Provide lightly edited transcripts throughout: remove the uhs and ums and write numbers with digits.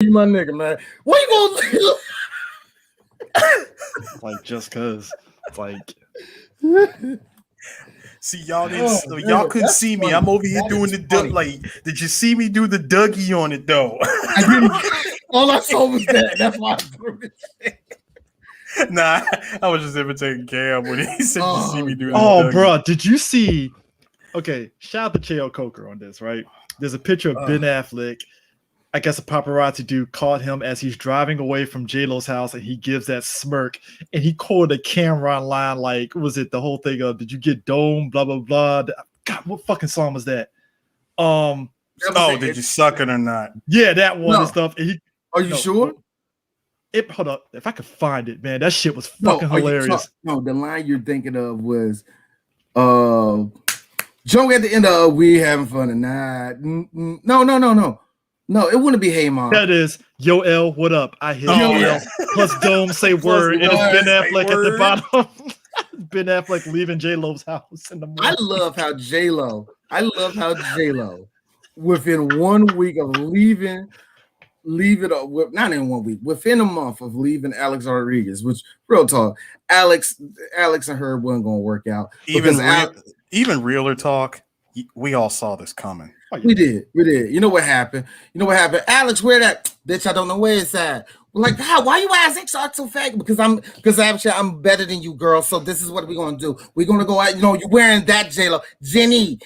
You my nigga, man. What you gonna Like just cause. It's like see y'all didn't y'all couldn't see me. I'm over here doing the Doug. Like, did you see me do the Dougie on it though? I didn't. All I saw was that. That's why I threw this shit. Nah, I was just imitating Cam when he said you see me do the oh, Dougie. bro, did you see? Okay, shout out to Chael Coker on this, right? There's a picture of Ben Affleck. I guess a paparazzi dude caught him as he's driving away from J-Lo's house, and he gives that smirk, and he quoted a Cameron line like, was it the whole thing of, did you get dome, blah, blah, blah. God, what fucking song was that? Did you suck it or not? Yeah, that one and stuff. And are you sure? Hold up. If I could find it, man, that shit was fucking hilarious. No, the line you're thinking of was, Joe at the end of We Having Fun Tonight. No, it wouldn't be Hey Mom. That is Yo L, what up? I hear L plus Dome say word. And it's Ben Affleck at the bottom. Ben Affleck leaving J-Lo's house in the morning. I love how J-Lo, within 1 week of leaving, not in 1 week, within a month of leaving Alex Rodriguez, which real talk, Alex and her wasn't gonna work out. Even realer talk, we all saw this coming. Oh, yeah. We did. You know what happened? Alex, where that bitch? I don't know where it's at. Like, how? Why you asking so fat? Because I'm better than you, girl. So this is what we're gonna do. We're gonna go out. You know, you're wearing that, J-Lo. Jenny,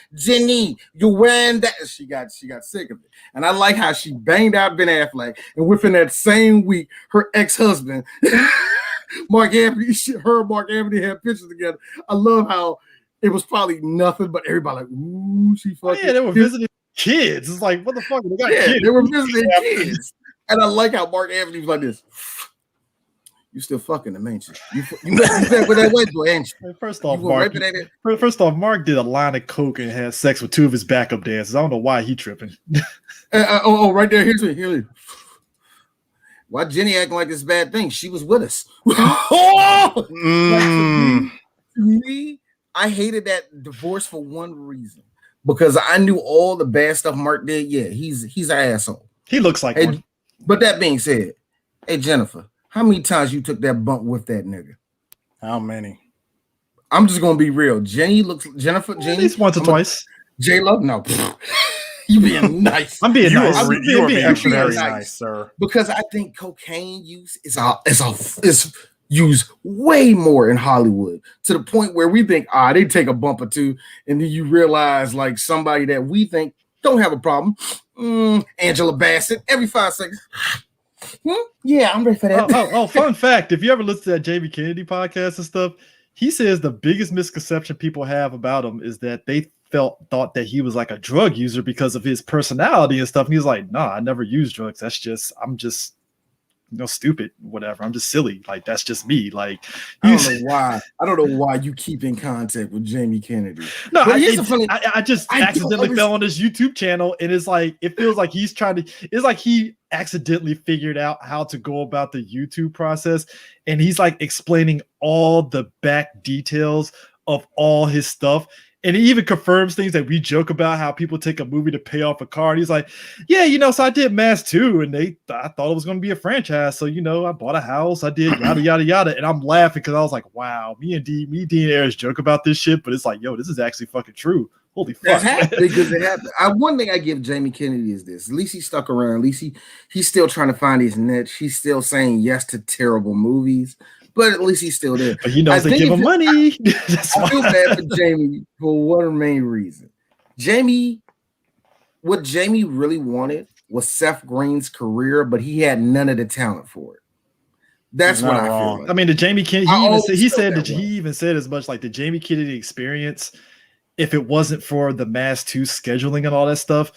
you're wearing that. She got sick of it, and I like how she banged out Ben Affleck, and within that same week, her ex-husband, Mark Anthony had pictures together. I love how it was probably nothing, but everybody like, ooh, she fucking. Yeah, they were visiting kids. It's like, what the fuck? They got kids. They were visiting kids. And I like how Mark Anthony was like this. You still fucking them, ain't you? You back with that way, ain't you? First off, Mark did a line of coke and had sex with two of his backup dancers. I don't know why he tripping. Right there. Here's me. Why Jenny acting like this bad thing? She was with us. To me, I hated that divorce for one reason. Because I knew all the bad stuff Mark did. Yeah, he's an asshole. He looks like one. But that being said, hey Jennifer, how many times you took that bump with that nigga? How many? I'm just gonna be real. Jenny, at least once or twice. J-Lo, no. You being nice. I'm being nice. You are being very nice, sir. Because I think cocaine use is used way more in Hollywood, to the point where we think, they take a bump or two, and then you realize like somebody that we think don't have a problem, Angela Bassett, every 5 seconds. Yeah, I'm ready for that. Fun fact, if you ever listen to that Jamie Kennedy podcast and stuff, he says the biggest misconception people have about him is that they thought that he was like a drug user because of his personality and stuff. And he's like, nah, I never use drugs. I'm just stupid, whatever. I'm just silly. Like, that's just me. Like, I don't know why you keep in contact with Jamie Kennedy. No, I just accidentally fell on his YouTube channel, and it's like, it feels like it's like he accidentally figured out how to go about the YouTube process, and he's like explaining all the back details of all his stuff. And he even confirms things that we joke about, how people take a movie to pay off a car. And he's like, yeah, so I did Mass 2, and I thought it was going to be a franchise. So, I bought a house. I did yada, yada, yada. And I'm laughing because I was like, wow, me and Eric joke about this shit. But it's like, yo, this is actually fucking true. Holy fuck. Because it happened. One thing I give Jamie Kennedy is this. At least he stuck around. At least he's still trying to find his niche. He's still saying yes to terrible movies. But at least he's still there. But they give him money. I feel bad for Jamie for one main reason. What Jamie really wanted was Seth Green's career, but he had none of the talent for it. That's what I feel like. I mean, the Jamie Kennedy, he even said as much, like the Jamie Kennedy experience, if it wasn't for the Mass 2 scheduling and all that stuff,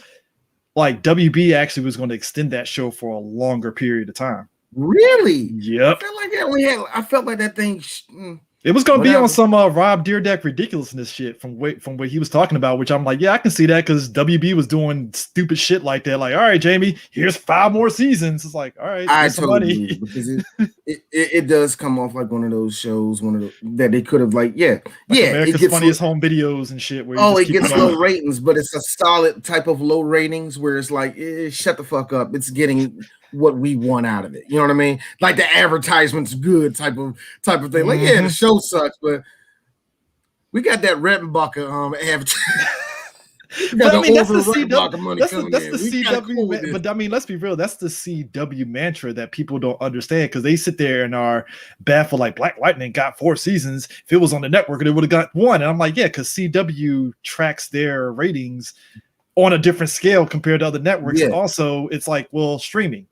like WB actually was going to extend that show for a longer period of time. Really? Yep. I felt like that thing. It was going to be on some Rob Dyrdek ridiculousness shit from what he was talking about, which I'm like, yeah, I can see that because WB was doing stupid shit like that. Like, all right, Jamie, here's 5 more seasons. It's like, all right, I totally do, because it does come off like one of those shows, that they could have America's it Funniest Home Videos and shit. Where it gets low ratings, but it's a solid type of low ratings where it's like, shut the fuck up. It's getting what we want out of it. You know what I mean? Like the advertisement's good type of thing. Like, yeah, the show sucks, but we got that Rettenbacher advertisement. But I mean, that's the CW. That's the CW. But I mean, let's be real. That's the CW mantra that people don't understand because they sit there and are baffled. Like Black Lightning got 4 seasons. If it was on the network, it would have got 1. And I'm like, yeah, because CW tracks their ratings on a different scale compared to other networks. Yeah. Also, it's like, well, streaming.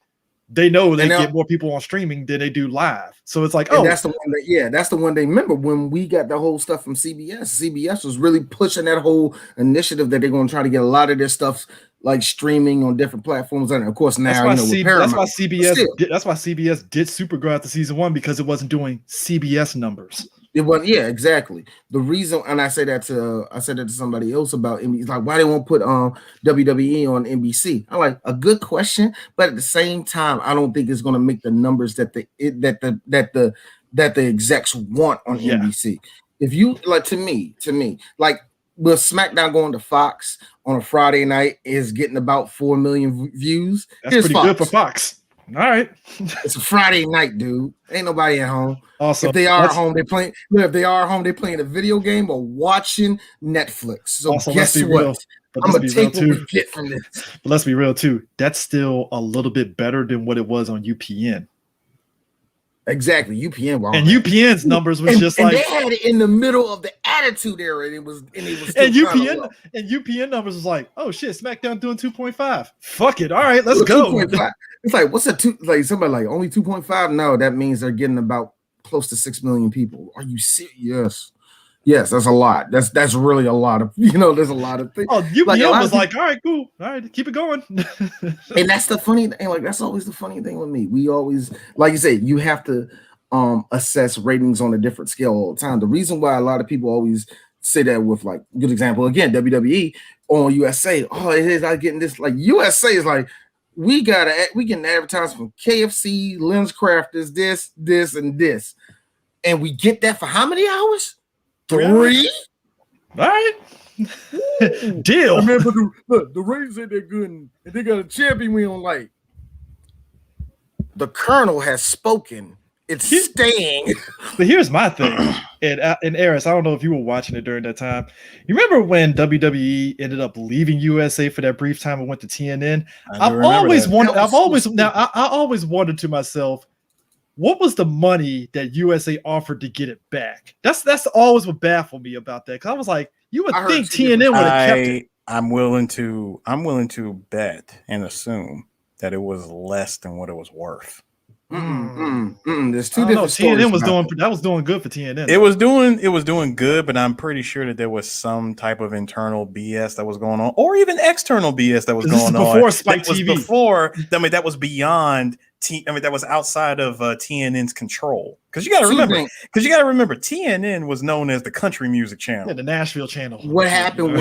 They know they get more people on streaming than they do live. So it's like, that's the one that's the one they remember when we got the whole stuff from CBS. CBS was really pushing that whole initiative that they're going to try to get a lot of their stuff like streaming on different platforms. And of course, now that's why CBS did Supergirl after season 1 because it wasn't doing CBS numbers. It was, yeah, exactly. The reason, and I said that to somebody else about NBC, like why they won't put WWE on NBC. I'm like, a good question, but at the same time, I don't think it's going to make the numbers that the execs want on NBC. If you like, to me, like with SmackDown going to Fox on a Friday night is getting about 4 million views. That's pretty good for Fox. All right, it's a Friday night, dude. Ain't nobody at home. Also, if they are at home, they're playing. If they are at home, they're playing a video game or watching Netflix. So also, guess what? I'm gonna take what we get from this. But let's be real too. That's still a little bit better than what it was on UPN. Exactly, UPN. And UPN's numbers was just like they had it in the middle of the Attitude Era. And it was UPN numbers was like, oh shit, SmackDown doing 2.5. Fuck it, all right, let's go. 2.5. It's like, what's a 2? Like somebody like only 2.5? No, that means they're getting about close to 6 million people. Are you serious? Yes, that's a lot. That's really a lot of, there's a lot of things. Oh, UPN was like, all right, cool. All right, keep it going. And that's the funny thing. Like, that's always the funny thing with me. We always, like you said, you have to assess ratings on a different scale all the time. The reason why a lot of people always say that with, like, good example, again, WWE on USA, oh, it is not getting this. Like, USA is like, we getting advertised from KFC, Lens Crafters, this, and this. And we get that for how many hours? 3? All right. Deal. I remember the ratings ain't that good, and they got a champion we don't like. The Colonel has spoken. It's staying. But here's my thing. And Eris, I don't know if you were watching it during that time. You remember when WWE ended up leaving USA for that brief time and went to TNN? I always wondered to myself, what was the money that USA offered to get it back? That's always what baffled me about that. Because I was like, you would think TNN would have kept it. I'm willing to bet and assume that it was less than what it was worth. There's two different stories. TNN was doing good for TNN. It was doing good, but I'm pretty sure that there was some type of internal BS that was going on, or even external BS that was going on before Spike TV. That was beyond. That was outside of TNN's control. Because you got to remember, TNN was known as the country music channel, the Nashville channel. What happened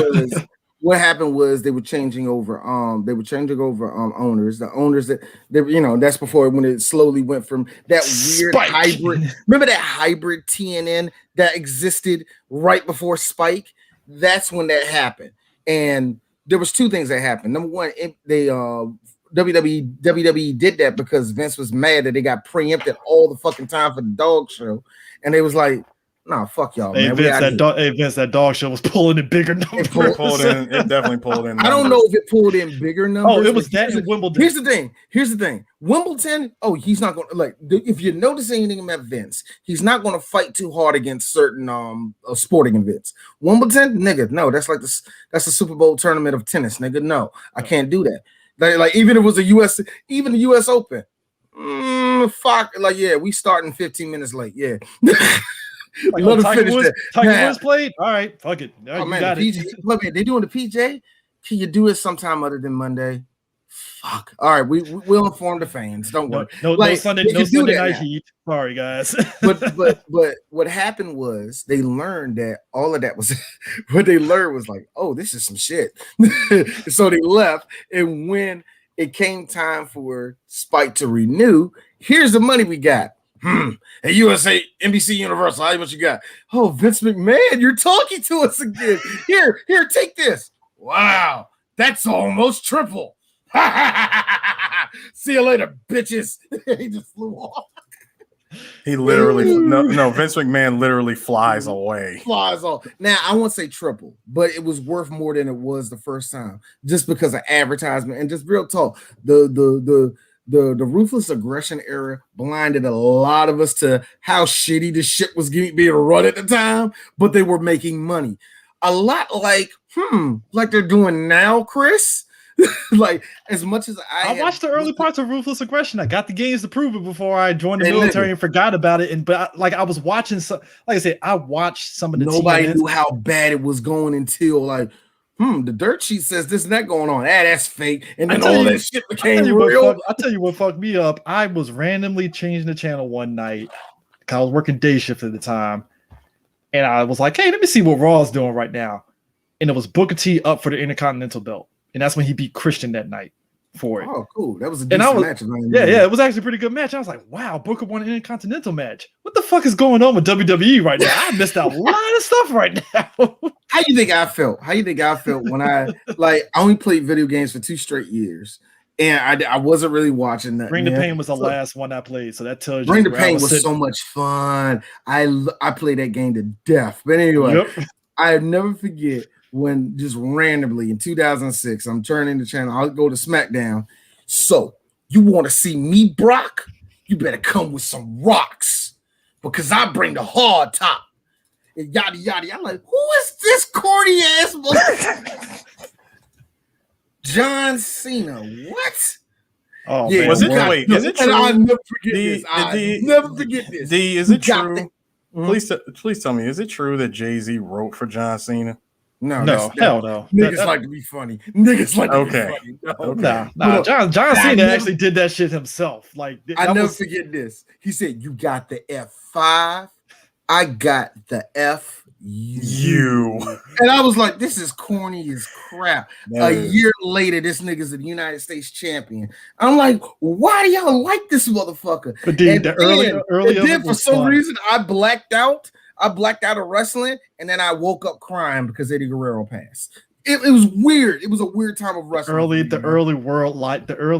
was they were changing over. Owners. The owners that's before when it slowly went from that weird Spike. hybrid. Remember that hybrid TNN that existed right before Spike? That's when that happened. And there was 2 things that happened. Number one, WWE did that because Vince was mad that they got preempted all the fucking time for the dog show, and they was like, "Nah, fuck y'all, man." Vince, that dog show was pulling in bigger numbers. It definitely pulled in. I don't know if it pulled in bigger numbers. Oh, it was that in Wimbledon. Here's the thing. Wimbledon. Oh, he's not going to like. If you notice anything about Vince, he's not going to fight too hard against certain sporting events. Wimbledon, nigga, no, that's like this. That's a Super Bowl tournament of tennis, nigga. No, I can't do that. Like even if it was even the US Open, fuck. Like, yeah, we starting 15 minutes late. Yeah. Like, let him finish that. Tiger Woods played. All right, fuck it. Oh man, they doing the PJ. Can you do it sometime other than Monday? Fuck. All right, we'll inform the fans. Don't worry. No Sunday night heat. Sorry, guys. but what happened was they learned that all of that was what they learned was like, oh, this is some shit. So they left, and when it came time for Spike to renew, here's the money we got. Hey, USA, NBC Universal, how much you got? Oh, Vince McMahon, you're talking to us again. Here, take this. Wow, that's almost triple. See you later, bitches. He just flew off. He literally no. Vince McMahon literally flies away. Flies off. Now I won't say triple, but it was worth more than it was the first time, just because of advertisement and just real talk. The ruthless aggression era blinded a lot of us to how shitty the shit was being run at the time, but they were making money. A lot like they're doing now, Chris. Like as much as I watched the early parts of Ruthless Aggression. I got the games to prove it before I joined the military and forgot about it. But I was watching like I said, I watched some of the nobody knew how bad it was going until like the dirt sheet says this and that going on. That's fake. And then all that shit became real. I'll tell you what fucked me up. I was randomly changing the channel one night because I was working day shift at the time. And I was like, hey, let me see what Raw is doing right now. And it was Booker T up for the Intercontinental belt. And that's when he beat Christian that night for it. Oh, cool. That was a decent match. Yeah, it was actually a pretty good match. I was like, wow, Booker won an Intercontinental match. What the fuck is going on with WWE right now? I missed out a lot of stuff right now. How you think I felt? When I only played video games for 2 straight years. And I wasn't really watching that. Bring the Pain was the last one I played. So that tells you. Bring the Pain was so much fun. I played that game to death. But anyway, I'll never forget when just randomly in 2006, I'm turning the channel. I'll go to SmackDown. So you want to see me, Brock? You better come with some rocks because I bring the hard top. And yada yada. I'm like, who is this corny ass motherfucker? John Cena. What? Oh, yeah, was it? Wait, is it true? I'll never forget this. Never forget this. D, is it true? Please tell me, is it true that Jay-Z wrote for John Cena? No, hell no. Niggas like to be funny. Niggas like to be funny. No. John Cena actually did that shit himself. Like I never forget this. He said, "You got the F5, I got the FU," and I was like, "This is corny as crap." A year later, this nigga's the United States champion. I'm like, "Why do y'all like this motherfucker?" But dude, then for some reason, I blacked out. I blacked out of wrestling, and then I woke up crying because Eddie Guerrero passed. It was weird. It was a weird time of wrestling. The early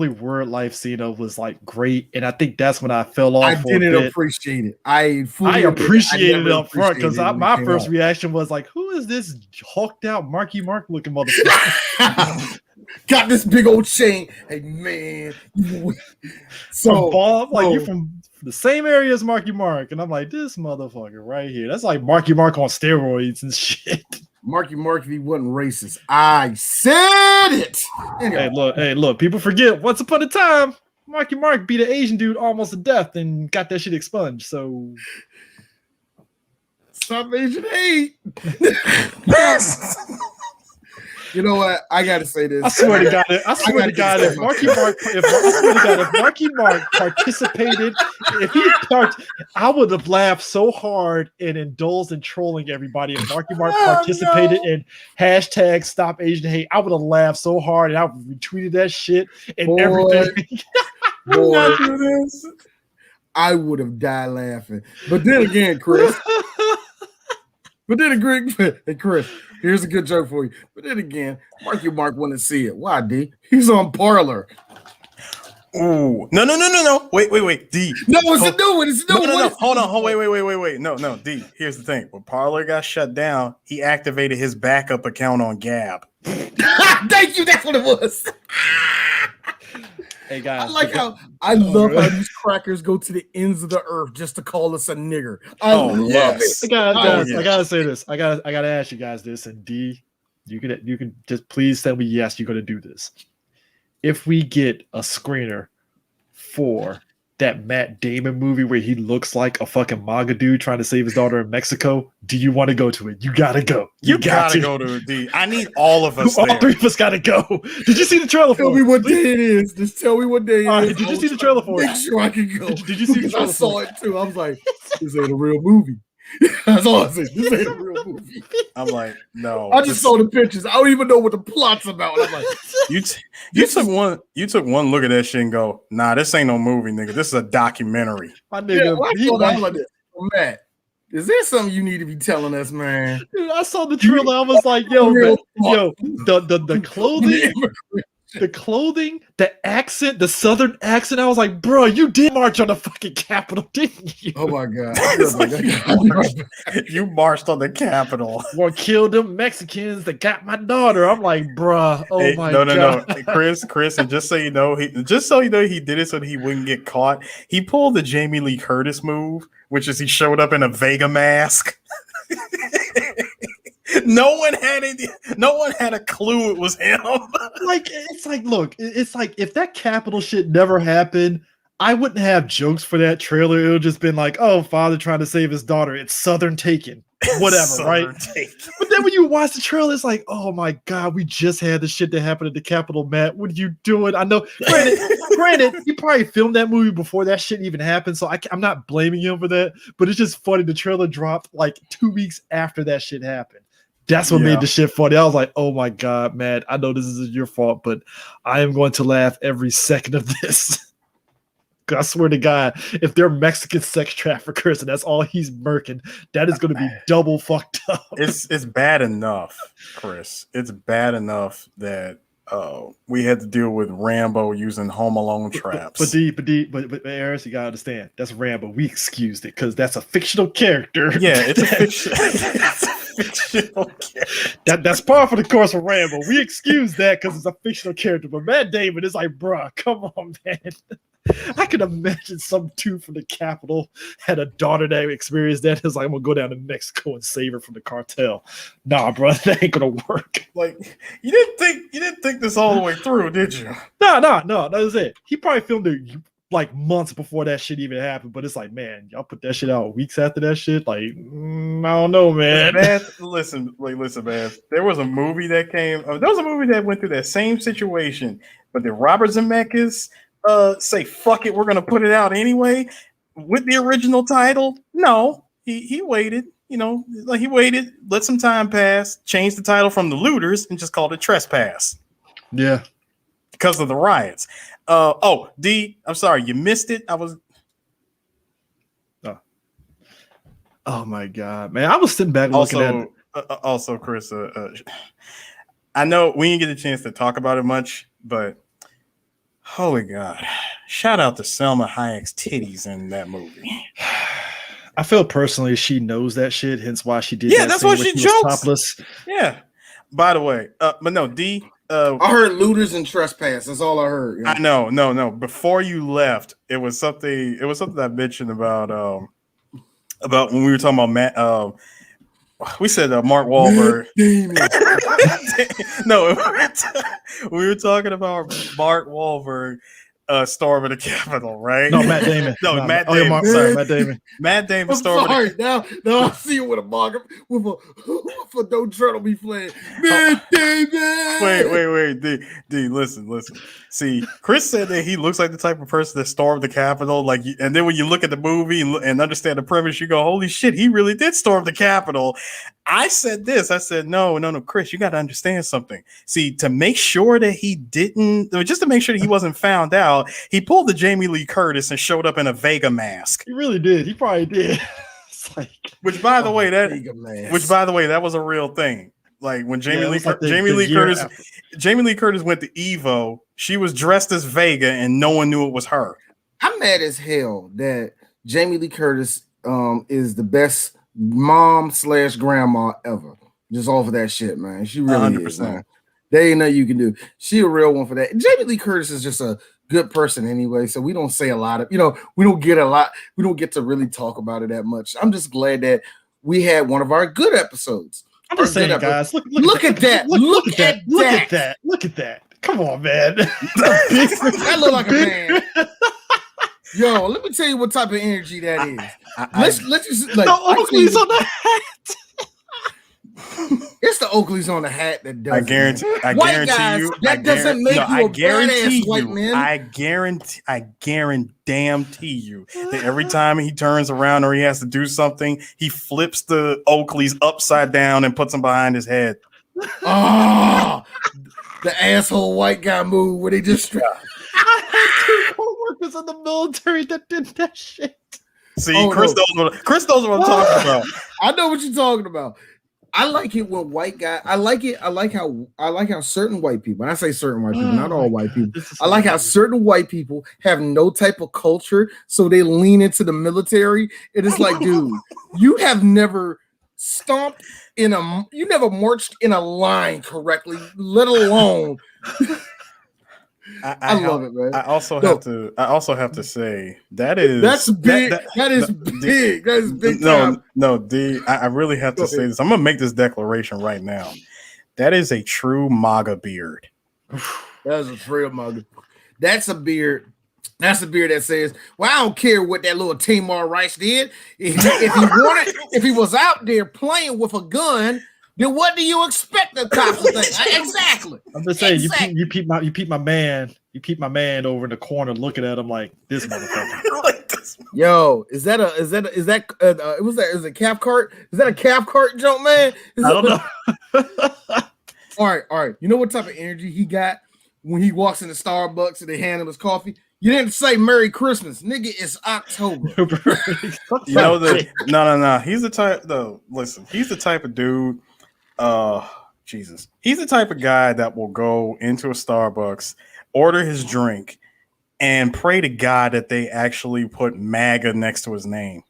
world life Cena was like great, and I think that's when I fell off. I didn't appreciate it. I appreciated it up front because my first reaction was like, "Who is this hulked out Marky Mark looking motherfucker?" Got this big old chain. Hey man, you from the same area as Marky Mark, and I'm like, this motherfucker right here. That's like Marky Mark on steroids and shit. Marky Mark, if he wasn't racist, I said it. Anyway. Hey, look. People forget. Once upon a time, Marky Mark beat an Asian dude almost to death and got that shit expunged. So stop Asian hate. You know what? I gotta say this. I swear to God, if Marky Mark participated, I would have laughed so hard and indulged in trolling everybody. If Marky Mark participated in hashtag Stop Asian Hate, I would have laughed so hard and I would have retweeted that shit and everything. I would have died laughing. But then again, Chris. Hey, Chris, here's a good joke for you. But then again, Marky Mark wouldn't see it. Why, D? He's on Parlor. Ooh. No. Wait. D. No, it's a new one. No. Hold on. Wait. No, D. Here's the thing. When Parlor got shut down, he activated his backup account on Gab. Thank you. That's what it was. Hey guys, I love how these crackers go to the ends of the earth just to call us a nigger. I love it. I gotta say this. I gotta ask you guys this. And D, you can just please tell me yes, you're gonna do this. If we get a screener for that Matt Damon movie where he looks like a fucking MAGA dude trying to save his daughter in Mexico, do you want to go to it? You gotta go. You gotta go to it, D. I need all of us. All three of us gotta go. Did you see the trailer for it? Tell me what day it is. Just tell me what day it is. Did you see the trailer for it? Make sure I can go. Did you see the trailer? I saw it too. I was like, this ain't a real movie. That's all I said. This ain't a real movie. I'm like, no. I just saw the pictures. I don't even know what the plot's about. I'm like, you took one look at that shit and go, nah, this ain't no movie, nigga. This is a documentary. My nigga, I was like, Matt, is there something you need to be telling us, man? Dude, I saw the trailer. I was like, yo, man, the clothing. the clothing, the accent, the Southern accent. I was like, bro, you did march on the fucking Capitol, didn't you? Oh my god! You marched on the Capitol. Or kill them Mexicans that got my daughter. I'm like, bruh, oh my god. No. Chris, and just so you know, he did it so that he wouldn't get caught. He pulled the Jamie Lee Curtis move, which is he showed up in a Vega mask. No one had a clue it was him. Like, it's like, look, it's like if that Capitol shit never happened, I wouldn't have jokes for that trailer. It would just been like, oh, father trying to save his daughter. It's Southern taken. Whatever, Southern right? taken. But then when you watch the trailer, it's like, oh my god, we just had the shit that happened at the Capitol, Matt. What are you doing? I know, granted, you probably filmed that movie before that shit even happened, so I'm not blaming him for that. But it's just funny. The trailer dropped like 2 weeks after that shit happened. That's what made the shit funny. I was like, oh my god, Matt, I know this is your fault, but I am going to laugh every second of this. I swear to God, if they're Mexican sex traffickers and that's all he's murking, that is going to be double fucked up. It's bad enough, Chris. It's bad enough that we had to deal with Rambo using Home Alone traps. But Aris, you gotta understand, that's Rambo. We excused it because that's a fictional character. Yeah, it's a fictional character. That's par for the course of Rambo. We excuse that because it's a fictional character. But Matt Damon is like, bruh, come on, man. I can imagine some dude from the Capitol had a daughter that experienced that. It's like, I'm gonna go down to Mexico and save her from the cartel. Nah, bro, that ain't gonna work. Like, you didn't think this all the way through, did you? No, that was it. He probably filmed it like months before that shit even happened. But it's like, man, y'all put that shit out weeks after that shit. Like, I don't know, man. Listen, man. There was a movie that went through that same situation, but the Robert Zemeckis say fuck it, we're gonna put it out anyway with the original title. No, he waited, he waited, let some time pass, changed the title from The Looters and just called it Trespass. Yeah, because of the riots. D, I'm sorry, you missed it. Oh my god, man, I was sitting back looking at it. Also, Chris, I know we didn't get a chance to talk about it much, but holy God. Shout out to Selma Hayek's titties in that movie. I feel personally she knows that shit, hence why she did that. Yeah, that's why she jokes. Topless. Yeah. By the way, but no, D. I heard Looters and Trespass. That's all I heard. You know? I know. No. Before you left, it was something I mentioned about when we were talking about Matt. We said Mark Wahlberg. No, we were talking about Mark Wahlberg storming the Capitol, right? No, Matt Damon. Matt Damon. Sorry, Matt Damon. Matt Damon storming. Sorry, now I see you with a mug with a Don't Turtle Be Flaying. Matt Damon. Wait, D, listen. See, Chris said that he looks like the type of person that stormed the Capitol. Like, and then when you look at the movie and understand the premise, you go, "Holy shit, he really did storm the Capitol." I said this. I said, no, Chris, you got to understand something. See, to make sure that he didn't, just to make sure that he wasn't found out, he pulled the Jamie Lee Curtis and showed up in a Vega mask. He really did. He probably did. Which, by the way, that was a real thing. Like when Jamie Lee Curtis went to Evo, she was dressed as Vega and no one knew it was her. I'm mad as hell that Jamie Lee Curtis is the best mom/grandma ever. Just off of that shit, man. She really 100%. Is, man. There ain't nothing you can do. She a real one for that. Jamie Lee Curtis is just a good person anyway, so we don't say a lot of, we don't get to really talk about it that much. I'm just glad that we had one of our good episodes. I'm just saying, guys, look at that. Look at that. Come on, man. That look like a man. Yo, let me tell you what type of energy that is. Let's just like Oakley's on the hat. It's the Oakley's on the hat that does. I guarantee you that doesn't make you a badass white man. I guarantee you that every time he turns around or he has to do something, he flips the Oakleys upside down and puts them behind his head. Oh, the asshole white guy move where they just. I had two co-workers in the military that did that shit. See, Chris knows what I'm talking about. I know what you're talking about. I like it when white guy. I like it. I like how certain white people. And I say certain white people, not all white people. I like how certain white people have no type of culture, so they lean into the military. It is like, dude, you have never stomped you never marched in a line correctly, let alone. I love it, man. I also have to say that's big. That is big. That is big. D. I really have to say this. I'm gonna make this declaration right now. That is a true MAGA beard. That is a true MAGA. That's a beard. That's a beard that says, "Well, I don't care what that little Tamar Rice did. If he was out there playing with a gun." Then what do you expect the cops to think? Exactly. I'm just saying, you peep my man over in the corner looking at him like this motherfucker. Yo, is it calf cart? Is that a calf cart jump, man? I don't know. All right. You know what type of energy he got when he walks into Starbucks and they hand him his coffee? You didn't say Merry Christmas, nigga. It's October. No. He's the type though. Listen, he's the type of dude. Jesus. He's the type of guy that will go into a Starbucks, order his drink, and pray to God that they actually put MAGA next to his name.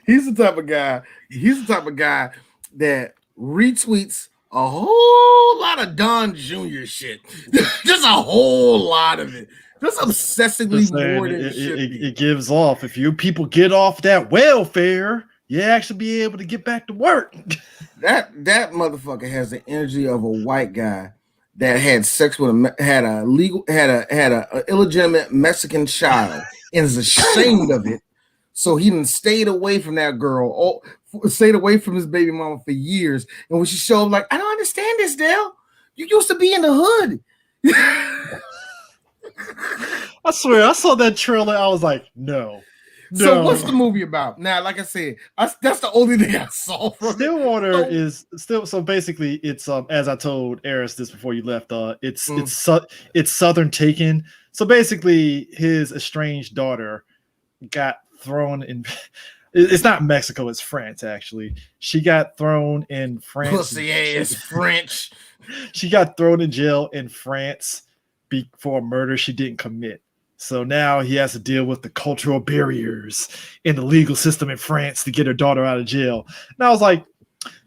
He's the type of guy that retweets a whole lot of Don Jr. shit. Just a whole lot of it. Just obsessively more than it gives off. If you people get off that welfare, you actually be able to get back to work. That motherfucker has the energy of a white guy that had sex with had a illegitimate Mexican child and is ashamed of it. So he done stayed away from that girl, stayed away from his baby mama for years. And when she showed up, like, I don't understand this, Dale. You used to be in the hood. I swear, I saw that trailer. I was like, no. So what's the movie about? Now, like I said, that's the only thing I saw from Stillwater is still. So basically, it's as I told Eris this before you left. It's Southern taken. So basically, his estranged daughter got thrown in. It's not Mexico. It's France. Actually, she got thrown in France. Pussy ass French. She got thrown in jail in France for a murder she didn't commit. So now he has to deal with the cultural barriers in the legal system in France to get her daughter out of jail. And I was like,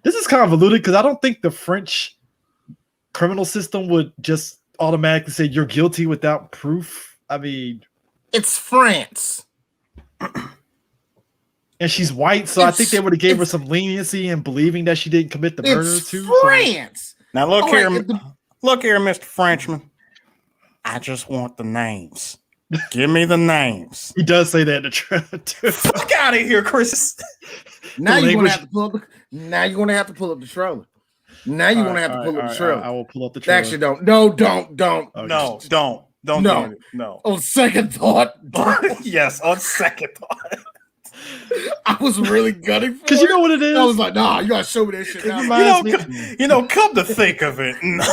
this is convoluted because I don't think the French criminal system would just automatically say you're guilty without proof. I mean, it's France. And she's white, so I think they would have gave her some leniency in believing that she didn't commit the murder too. France. So. Now look here, Mr. Frenchman. I just want the names. Give me the names. He does say that in the trailer too. Fuck out of here, Chris. Now you're gonna have to pull up. Now you're gonna have to pull up the trailer. Now you're gonna have to pull up the trailer. I will pull up the trailer. Actually, don't. No, don't. Okay. No, don't. No. Do it. No. On second thought. Yes, on second thought. I was really gutting because you know what it is. I was like, nah, you gotta show me that shit. Come to think of it, no.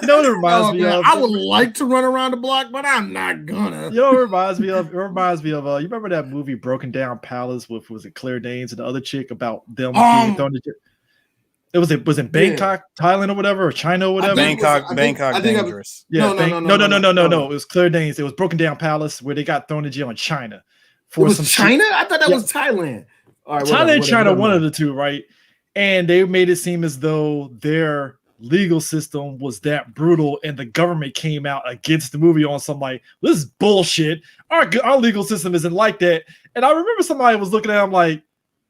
You know what it reminds me of? I would like to run around the block, but I'm not gonna. You know what it reminds me of? It reminds me of you remember that movie Broken Down Palace with was it Claire Danes and the other chick about them being thrown to jail? It was in Bangkok, Thailand or whatever, or China or whatever. Bangkok, dangerous. No. It was Claire Danes. It was Broken Down Palace where they got thrown to jail in China. It was China? I thought that was Thailand. All right, Thailand, China, one of the two, right? And they made it seem as though their legal system was that brutal, and the government came out against the movie on some like, this is bullshit. Our legal system isn't like that. And I remember somebody was looking at him like,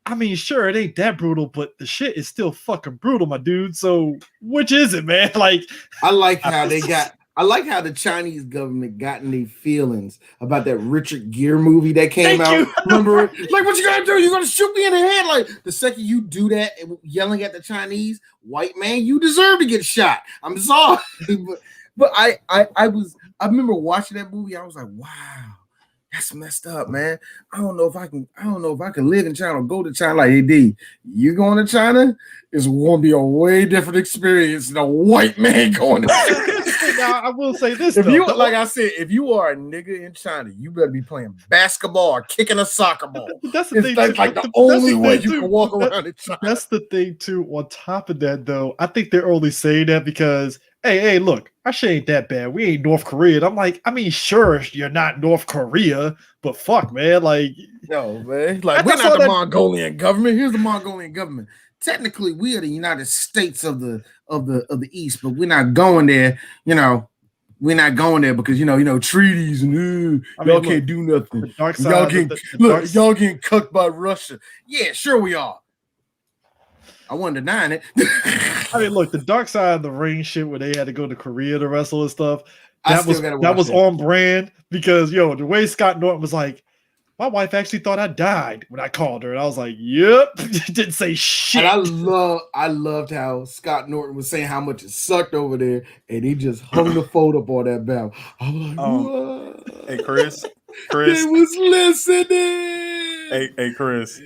I mean, sure, it ain't that brutal, but the shit is still fucking brutal, my dude. So which is it, man? Like, I like how the Chinese government got in their feelings about that Richard Gere movie that came out. Remember it? Like, what you gonna do? You're gonna shoot me in the head? Like, the second you do that, yelling at the Chinese white man, you deserve to get shot. I'm sorry, but I remember watching that movie. I was like, wow, that's messed up, man. I don't know if I can live in China or go to China. Like, hey, D, you going to China? It's going to be a way different experience than a white man going to China. Now I will say this: If though, you, like I said, if you are a nigga in China, you better be playing basketball or kicking a soccer ball. that's the thing. That's like the only way you can walk around in China. That's the thing too. On top of that, though, I think they're only saying that because, hey, look, our shit ain't that bad. We ain't North Korea. And I'm like, I mean, sure, you're not North Korea, but fuck, man, like, no, man, like we're not the Mongolian government. Here's the Mongolian government. Technically, we are the United States of the East, but we're not going there. You know, we're not going there because you know treaties and y'all can't do nothing. Y'all getting y'all getting cucked by Russia. Yeah, sure we are. I wasn't denying it. I mean, look, the Dark Side of the Ring shit where they had to go to Korea to wrestle and stuff. That was on brand because the way Scott Norton was like, my wife actually thought I died when I called her, and I was like, "Yep," didn't say shit. And I loved how Scott Norton was saying how much it sucked over there, and he just hung the phone up on that bell. I'm like, hey, Chris, they was listening. Hey, Chris.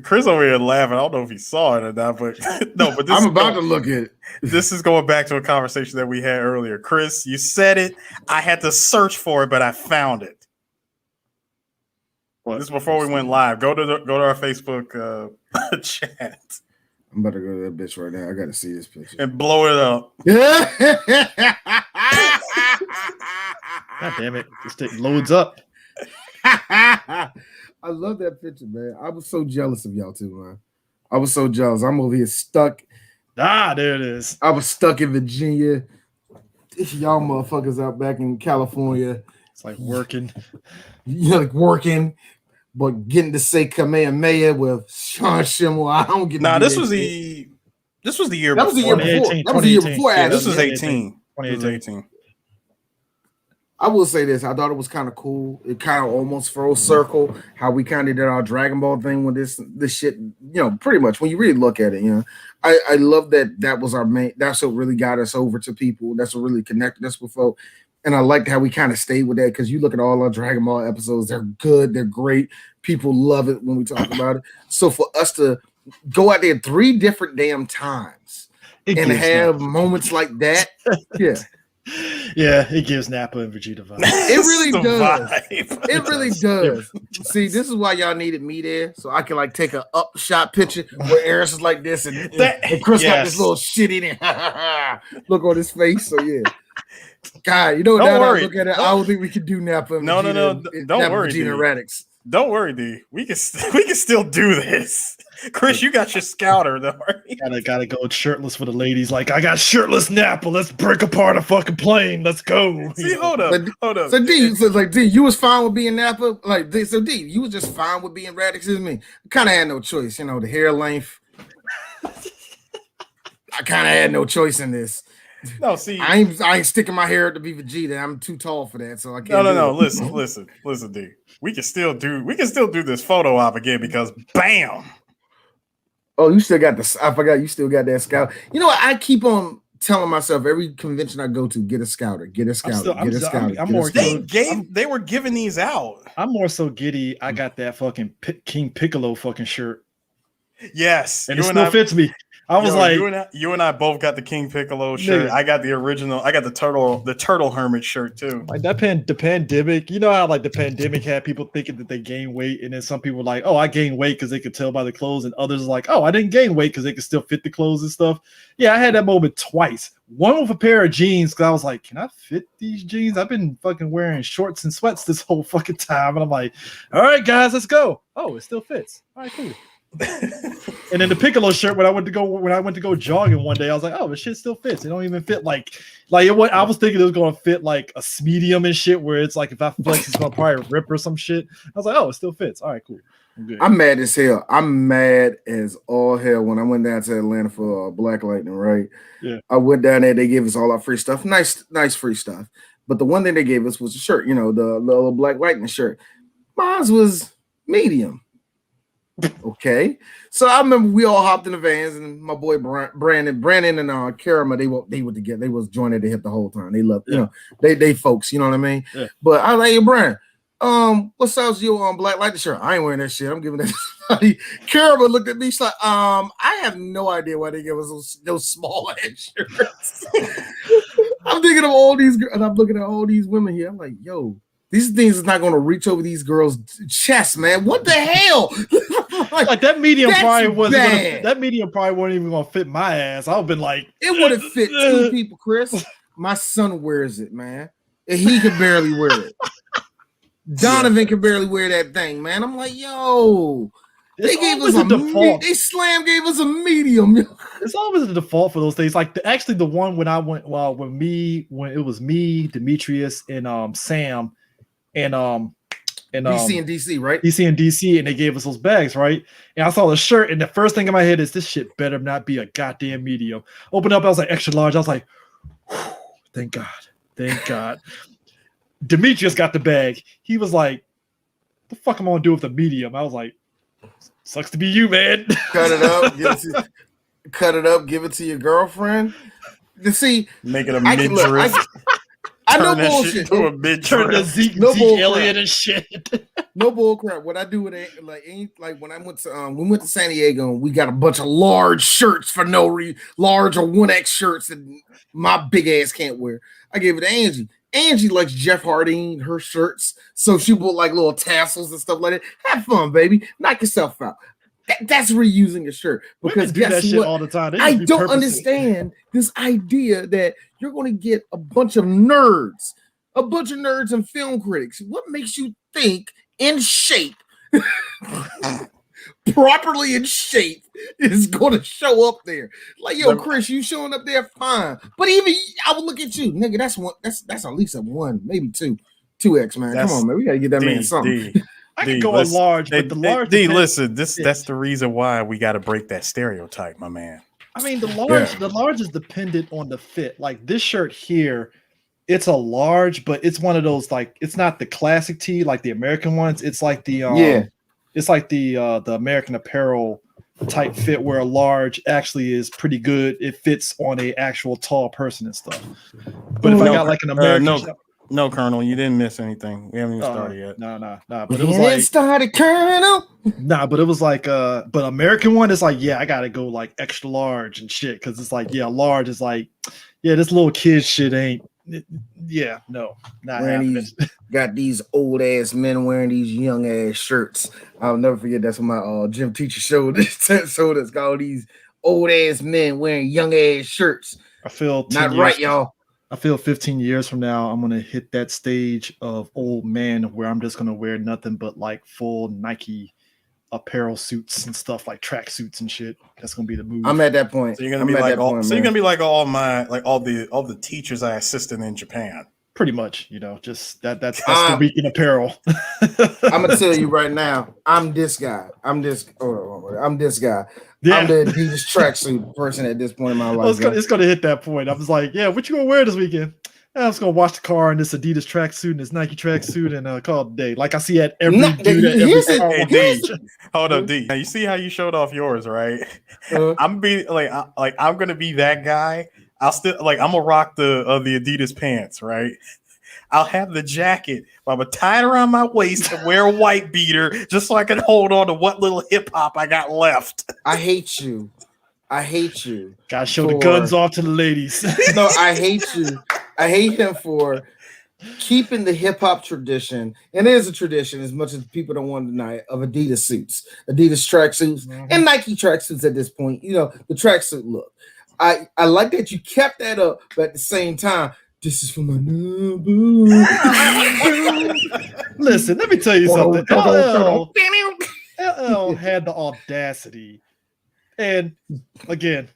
Chris over here laughing. I don't know if he saw it or not, but no. But I'm about to look at it. This is going back to a conversation that we had earlier. Chris, you said it. I had to search for it, but I found it. This is before we went live. Go to our Facebook chat. I'm about to go to that bitch right now. I got to see this picture and blow it up. God damn it! This thing loads up. I love that picture, man. I was so jealous of y'all too, man. I was so jealous. I'm over here stuck. There it is. I was stuck in Virginia. If y'all motherfuckers out back in California. It's like working. Working, but getting to say Kamehameha with Sean Schimmel. I don't get. This was the year before. That was the year before. That was the year before. Yeah, this was 18. 2018. I will say this. I thought it was kind of cool. It kind of almost full circle how we kind of did our Dragon Ball thing with this shit. Pretty much when you really look at it, I love that was our main. That's what really got us over to people. That's what really connected us with folk. And I liked how we kind of stayed with that because you look at all our Dragon Ball episodes. They're good. They're great. People love it when we talk about it. So for us to go out there 3 different damn times and have moments like that, yeah. Yeah, it gives Nappa and Vegeta vibes. It really does. It really does. See, this is why y'all needed me there, so I can take a up shot picture where Eris is like this, and Chris got this little shit in it. Look on his face. So yeah, God, now that I look at it, I don't think we can do Nappa. And Vegeta, don't worry, Vegeta Radix. Don't worry, D. We can still do this. Chris, you got your scouter though. Gotta go shirtless for the ladies. Like, I got shirtless Nappa. Let's break apart a fucking plane. Let's go. See, hold up. So D, D, you was fine with being Nappa. D, you was just fine with being Radix as me. I kind of had no choice. The hair length. I kind of had no choice in this. No, see, I ain't sticking my hair up to be Vegeta. I'm too tall for that, so I can't. No. Listen, D. We can still do this photo op again because bam. Oh, you still got I forgot you still got that scout. You know what? I keep on telling myself every convention I go to, get a scouter, get a scouter, get a scouter. They were giving these out. I'm more so giddy. I got that fucking King Piccolo fucking shirt. Yes, and it still fits me. I was like, you and I both got the King Piccolo shirt. I got the original. I got the turtle hermit shirt too. Like the pandemic. You know how the pandemic had people thinking that they gained weight, and then some people were like, oh, I gained weight because they could tell by the clothes, and others like, oh, I didn't gain weight because they could still fit the clothes and stuff. Yeah, I had that moment twice. One with a pair of jeans because I was like, can I fit these jeans? I've been fucking wearing shorts and sweats this whole fucking time, and I'm like, all right, guys, let's go. Oh, it still fits. All right, cool. And then the Piccolo shirt when I went to go jogging one day, I was like, oh, this shit still fits. It don't even fit like it. I was thinking it was gonna fit like a medium and shit, where it's like if I flex, it's gonna probably rip or some shit. I was like, oh, it still fits. All right, cool. I'm mad as hell. I'm mad as all hell when I went down to Atlanta for Black Lightning. Right? Yeah. I went down there. They gave us all our free stuff. Nice free stuff. But the one thing they gave us was a shirt. The little Black Lightning shirt. Mine was medium. Okay, so I remember we all hopped in the vans, and my boy Brandon and Karama, they were together. They was joining the hip the whole time. They loved, they folks, you know what I mean. Yeah. But I was like, hey, Brian, what size your black light shirt? I ain't wearing that shit. I'm giving that to somebody. Carol looked at me. She's like, I have no idea why they give us those small ass shirts. I'm thinking of all these, and I'm looking at all these women here. I'm like, yo, these things is not going to reach over these girls' chests, man. What the hell? like that medium probably wasn't gonna, that medium probably wasn't even gonna fit my ass. I've been like, it would have fit 2 people, Chris. My son wears it, man, and he can barely wear it. Donovan can barely wear that thing, man. I'm like, yo, they gave us a default. They gave us a medium. It's always the default for those things. Like actually, the one when I went, when it was me, Demetrius, and Sam, and DC and DC, right? DC and DC, and they gave us those bags, right? And I saw the shirt, and the first thing in my head is this shit better not be a goddamn medium. Opened up, I was like extra large. I was like, thank God. Demetrius got the bag. He was like, the fuck am I gonna do with the medium? I was like, sucks to be you, man. Cut it up, give it to your girlfriend. You see, make it a midriff. I know bullshit. Turn the Zeke Elliott and shit. No bull crap. What I do with it, like when I went to we went to San Diego and we got a bunch of large shirts for no reason, large or 1X shirts that my big ass can't wear. I gave it to Angie. Angie likes Jeff Hardy, her shirts, so she put like little tassels and stuff like that. Have fun, baby. Knock yourself out. That's reusing a shirt, because do that shit all the time. I don't understand this idea that you're going to get a bunch of nerds and film critics. What makes you think in shape, properly in shape, is going to show up there? Like, yo, Chris, you showing up there fine, but even I would look at you, nigga. That's at least a 1, maybe 2X, man. Come on, man, we got to get that man something. I can go a large, but the large. Listen, that's the reason why we got to break that stereotype, my man. I mean, the large is dependent on the fit. Like this shirt here, it's a large, but it's one of those, like, it's not the classic tee like the American ones. It's like the it's like the American Apparel type fit, where a large actually is pretty good. It fits on a actual tall person and stuff. But if I got like an American. No, Colonel, you didn't miss anything. We haven't even started yet. No. But it was like started, Colonel. Nah, but it was like but American one is like, yeah, I gotta go like extra large and shit, because it's like, yeah, large is like, yeah, this little kid shit ain't. Not happening. Got these old ass men wearing these young ass shirts. I'll never forget. That's what my gym teacher showed us. All these old ass men wearing young ass shirts. I feel not right, y'all. I feel 15 years from now, I'm going to hit that stage of old man where I'm just going to wear nothing but like full Nike apparel suits and stuff, like track suits and shit. That's going to be the move. I'm at that point. So you're going to be like all, so you're going to be like all the teachers I assisted in Japan. Pretty much, just that's the week in apparel. I'm going to tell you right now, I'm this guy. I'm this guy. Yeah. I'm the Adidas tracksuit person at this point in my life. It's going to hit that point. I was like, yeah, what you going to wear this weekend? I'm just going to wash the car in this Adidas tracksuit and this Nike tracksuit and call it a day. Like I see at every dude at every Hold up, D. Now you see how you showed off yours, right? I'm going to be that guy. I'm gonna rock the Adidas pants, right? I'll have the jacket, but I'm gonna tie it around my waist and wear a white beater just so I can hold on to what little hip hop I got left. I hate you. Gotta show the guns off to the ladies. No, I hate you. I hate him for keeping the hip hop tradition, and it is a tradition as much as people don't want to deny it, of Adidas suits, Adidas tracksuits, and Nike tracksuits at this point. The tracksuit look. I like that you kept that up, but at the same time, this is for my number. Listen, let me tell you something. LL had the audacity, and again,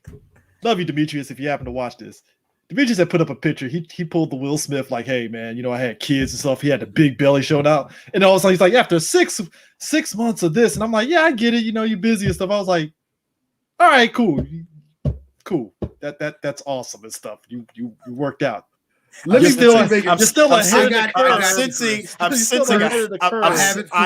love you, Demetrius, if you happen to watch this. Demetrius had put up a picture. He pulled the Will Smith, like, hey man, I had kids and stuff. He had the big belly showing out, and all of a sudden he's like, after six months of this, and I'm like, yeah, I get it. You're busy and stuff. I was like, all right, cool. That's awesome and stuff. You worked out. I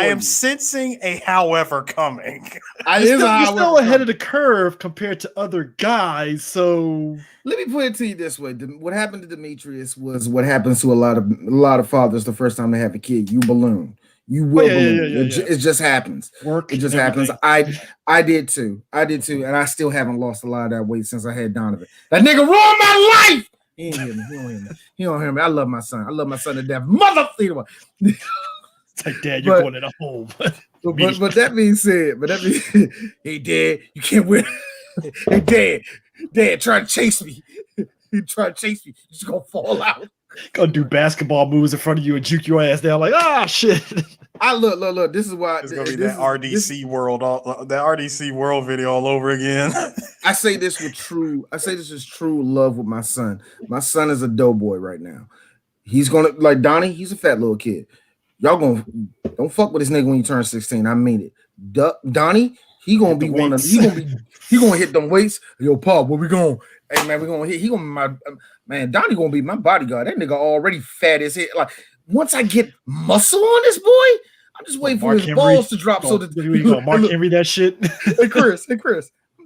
am sensing a however coming. You're still ahead of the curve compared to other guys. So let me put it to you this way: what happened to Demetrius was what happens to a lot of fathers the first time they have a kid. You balloon. You will believe yeah. it just happens. Work. It just happens. I did too. And I still haven't lost a lot of that weight since I had Donovan. That nigga ruined my life. He ain't hear me. He don't hear me. He don't hear me. I love my son. I love my son to death. Motherfucker. It's like, Dad, you're going to the home. but that being said, hey, Dad, you can't win. Hey, Dad, try to chase me. He try to chase me. You're just gonna fall out. Gonna do basketball moves in front of you and juke your ass down like, shit. I look. This is why it's gonna be that RDC world video all over again. I say this with true love with my son. My son is a doughboy right now. He's gonna like Donnie. He's a fat little kid. Y'all don't fuck with this nigga when you turn 16. I mean it. Donnie, he gonna be one of he gonna hit them weights. Yo, Paul, where we going? Hey man, we gonna hit. He gonna be my man. Donnie gonna be my bodyguard. That nigga already fat as hell. Like once I get muscle on this boy, I'm just waiting for his balls to drop. So that you gonna Mark Henry that shit. Hey Chris, I'm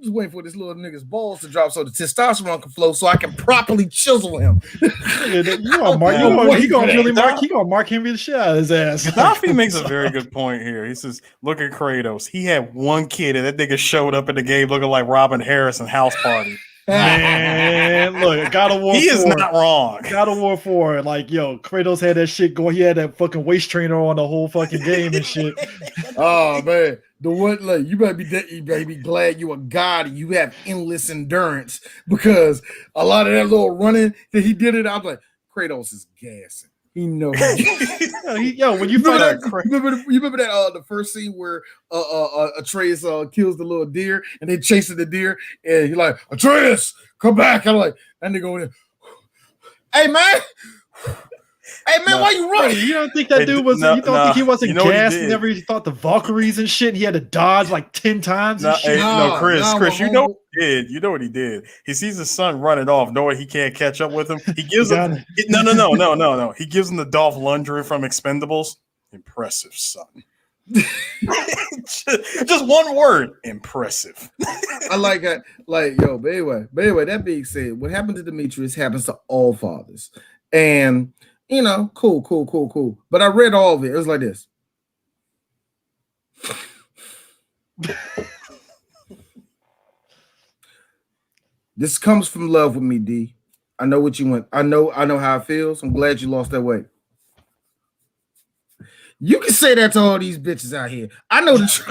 just waiting for this little nigga's balls to drop so the testosterone can flow, so I can properly chisel him. He gonna Mark Henry the shit out of his ass. Gaddafi makes a very good point here. He says, "Look at Kratos. He had one kid, and that nigga showed up in the game looking like Robin Harrison House Party." Man, look, God of War 4. He is not wrong. God of War 4, like, yo, Kratos had that shit going. He had that fucking waist trainer on the whole fucking game and shit. Oh man, the one like you better be glad you a god and you have endless endurance, because a lot of that little running that he did it. I was like, Kratos is gassing. He knows. When you find out, you remember that the first scene where Atreus kills the little deer and they chasing the deer and he's like, Atreus, come back. I'm like, that nigga over there. Hey man, why you running? You don't think that dude was? You don't think he wasn't gassed whenever he thought the Valkyries and shit? And he had to dodge like 10 times. Chris, you know what he did? You know what he did? He sees his son running off, knowing he can't catch up with him. He gives him no. He gives him the Dolph Lundgren from Expendables. Impressive, son. Just one word, impressive. I like that. Like, yo, but anyway, that being said, what happened to Demetrius happens to all fathers. And you know, cool. But I read all of it. It was like this. This comes from love with me, D. I know what you went. I know how it feels. I'm glad you lost that weight. You can say that to all these bitches out here. I know the truth.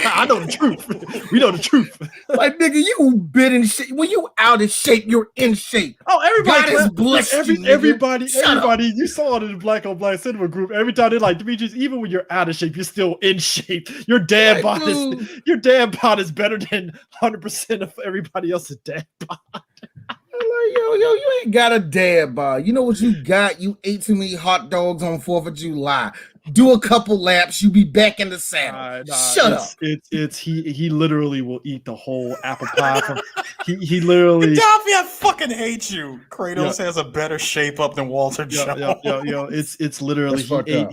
I know the truth. We know the truth. Like, nigga, you been in shape. When you out of shape, you're in shape. Oh, everybody God is blessed. Everybody. You saw it in the Black on Black Cinema group. Every time they're like, Demetrius, even when you're out of shape, you're still in shape. Your dad bod is better than 100% of everybody else's dad bod. Yo, you ain't got a dad bod. You know what you got? You ate too many hot dogs on 4th of July. Do a couple laps, you be back in the saddle. Shut up. He literally will eat the whole apple pie. He literally. Gaddafi, I fucking hate you. Kratos has a better shape up than Walter Jones. It's literally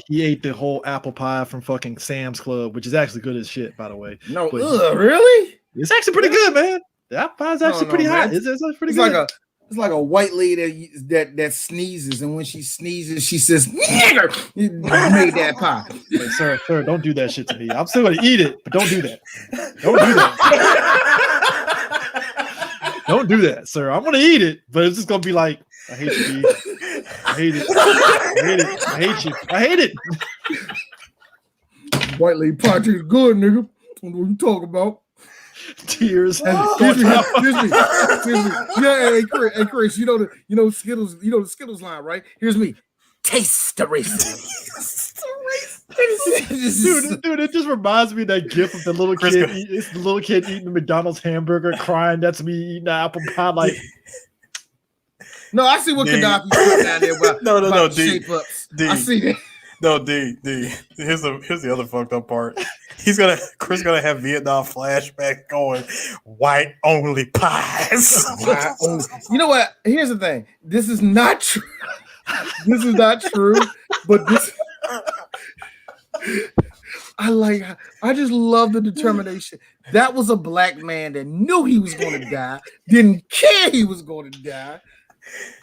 he ate the whole apple pie from fucking Sam's Club, which is actually good as shit, by the way. No, really? It's actually pretty good, man. That pie's actually pretty hot. It's pretty good. It's like a white lady that sneezes, and when she sneezes, she says, "Nigger!" You made that pie. Hey, sir, don't do that shit to me. I'm still gonna eat it, but don't do that. Don't do that, sir. I'm gonna eat it, but it's just gonna be like, I hate you, D. I hate it. I hate you. I hate it. White lady pie tastes good, nigga. What you talking about? Tears. Excuse me. Yeah, hey Chris, you know the Skittles, the Skittles line, right? Here's me. Taste the racist. Dude, it just reminds me of that gif of the little kid. It's the little kid eating the McDonald's hamburger, crying. That's me eating the apple pie. Like, no, I see what Gaddafi put down there. No, shape ups. I see that. No, D. Here's the other fucked up part. Chris gonna have Vietnam flashback going white only pies. You know what? Here's the thing. This is not true. This is not true. But this, I just love the determination. That was a black man that knew he was going to die, didn't care he was going to die.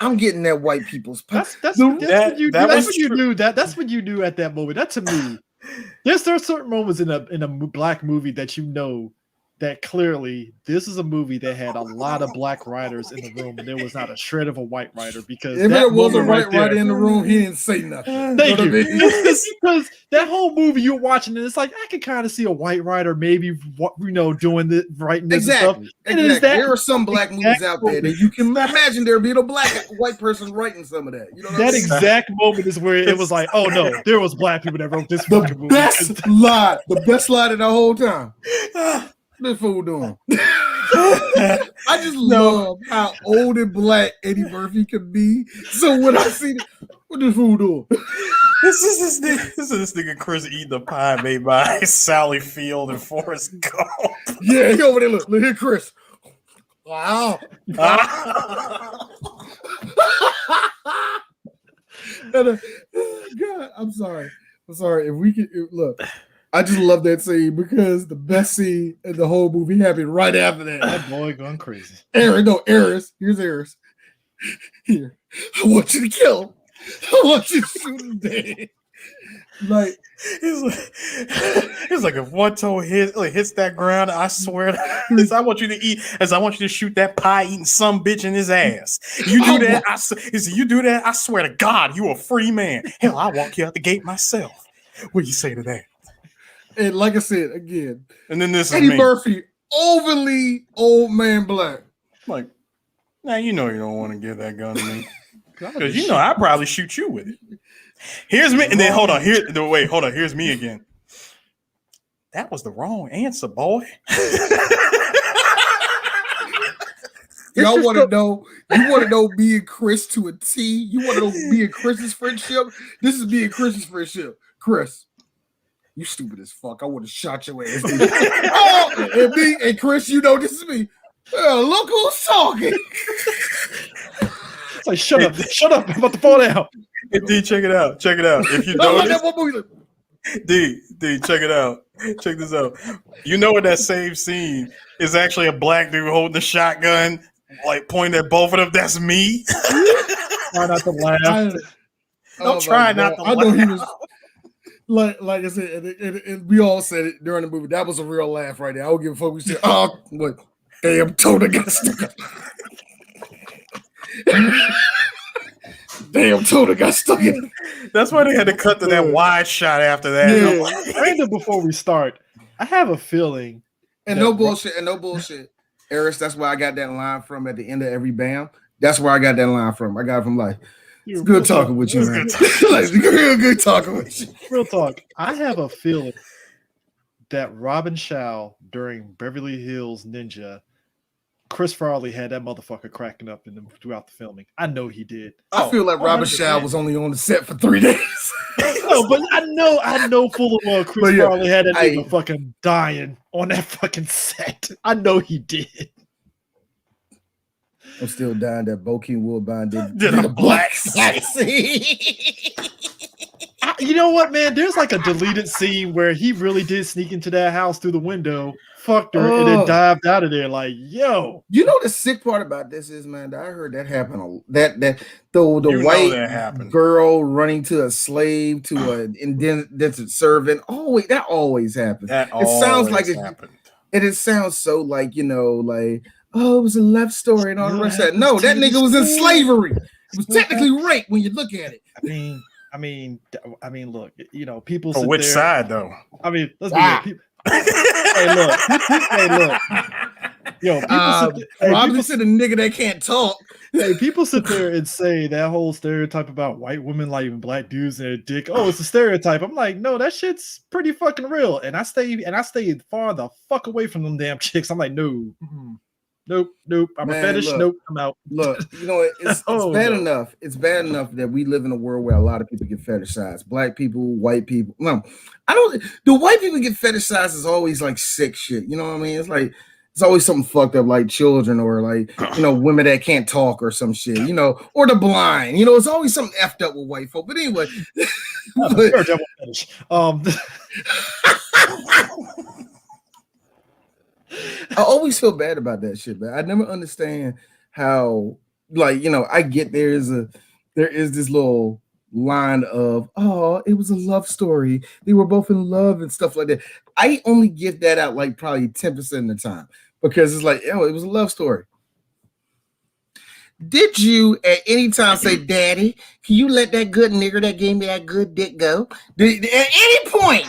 I'm getting that white people's pie. That's what you knew at that moment. That to me There are certain moments in a black movie that you know that clearly this is a movie that had a lot of black writers in the room, and there was not a shred of a white writer because if that there was a moment white right writer there. in the room, he didn't say nothing. Thank know you. what I mean? Because that whole movie you're watching, and it's like I can kind of see a white writer maybe doing this, writing this and stuff. And it is that there are some black movies out there that you can imagine there being a white person writing some of that. You know what that I mean? exact moment is where it was like, oh no, there was black people that wrote this fucking movie. The best lie of the whole time. This fool doing. I just love how old and black Eddie Murphy could be. So when I see what this fool doing? This is this nigga Chris eating the pie made by Sally Field and Forrest Gump. Yeah, he over there. Look here, Chris. Wow. God, I'm sorry. If we could look, I just love that scene because the best scene in the whole movie happened right after that. That boy going crazy. Eris. Here's Eris. Here, I want you to kill him. I want you to shoot him dead. Like it's like if one toe hits that ground, I swear I want you to eat as I want you to shoot that pie eating some bitch in his ass. You do that, I swear to God, you a free man. Hell, I walk you out the gate myself. What do you say to that? And like I said again, and then this Eddie Murphy, overly old man black. Like, now you know you don't want to give that gun to me. Because you know I'd probably shoot you with it. Here's me, and then hold on. Here's me again. That was the wrong answer, boy. Y'all want to know? You want to know me and Chris to a T? You want to know me and Chris's friendship? This is me and Chris's friendship. Chris, you stupid as fuck. I would have shot your ass. And me and Chris, you know this is me. Look who's talking. It's like, shut up. I'm about to fall down. Hey, D, check it out. If you notice, D, check it out. Check this out. You know in that same scene is actually a black dude holding the shotgun, like pointing at both of them. That's me. Try not to laugh. Don't try not to laugh. I know he was like I said, and we all said it during the movie. That was a real laugh right there. I don't give a fuck. We said, oh, what? Damn, Toda got stuck. Damn, Toda got stuck in. That's why they had to cut to that wide shot after that. Yeah. Random before we start, I have a feeling. And no bullshit. Eris, that's where I got that line from at the end of every BAM. That's where I got that line from. I got it from like, it's good talking with you, man. Like, real good talking with you. Real talk. I have a feeling that Robin Shaw during Beverly Hills Ninja, Chris Farley had that motherfucker cracking up throughout the filming. I know he did. I feel like Robin Shaw was only on the set for 3 days. No, but I know full of well Chris Farley had that nigga fucking dying on that fucking set. I know he did. I'm still dying that Bokeem Woodbine did a black scene. You know what, man? There's like a deleted scene where he really did sneak into that house through the window, fucked her, and then dived out of there. Like, yo. You know the sick part about this is, man, I heard that happen. The white girl running to a slave to an indentured servant. That always happens. It sounds like happened. And it sounds so like, like, oh, it was a love story and all the rest of that. No, that nigga was in slavery. It was technically rape when you look at it. I mean, look, people. For which side, though? I mean, let's be real. Hey, look. Yo, people said a nigga that can't talk. Hey, people sit there and say that whole stereotype about white women liking black dudes and their dick. Oh, it's a stereotype. I'm like, no, that shit's pretty fucking real. And I stay far the fuck away from them damn chicks. I'm like, no. Nope. I'm a fetish. Look, nope. I'm out. Look, it's bad enough. It's bad enough that we live in a world where a lot of people get fetishized. Black people, white people. No, I don't. The white people get fetishized is always like sick shit. You know what I mean? It's like it's always something fucked up, like children or like women that can't talk or some shit. Or the blind. It's always something effed up with white folk. But anyway, fetish. I always feel bad about that shit, man. I never understand how, I get there is this little line of, oh, it was a love story. They were both in love and stuff like that. I only give that out like probably 10% of the time because it's like, oh, it was a love story. Did you at any time say, Daddy, can you let that good nigger that gave me that good dick go? At any point,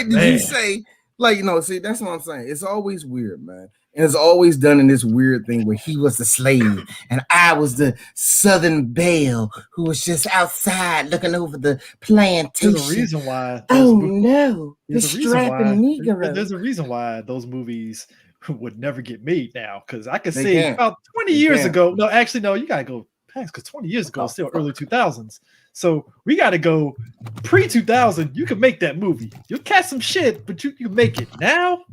did you say, like, see, that's what I'm saying. It's always weird, man. And it's always done in this weird thing where he was the slave and I was the Southern belle who was just outside looking over the plantation. There's a reason why. The strapping Negro. There's a reason why those movies would never get made now, because I could say about 20 years ago. No, actually, no, you gotta go past, because 20 years ago is still early 2000s. So we gotta go pre-2000. You can make that movie. You'll catch some shit, but you can make it now.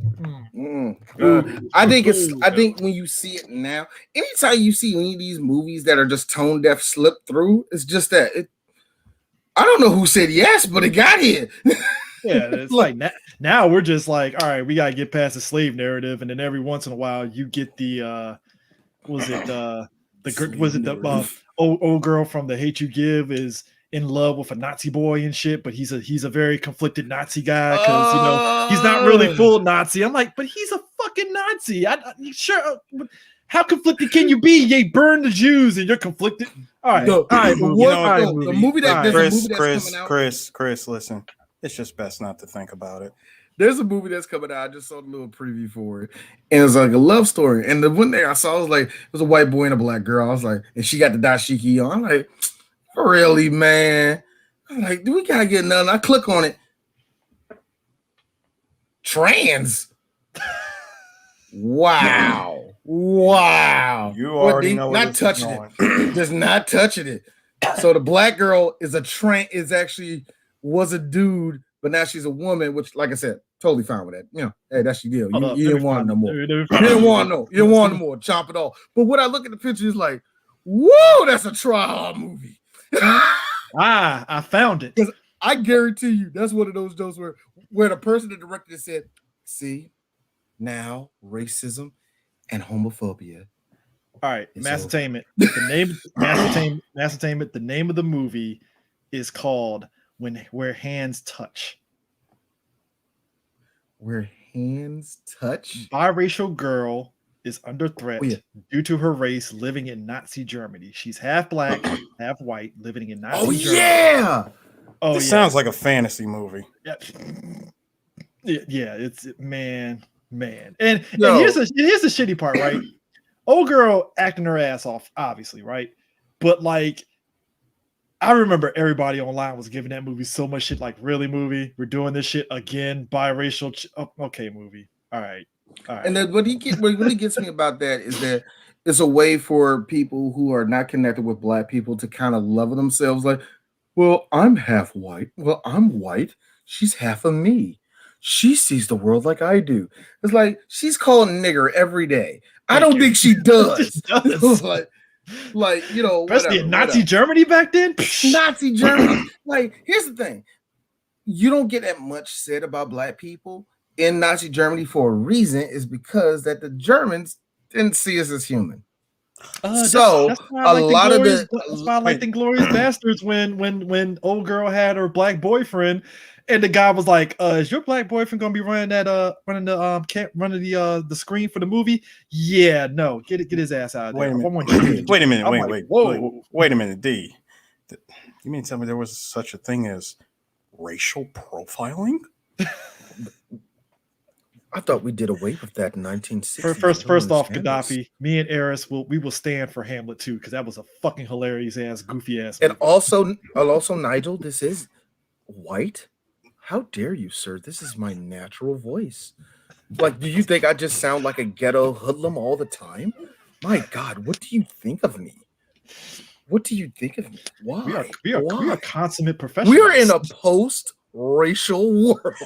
I think when you see it now, anytime you see any of these movies that are just tone deaf slip through, it's just that I don't know who said yes, but it got here. Yeah, it's like now we're just like, all right, we gotta get past the slave narrative, and then every once in a while you get the old girl from The Hate You Give is in love with a Nazi boy and shit, but he's a very conflicted Nazi guy because he's not really full Nazi. I'm like, but he's a fucking Nazi. Sure. How conflicted can you be? They burn the Jews and you're conflicted. All right, the movie that's coming out. Chris, listen. It's just best not to think about it. There's a movie that's coming out. I just saw the little preview for it. And it's like a love story. And the one thing I saw was like, it was a white boy and a black girl. I was like, and she got the dashiki on. I'm like, really, man? I'm like, do we gotta get nothing? I click on it. Trans. Wow. You already know not touching it. Just not touching it. So the black girl is was a dude, but now she's a woman, which, like I said, totally fine with that. Hey, that's your deal. You didn't want no more. You didn't want no more. Chop it off. But when I look at the picture, it's like, whoa, that's a try-hard movie. I found it. Because I guarantee you, that's one of those jokes where the person that directed it said, see, now racism and homophobia. All right, Massattainment. Massattainment. The name of the movie is called Where Hands Touch. Where Hands Touch? Biracial girl is under threat due to her race, living in Nazi Germany. She's half black, half white, living in Nazi Germany. This sounds like a fantasy movie. Yeah, it's man. And here's the shitty part, right? Old girl acting her ass off, obviously, right? But like, I remember everybody online was giving that movie so much shit. Like, really, movie? We're doing this shit again? Biracial? Okay, movie. All right. And then what really gets me about that is that it's a way for people who are not connected with black people to kind of love themselves. Like, well, I'm half white. Well, I'm white. She's half of me. She sees the world like I do. It's like she's called nigger every day. I don't think she does. Like, especially in Nazi Germany back then. Nazi Germany. Like, here's the thing: you don't get that much said about black people in Nazi Germany for a reason. Is because that the Germans didn't see us as human. That's why I like the Glorious Bastards when old girl had her black boyfriend. And the guy was like, "Is your black boyfriend gonna be running the screen for the movie?" Yeah, no, get his ass out of there. Wait a minute, D. You mean tell me there was such a thing as racial profiling? I thought we did away with that in 1960. First off, Gaddafi, me and Eris will stand for Hamlet too, because that was a fucking hilarious ass, goofy ass movie. And also, Nigel, this is white. How dare you, sir? This is my natural voice. Like, do you think I just sound like a ghetto hoodlum all the time? My God, what do you think of me? Why? We are consummate professionals. We are in a post-racial world.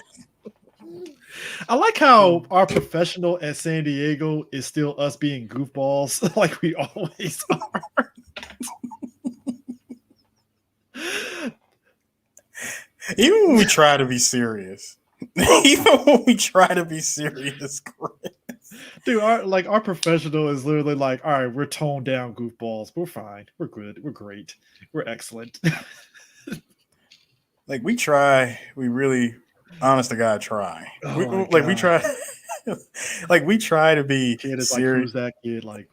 I like how our professional at San Diego is still us being goofballs, like we always are. Even when we try to be serious. Chris. Dude, our professional is literally like, all right, we're toned down goofballs. We're fine. We're good. We're great. We're excellent. Like we try, we really, honest to God, try. Oh We try, like we try to be kid is like, serious. who's that kid? Like,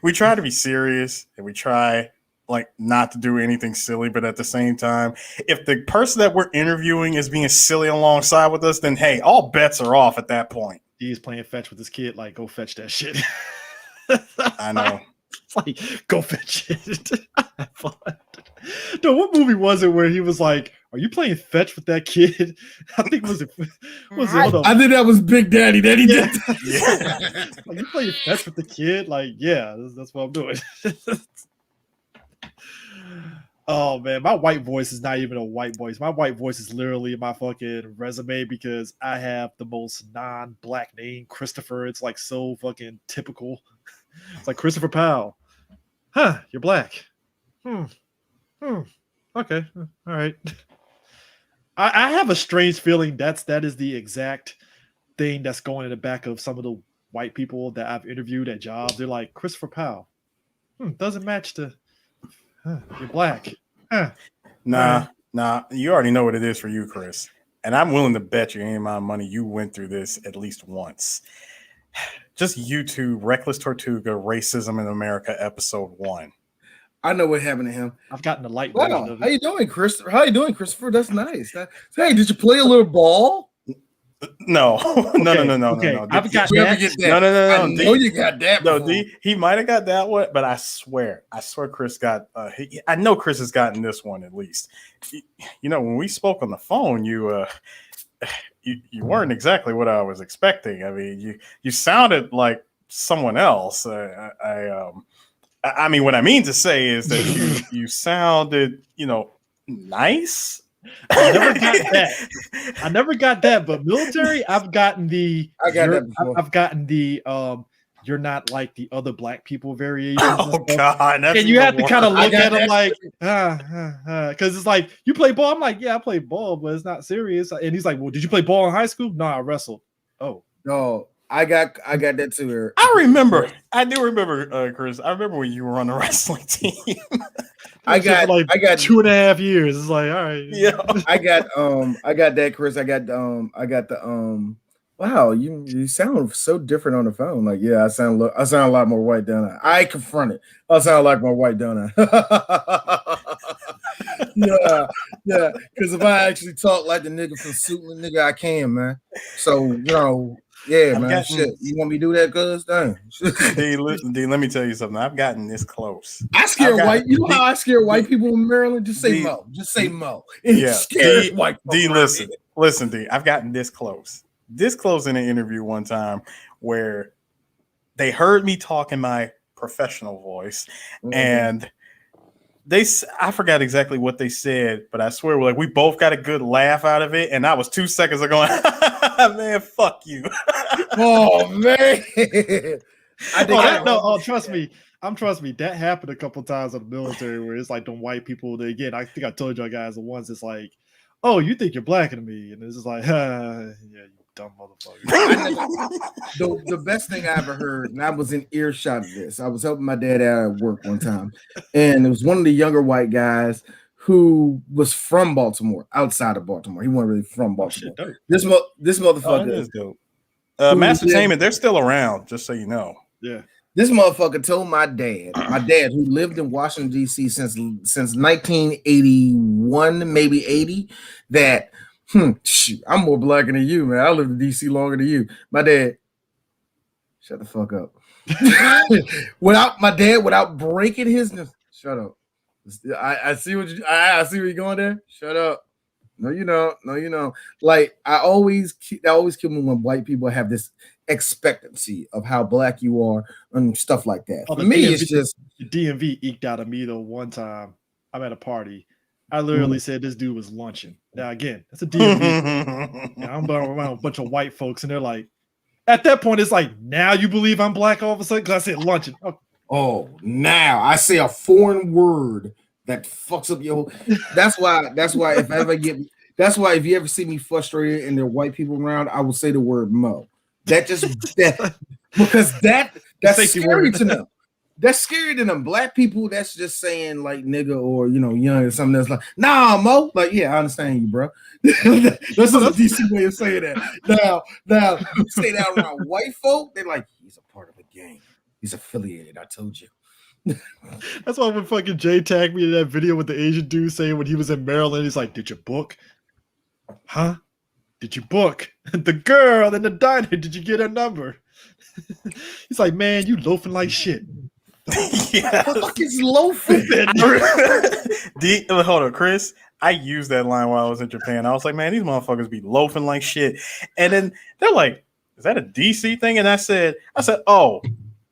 We try to be serious, and we try like not to do anything silly. But at the same time, if the person that we're interviewing is being silly alongside with us, then hey, all bets are off at that point. he's playing fetch with this kid. Like, go fetch that shit. I know. It's like, go fetch it. Dude, what movie was it where he was like, "Are you playing fetch with that kid?" I think was it. I think that was Big Daddy that he did. Yeah. Like, you playing fetch with the kid? Like, yeah, that's what I'm doing. Oh man, my white voice is not even a white voice. My white voice is literally my fucking resume because I have the most non-black name, Christopher. It's like so fucking typical. It's like Christopher Powell. Huh, you're black. Okay. All right. I have a strange feeling that is the exact thing that's going in the back of some of the white people that I've interviewed at jobs. They're like, Christopher Powell. Doesn't match to you're black. Nah. You already know what it is for you, Chris. And I'm willing to bet you any amount of money you went through this at least once. Just YouTube, Reckless Tortuga, Racism in America, episode 1. I know what happened to him. I've gotten the light. Wow. How you doing, Christopher? How you doing, Christopher? That's nice. Hey, did you play a little ball? No. Okay. I've got that. No. I know you got that. No, he might have got that one, but I swear Chris got. I know Chris has gotten this one at least. You know, when we spoke on the phone, you weren't exactly what I was expecting. I mean, you sounded like someone else. I mean, what I mean to say is that you sounded, nice. I never got that. But military, I've gotten the. I've gotten the. You're not like the other black people variations. Oh God! And you have to kind of look at them like, because it's like you play ball. I'm like, yeah, I play ball, but it's not serious. And he's like, well, did you play ball in high school? No, I wrestled. Oh no. I got that too. Here. I do remember, Chris. I remember when you were on the wrestling team. I got 2.5 years. It's like, all right. Yeah. I got that, Chris. I got the wow, you sound so different on the phone. Like, yeah, I sound a lot more white, don't I? I confront it. I sound like more white, don't I? yeah. Because if I actually talk like the nigga from Suitland, nigga, I can, man. So, man. Shit. You want me to do that, cuz? Dang. D, let me tell you something. I've gotten this close. I scare white. You know how I scare white people in Maryland? Just say Mo. Just say Mo. Yeah. Scare white people. D, listen, D. I've gotten this close. This close in an interview one time where they heard me talk in my professional voice, and I forgot exactly what they said, but I swear, we both got a good laugh out of it, and I was 2 seconds of going, man, fuck you. Oh man. Trust me. Trust me. That happened a couple times in the military where it's like the white people. Again, I think I told y'all guys once. It's like, oh, you think you're blacker than me, and it's just like, yeah, you dumb motherfucker. The best thing I ever heard, and I was in earshot of this. I was helping my dad out at work one time, and it was one of the younger white guys who was from Baltimore, outside of Baltimore. He wasn't really from Baltimore. Oh, shit, this motherfucker is dope. Mastertainment, they're still around, just so you know. Yeah. This motherfucker told my dad who lived in Washington, D.C. since 1981, maybe 80, that shoot, I'm more black than you, man. I lived in D.C. longer than you. My dad, shut the fuck up. without breaking his, shut up. I see what you're going there. Shut up. No, you don't. Like I always kill me when white people have this expectancy of how black you are and stuff like that. For me, it's just the DMV eked out of me though. One time, I'm at a party. I literally said this dude was lunching. Now again, that's a DMV. I'm around a bunch of white folks, and they're like, at that point, it's like, now you believe I'm black all of a sudden because I said luncheon. Oh, now I say a foreign word that fucks up your whole. That's why if you ever see me frustrated and there are white people around, I will say the word Mo. Because that's Safety scary word. to them. That's scary to them. Black people, that's just saying like nigga or young or something that's like, nah, Mo. Like, yeah, I understand you, bro. That's a decent way of saying that. Now you say that around white folk, they're like, he's a part of a gang. He's affiliated. I told you. That's why when fucking Jay tagged me in that video with the Asian dude saying when he was in Maryland, he's like, did you book? Huh? Did you book? The girl in the diner, did you get her number? He's like, man, you loafing like shit. Yeah. What the fuck is loafing? Hold on, Chris. I used that line while I was in Japan. I was like, man, these motherfuckers be loafing like shit. And then they're like, is that a DC thing? And I said, oh,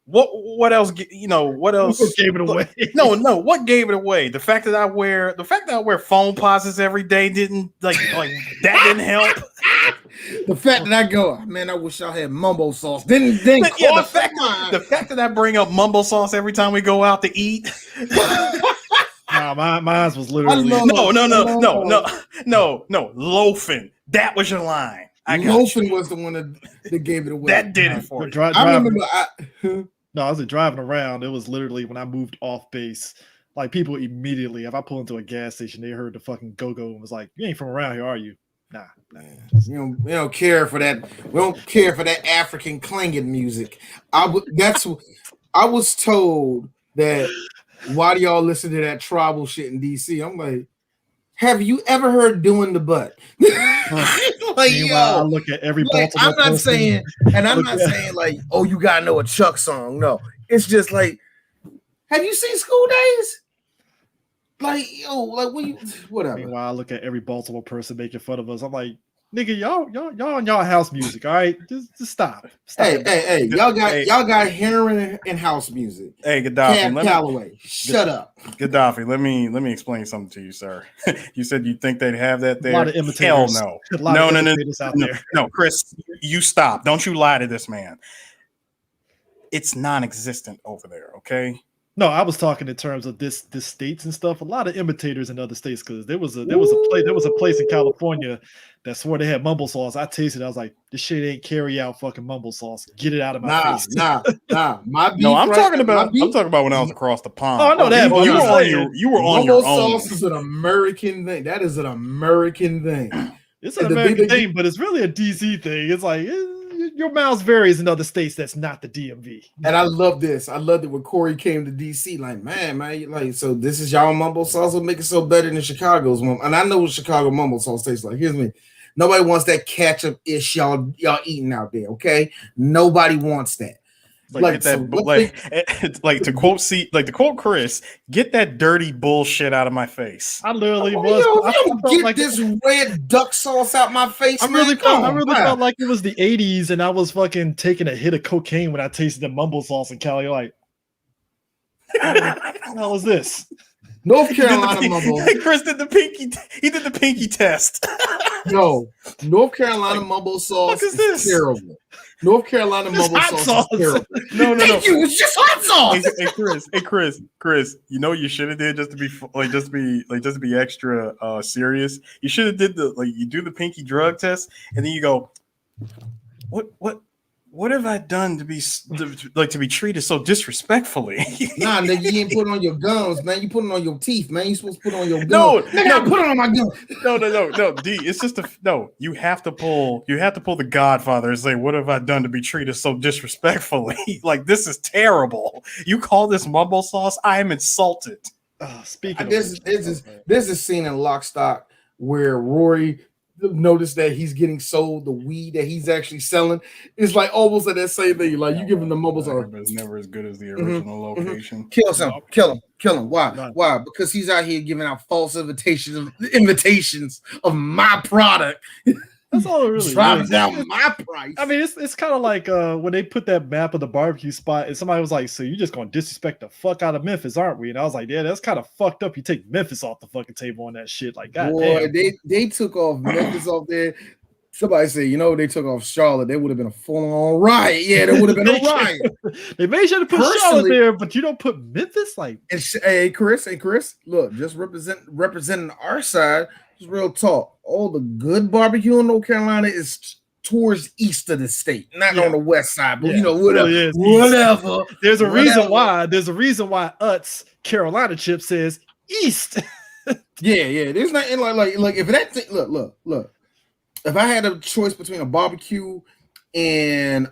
what else? What else What gave it away? No, what gave it away? The fact that I wear phone pauses every day didn't like that didn't help. The fact that I go, man, I wish y'all had mumbo sauce. Then yeah, the fact that I bring up mumbo sauce every time we go out to eat. Nah, mine was literally no, loafing. That was your line. Loafing was the one that gave it away. That did it for you. I remember. No, I was driving around. It was literally when I moved off base. Like people immediately, if I pull into a gas station, they heard the fucking go-go and was like, "You ain't from around here, are you?" Nah. We don't care for that. We don't care for that African clanging music. I was told that. Why do y'all listen to that tribal shit in DC? I'm like, have you ever heard doing the butt? Like, I look at every Baltimore I'm not saying, and I'm not saying like, oh, you gotta know a Chuck song. No, it's just like, have you seen School Days? Like, when you whatever. Meanwhile, I look at every Baltimore person making fun of us. I'm like, nigga, y'all on y'all house music, all right? Just stop. Hey, y'all got heroin and house music. Hey, Gaddafi, Cab Calloway, shut up. Gaddafi, let me explain something to you, sir. You said you think they'd have that there. A lot of imitators. Hell no. A lot of imitators out there. No, Chris, you stop. Don't you lie to this man. It's non-existent over there, okay? No, I was talking in terms of this states and stuff. A lot of imitators in other states because there was a place in California that swore they had mumble sauce. I tasted it. I was like, this shit ain't carry out fucking mumble sauce. Get it out of my face. Nah. I'm talking about when I was across the pond. Oh, I know that. You were on your own. Mumble sauce is an American thing. That is an American thing. It's an American thing, but it's really a DC thing. It's like your miles varies in other states. That's not the DMV. And I love this. I loved it when Corey came to DC. Like, man, like, so this is y'all mumble sauce. Will make it so better than Chicago's one. And I know what Chicago mumble sauce tastes like. Here's me. Nobody wants that ketchup-ish y'all eating out there. Okay, nobody wants that. To quote Chris, get that dirty bullshit out of my face. I literally this red duck sauce out my face. I really felt like it was the 80s and I was fucking taking a hit of cocaine when I tasted the mumble sauce in Cali. Like, what the hell is this? North Carolina mumble. Chris did the pinky. He did the pinky test. No, North Carolina mumble sauce is terrible. North Carolina mumble sauce is terrible. No. It's just hot sauce. Hey, Chris. You know what you should have did just to be extra serious. You should have did you do the pinky drug test and then you go, what have I done to be treated so disrespectfully? Nah, nigga, you ain't put it on your gums, man. You put it on your teeth, man. You supposed to put it on your gums. I put it on my gums. No, D. It's just you have to pull the Godfather and say, what have I done to be treated so disrespectfully? Like, this is terrible. You call this mumble sauce? I am insulted. Speaking this is scene in Lock, Stock where Rory notice that he's getting sold the weed that he's actually selling. It's like almost like that same thing. Like you give him the mumbles on. It's never as good as the original location. Kill him. Why? Because he's out here giving out false invitations of my product. That's all it really drives down my price. I mean, it's kind of like when they put that map of the barbecue spot, and somebody was like, "So you're just gonna disrespect the fuck out of Memphis, aren't we?" And I was like, "Yeah, that's kind of fucked up. You take Memphis off the fucking table on that shit." Like, goddamn. They took off Memphis off there. Somebody said, they took off Charlotte. There would have been a full-on riot. Yeah, there would have been a riot. They made sure to put Charlotte there, but you don't put Memphis. Like, hey, Chris, look, just representing our side. Just real talk. All the good barbecue in North Carolina is towards east of the state, not Yeah. on the west side, but Yeah. you know, whatever. So, yeah, it's Whatever. There's a reason Whatever. why Utz Carolina chip says East. Yeah. There's nothing like if that thing, look. If I had a choice between a barbecue and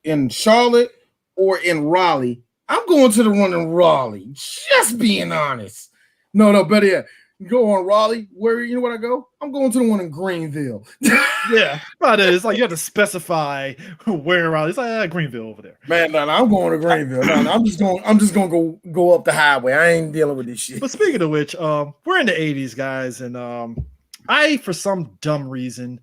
in Charlotte or in Raleigh, I'm going to the one in Raleigh. Just being honest. No, better yet. Go on Raleigh. Where you know where I go? I'm going to the one in Greenville. Yeah, but it's like you have to specify where around. It's like Greenville over there. Man, no, I'm going to Greenville. No, I'm just going to go up the highway. I ain't dealing with this shit. But speaking of which, we're in the 80s, guys, and I, for some dumb reason,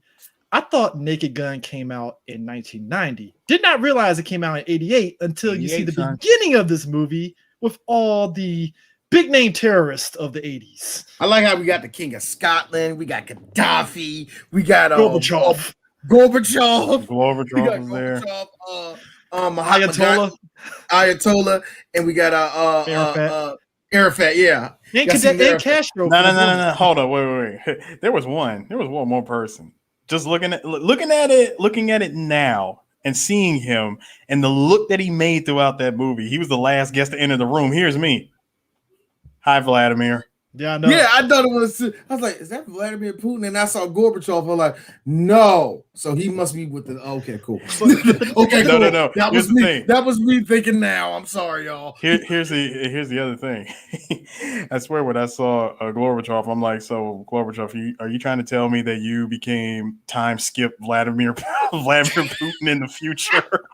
I thought Naked Gun came out in 1990. Did not realize it came out in 88 until you see the beginning of this movie with all the big name terrorists of the 80s. I like how we got the King of Scotland, we got Gaddafi, we got Gorbachev. Gorbachev was there. Ayatollah, and we got Arafat, yeah. And Castro. No. Hold on, wait. There was one more person. Just looking at it now and seeing him and the look that he made throughout that movie. He was the last guest to enter the room. Here's me. Hi, Vladimir. Yeah, I know. Yeah, I thought it was. I was like, is that Vladimir Putin? And I saw Gorbachev. I'm like, no. So he must be with the. Okay, cool. Okay, cool. No. That was me. That was me thinking. Now I'm sorry, y'all. Here's the other thing. I swear, when I saw Gorbachev, I'm like, so Gorbachev, are you trying to tell me that you became time skip Vladimir Putin in the future?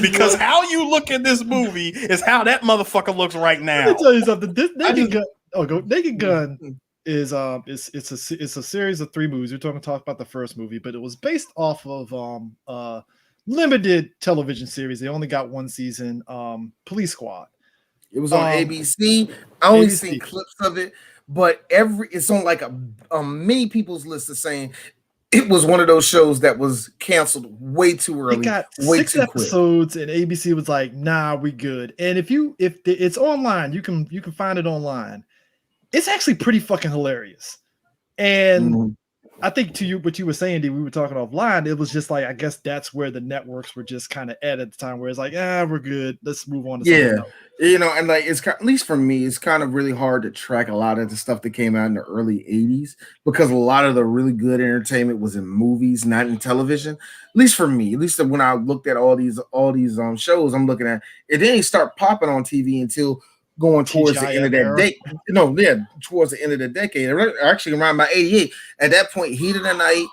Because how you look at this movie is how that motherfucker looks right now. Let me tell you something. This Naked Gun is it's a series of 3 movies. We're talk about the first movie, but it was based off of limited television series. They only got 1 season. Police Squad. It was on ABC. I only seen clips of it, but it's on like a many people's list of saying it was one of those shows that was canceled way too early. It got 6 episodes, and ABC was like, "Nah, we good." And if it's online, you can find it online. It's actually pretty fucking hilarious. And I think to you, what you were saying, D, we were talking offline. It was just like, I guess that's where the networks were just kind of at the time, where it's like, we're good. Let's move on to something else. You know, and like it's at least for me, it's kind of really hard to track a lot of the stuff that came out in the early 80s because a lot of the really good entertainment was in movies, not in television. At least for me, at least when I looked at all these shows, I'm looking at it didn't start popping on TV until going towards the end of that decade. Towards the end of the decade. Actually, around by 88. At that point, Heat of the Night,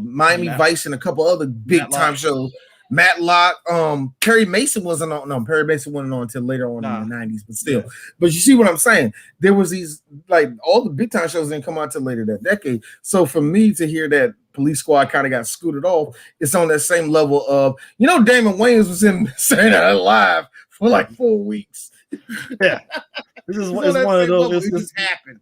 Miami Vice, and a couple other big time shows. Matlock, Perry Mason wasn't on. No, Perry Mason wasn't on until later on in the 90s, but still. Yeah. But you see what I'm saying? There was these like all the big time shows didn't come out till later that decade. So for me to hear that Police Squad kind of got scooted off, it's on that same level of Damon Wayans was in Saturday Night Live for like 4 weeks. Yeah, this is one of those. It just happened.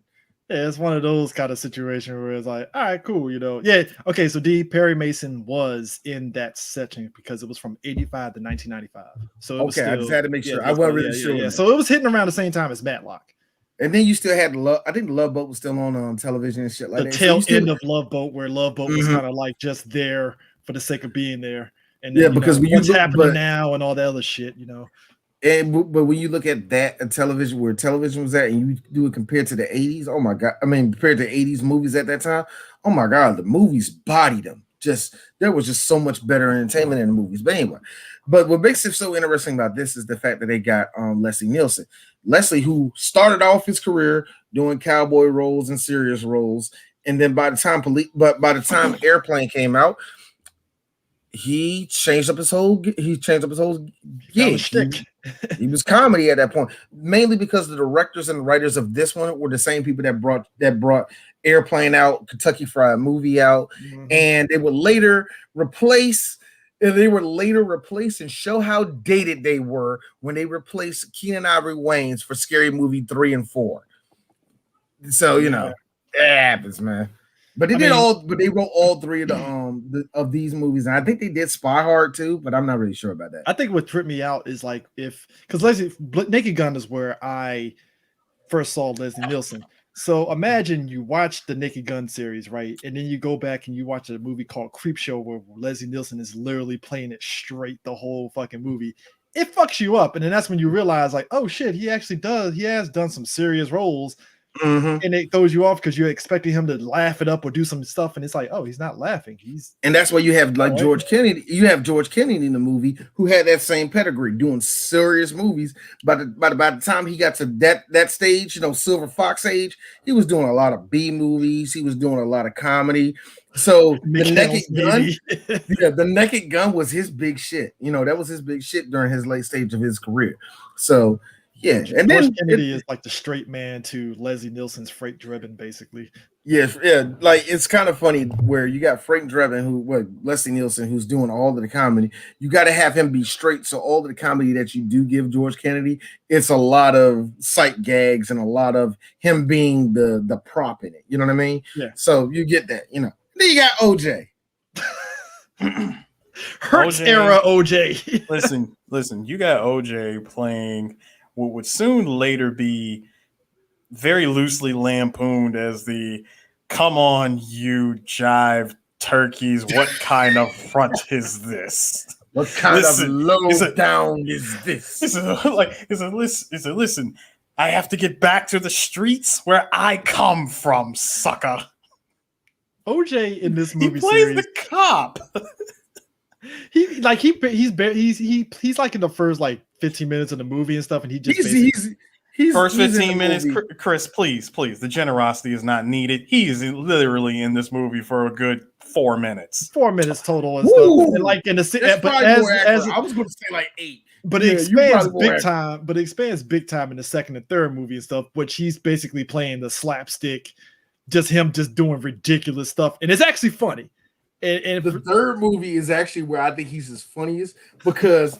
Yeah, it's one of those kind of situations where it's like, all right, cool, Yeah, okay, so Perry Mason was in that setting because it was from 85 to 1995. So it was I just had to make sure. I wasn't really sure. Yeah. So it was hitting around the same time as Matlock. And then you still had I think Love Boat was still on television and shit like that. The tail end of Love Boat, where Love Boat was kind of like just there for the sake of being there. And then, because what's happening now and all that other shit, But when you look at that television, where television was at, and you do it compared to the 80s, oh my God. I mean, compared to 80s movies at that time, oh my God, the movies bodied them. There was just so much better entertainment in the movies. But anyway, but what makes it so interesting about this is the fact that they got Leslie Nielsen. Leslie, who started off his career doing cowboy roles and serious roles. And then by the time Airplane came out, he changed up his whole gig. He was comedy at that point, mainly because the directors and the writers of this one were the same people that brought Airplane out, Kentucky Fried Movie out, and they would later replace and show how dated they were when they replaced Keenen Ivory Wayans for Scary Movie 3 and 4. So it happens, man. But they wrote all 3 of these movies, and I think they did Spy Hard too, but I'm not really sure about that. I think what tripped me out is like because Naked Gun is where I first saw Leslie Nielsen. So imagine you watch the Naked Gun series, right? And then you go back and you watch a movie called Creepshow where Leslie Nielsen is literally playing it straight the whole fucking movie. It fucks you up. And then that's when you realize, like, oh shit, he has done some serious roles. Mm-hmm. And it throws you off because you're expecting him to laugh it up or do some stuff. And it's like, oh, he's not laughing. And that's why you have like George Kennedy. You have George Kennedy in the movie who had that same pedigree, doing serious movies. By the time he got to that stage, Silver Fox age, he was doing a lot of B movies. He was doing a lot of comedy. So the Naked Gun was his big shit. That was his big shit during his late stage of his career. So yeah, and George then Kennedy is like the straight man to Leslie Nielsen's Freight Drebin, basically. Yeah. Like it's kind of funny where you got Frank Drebin, Leslie Nielsen, who's doing all of the comedy. You got to have him be straight. So all of the comedy that you do give George Kennedy, it's a lot of sight gags and a lot of him being the prop in it. You know what I mean? Yeah. So you get that. Then you got OJ. Hertz era OJ. listen. You got OJ playing what would soon later be very loosely lampooned as the "come on, you jive turkeys, what kind of front is this? What kind of low down is this?" Listen, I have to get back to the streets where I come from, sucker. OJ in this movie he plays series, the cop. he's like in the first like 15 minutes of the movie and stuff, and he's first 15 minutes. Chris, please, the generosity is not needed. He's literally in this movie for a good 4 minutes. 4 minutes total and stuff. And like in the but as I was going to say like 8. But it expands big time. But it expands big time in the second and third movie and stuff. Which he's basically playing the slapstick, just him just doing ridiculous stuff, and it's actually funny. And the third movie is actually where I think he's his funniest because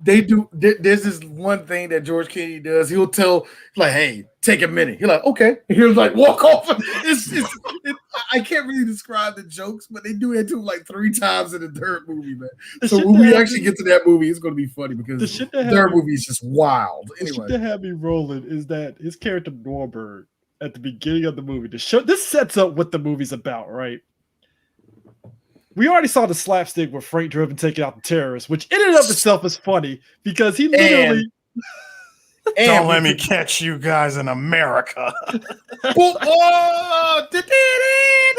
there's this one thing that George Kennedy does. He'll tell like, "Hey, take a minute." He's like, "Okay." And he'll like walk off. I can't really describe the jokes, but they do it to him like 3 times in the third movie, man. So when we actually get to that movie, it's going to be funny because the third movie is just wild. Anyway, the shit that had me rolling is that his character Norberg at the beginning of the movie, this sets up what the movie's about, right? We already saw the slapstick with Frank Drebin taking out the terrorists, which in and of itself is funny because he literally. Don't let me catch you guys in America.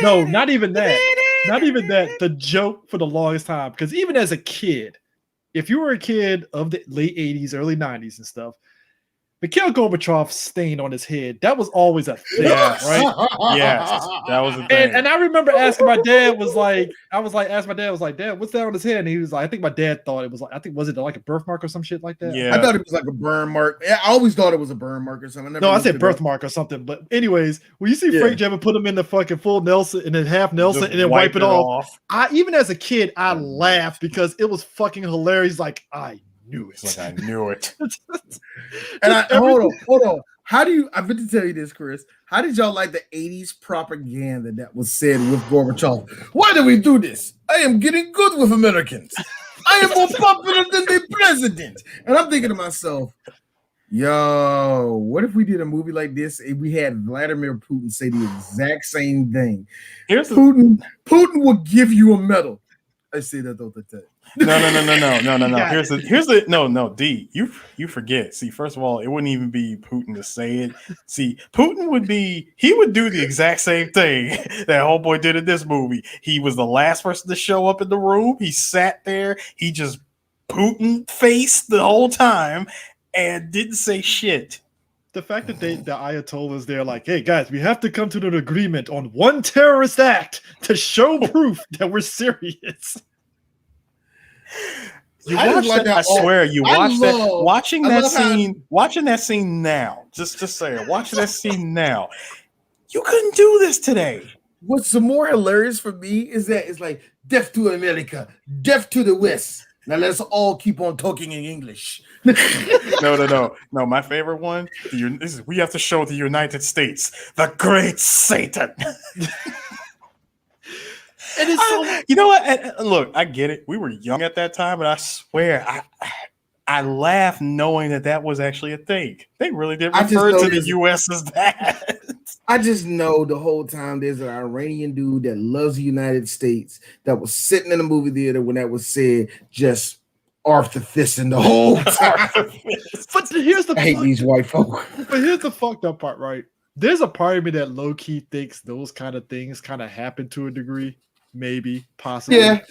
No, not even that. Not even that. The joke for the longest time, because even as a kid, if you were a kid of the late 80s, early 90s and stuff, Mikhail Gorbachev stain on his head. That was always a thing, right? Yes, that was a thing. And I remember asking my dad, Dad, what's that on his head? And he was like, I think my dad thought it was like, was it like a birthmark or some shit like that? Yeah. I thought it was like a burn mark. I always thought it was a burn mark or something. I said birthmark or something. But anyways, when you see Frank Drebin put him in the fucking full Nelson and then half Nelson and then wipe it off. Even as a kid, I laughed because it was fucking hilarious. Like, I knew it. And hold on. I meant to tell you this, Chris. How did y'all like the 80s propaganda that was said with Gorbachev? Why do we do this? I am getting good with Americans. I am more popular than the president. And I'm thinking to myself, yo, what if we did a movie like this and we had Vladimir Putin say the exact same thing? Putin will give you a medal. I say that all the time. No. D, you forget. See, first of all, it wouldn't even be Putin to say it. See, Putin would do the exact same thing that homeboy did in this movie. He was the last person to show up in the room. He sat there. He just Putin faced the whole time and didn't say shit. The fact that the Ayatollahs, they're like, hey guys, we have to come to an agreement on one terrorist act to show proof that we're serious. You watch that, I swear, you watch that. Watching that scene now. Just saying, watching that scene now. You couldn't do this today. What's more hilarious for me is that it's like death to America, death to the West. Now let's all keep on talking in English. No. My favorite one. We have to show the United States, the great Satan. And it's you know what? And look, I get it. We were young at that time, but I swear, I laugh knowing that was actually a thing. They really did I just refer know to the U.S. as that. I just know the whole time there's an Iranian dude that loves the United States that was sitting in the movie theater when that was said, just Arthur fisting the whole time. But here's the I hate these white folk. But here's the fucked up part, right? There's a part of me that low key thinks those kind of things kind of happen to a degree, maybe, possibly. Yeah.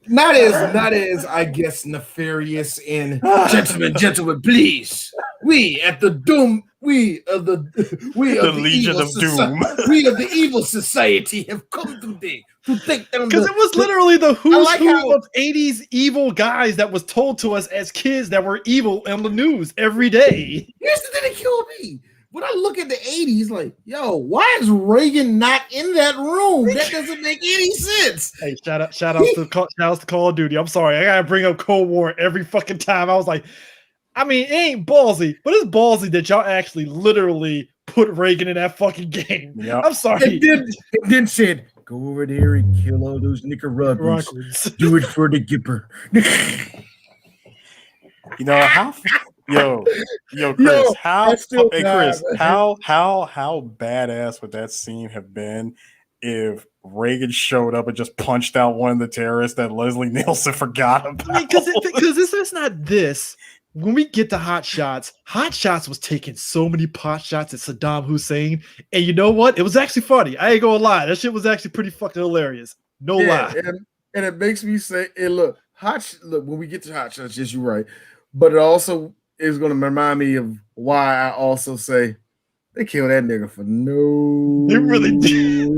Not as I guess nefarious and gentlemen, please. We at the doom, we of the Legion of Doom. We of the evil society have come today to take down because it was literally the who's who of 80s evil guys that was told to us as kids that were evil on the news every day. Here's the thing that killed me. When I look at the 80s, like, yo, why is Reagan not in that room? That doesn't make any sense. Hey, shout out to Call of Duty. I'm sorry, I gotta bring up Cold War every fucking time. I was like, I mean, it ain't ballsy, but it's ballsy that y'all actually literally put Reagan in that fucking game. Yep. I'm sorry. It then said, go over there and kill all those Nicaraguans. Do it for the Gipper. You know how. Yo, Chris, how badass would that scene have been if Reagan showed up and just punched out one of the terrorists that Leslie Nielsen forgot about? I mean, because it's not this. When we get to Hot Shots was taking so many pot shots at Saddam Hussein, and you know what? It was actually funny. I ain't gonna lie, that shit was actually pretty fucking hilarious. No lie. And it makes me say, and look, when we get to Hot Shots, yes, you're right, but it also is going to remind me of why I also say they killed that nigga for no. They really did.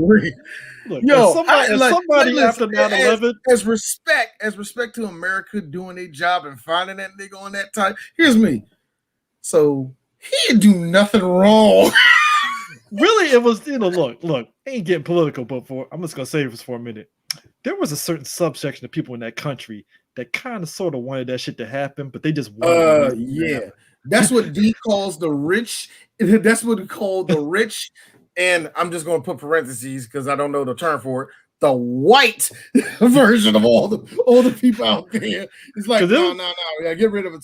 Look, yo, somebody after 9/11, as respect to America doing their job and finding that nigga on that time. Here's me. So he didn't do nothing wrong. Really, it was, look, ain't getting political, but I'm just gonna say this for a minute. There was a certain subsection of people in that country that kind of sort of wanted that shit to happen, but they just wanted yeah. That's what D calls the rich. That's what he called the rich. And I'm just going to put parentheses because I don't know the term for it. The white version of all the people out there. It's like, no, we gotta get rid of it.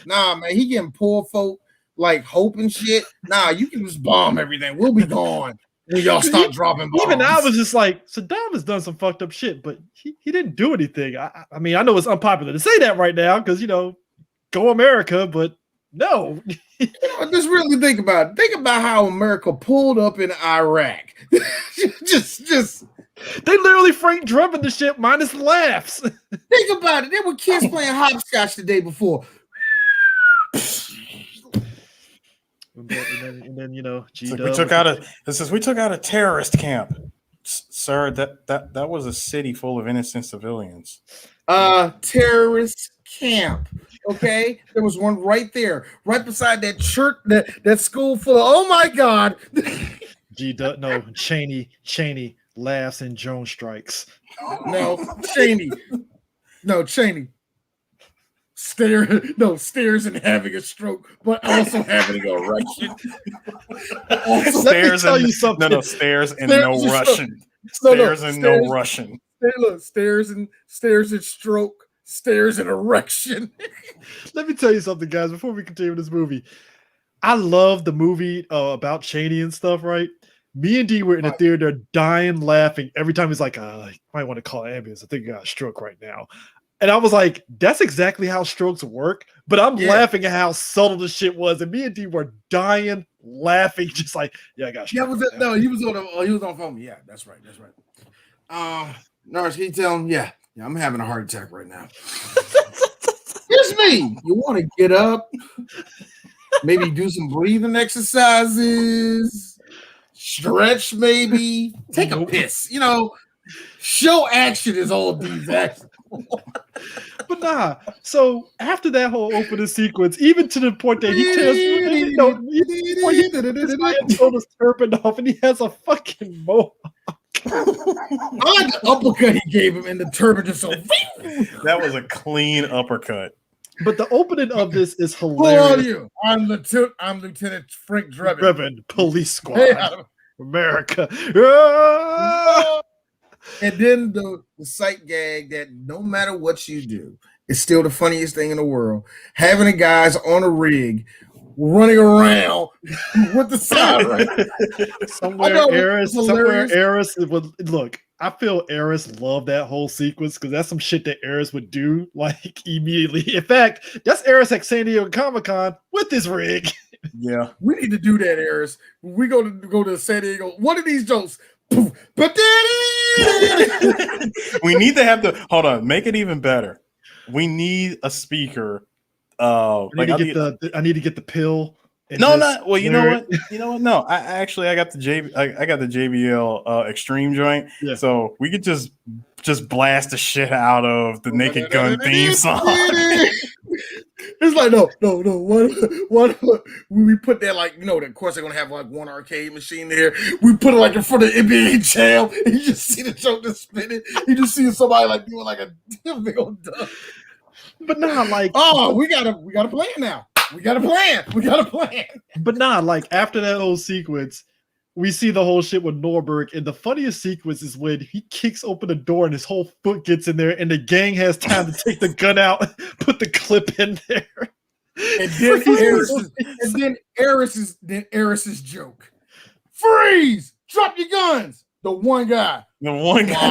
Nah, man, he getting poor folk like hope and shit. Nah, you can just bomb everything. We'll be gone. When y'all stop dropping bombs. Even I was just like, Saddam has done some fucked up shit, but he didn't do anything. I mean, I know it's unpopular to say that right now because, go America, but no. Just really think about it. Think about how America pulled up in Iraq. just They literally Frank Drummond the shit minus the laughs. Think about it. There were kids playing hopscotch the day before. And then we took out a terrorist camp, sir. That was a city full of innocent civilians. Terrorist camp. Okay, there was one right there, right beside that church, that school full of. Oh my God. Cheney laughs and Jones strikes. No, Cheney. Stares and having a stroke, but also having an erection. Stairs and no Russian. Stairs and no Russian. Look, stairs and stroke, stairs and erection. Let me tell you something, guys, before we continue this movie. I love the movie about Cheney and stuff, right? Me and D were in the theater dying laughing every time he's like, you might want to call an ambulance. I think you got a stroke right now. And I was like, that's exactly how strokes work. But I'm laughing at how subtle the shit was. And me and D were dying laughing, just like, I got a stroke. He was on the phone. Yeah, that's right. Nurse, can you tell him? Yeah, I'm having a heart attack right now. Here's me. You want to get up, maybe do some breathing exercises, stretch, maybe take a piss. Show action is all these actions. But nah, so after that whole opening sequence, even to the point that he tells he pulled his turban off and he has a fucking mohawk. I like the uppercut he gave him in the turban just so. That was a clean uppercut. But the opening of this is hilarious. Who are you? I'm Lieutenant Frank Drebin, Police Squad, America. Ah! And then the sight gag that no matter what you do, is still the funniest thing in the world. Having the guys on a rig running around with the siren. Somewhere Eris would look. I feel Eris loved that whole sequence because that's some shit that Eris would do like immediately. In fact, that's Eris at San Diego Comic-Con with this rig. Yeah, we need to do that, Eris. We go to San Diego. One of these jokes. But we need to have hold on, make it even better. We need a speaker. I need to get the pill. No, not well. You know what? No, I got the JBL Extreme joint. Yeah. So we could just blast the shit out of the Naked Gun theme song. It's like no. What we put that, like, of course they're gonna have like one arcade machine there. We put it like in front of the NBA Jam, and you just see the joke just spinning. You just see somebody like doing like a big old duck. But not like we got a plan now. We got a plan. But like after that whole sequence, we see the whole shit with Norberg, and the funniest sequence is when he kicks open the door and his whole foot gets in there, and the gang has time to take the gun out, put the clip in there. And then Eris's joke. Freeze! Drop your guns! The one guy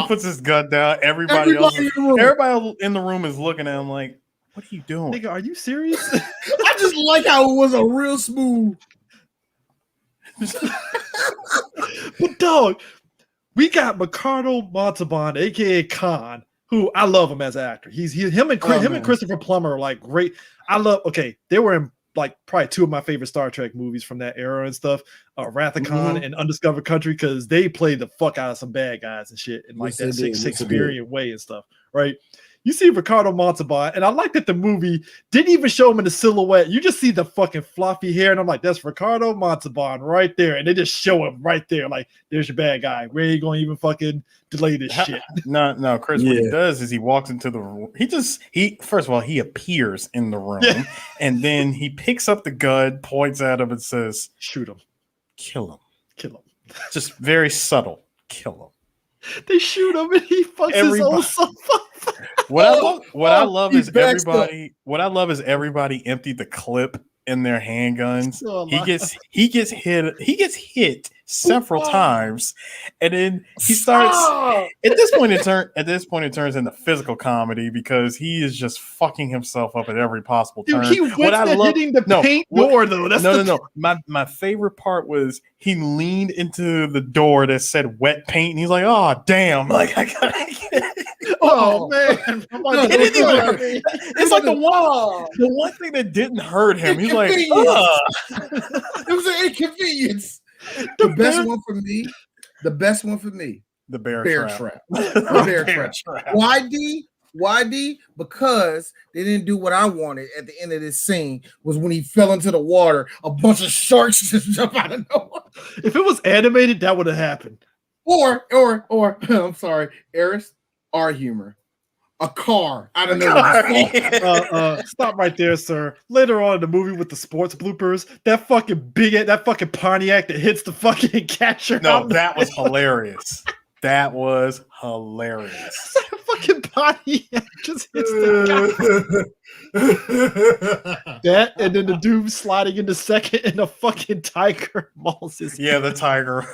puts his gun down. Everybody in the room is looking at him like, what are you doing? Nigga, are you serious? I just like how it was a real smooth. But dog, we got Ricardo Montalban, aka Khan, who I love him as an actor. Him and Christopher Plummer are like great. They were in like probably two of my favorite Star Trek movies from that era and stuff, Wrath of Khan and Undiscovered Country, because they played the fuck out of some bad guys and shit in like that Shakespearean way and stuff, right? You see Ricardo Montalban, and I like that the movie didn't even show him in the silhouette. You just see the fucking fluffy hair, and I'm like, that's Ricardo Montalban right there. And they just show him right there, like, there's your bad guy. We ain't gonna even fucking delay this shit. No, Chris, what he does is he walks into the room. First of all, he appears in the room, and then he picks up the gun, points at him, and says, shoot him. Kill him. Just very subtle. Kill him. They shoot him and he fucks his own self up. What I love is everybody emptied the clip in their handguns. He gets hit several times, and then he starts. At this point, it turns into physical comedy because he is just fucking himself up at every possible turn. Dude, he went hitting the paint door though. No. My favorite part was he leaned into the door that said wet paint, and he's like, "Oh damn!" Like I gotta get it. Oh man, it's like the one thing that didn't hurt him. He's like, it was an inconvenience. The best one for me. The bear trap. The bear trap. Why, D? Because they didn't do what I wanted at the end of this scene. Was when he fell into the water, a bunch of sharks just jump out of nowhere. If it was animated, that would have happened. Or I'm sorry, Eris, our humor. A car out of nowhere. Stop right there, sir. Later on in the movie with the sports bloopers, that fucking Pontiac that hits the fucking catcher. No, that was hilarious. That was hilarious. That fucking Pontiac just hits the guy. That and then the dude sliding into second and the fucking tiger mauls his the tiger.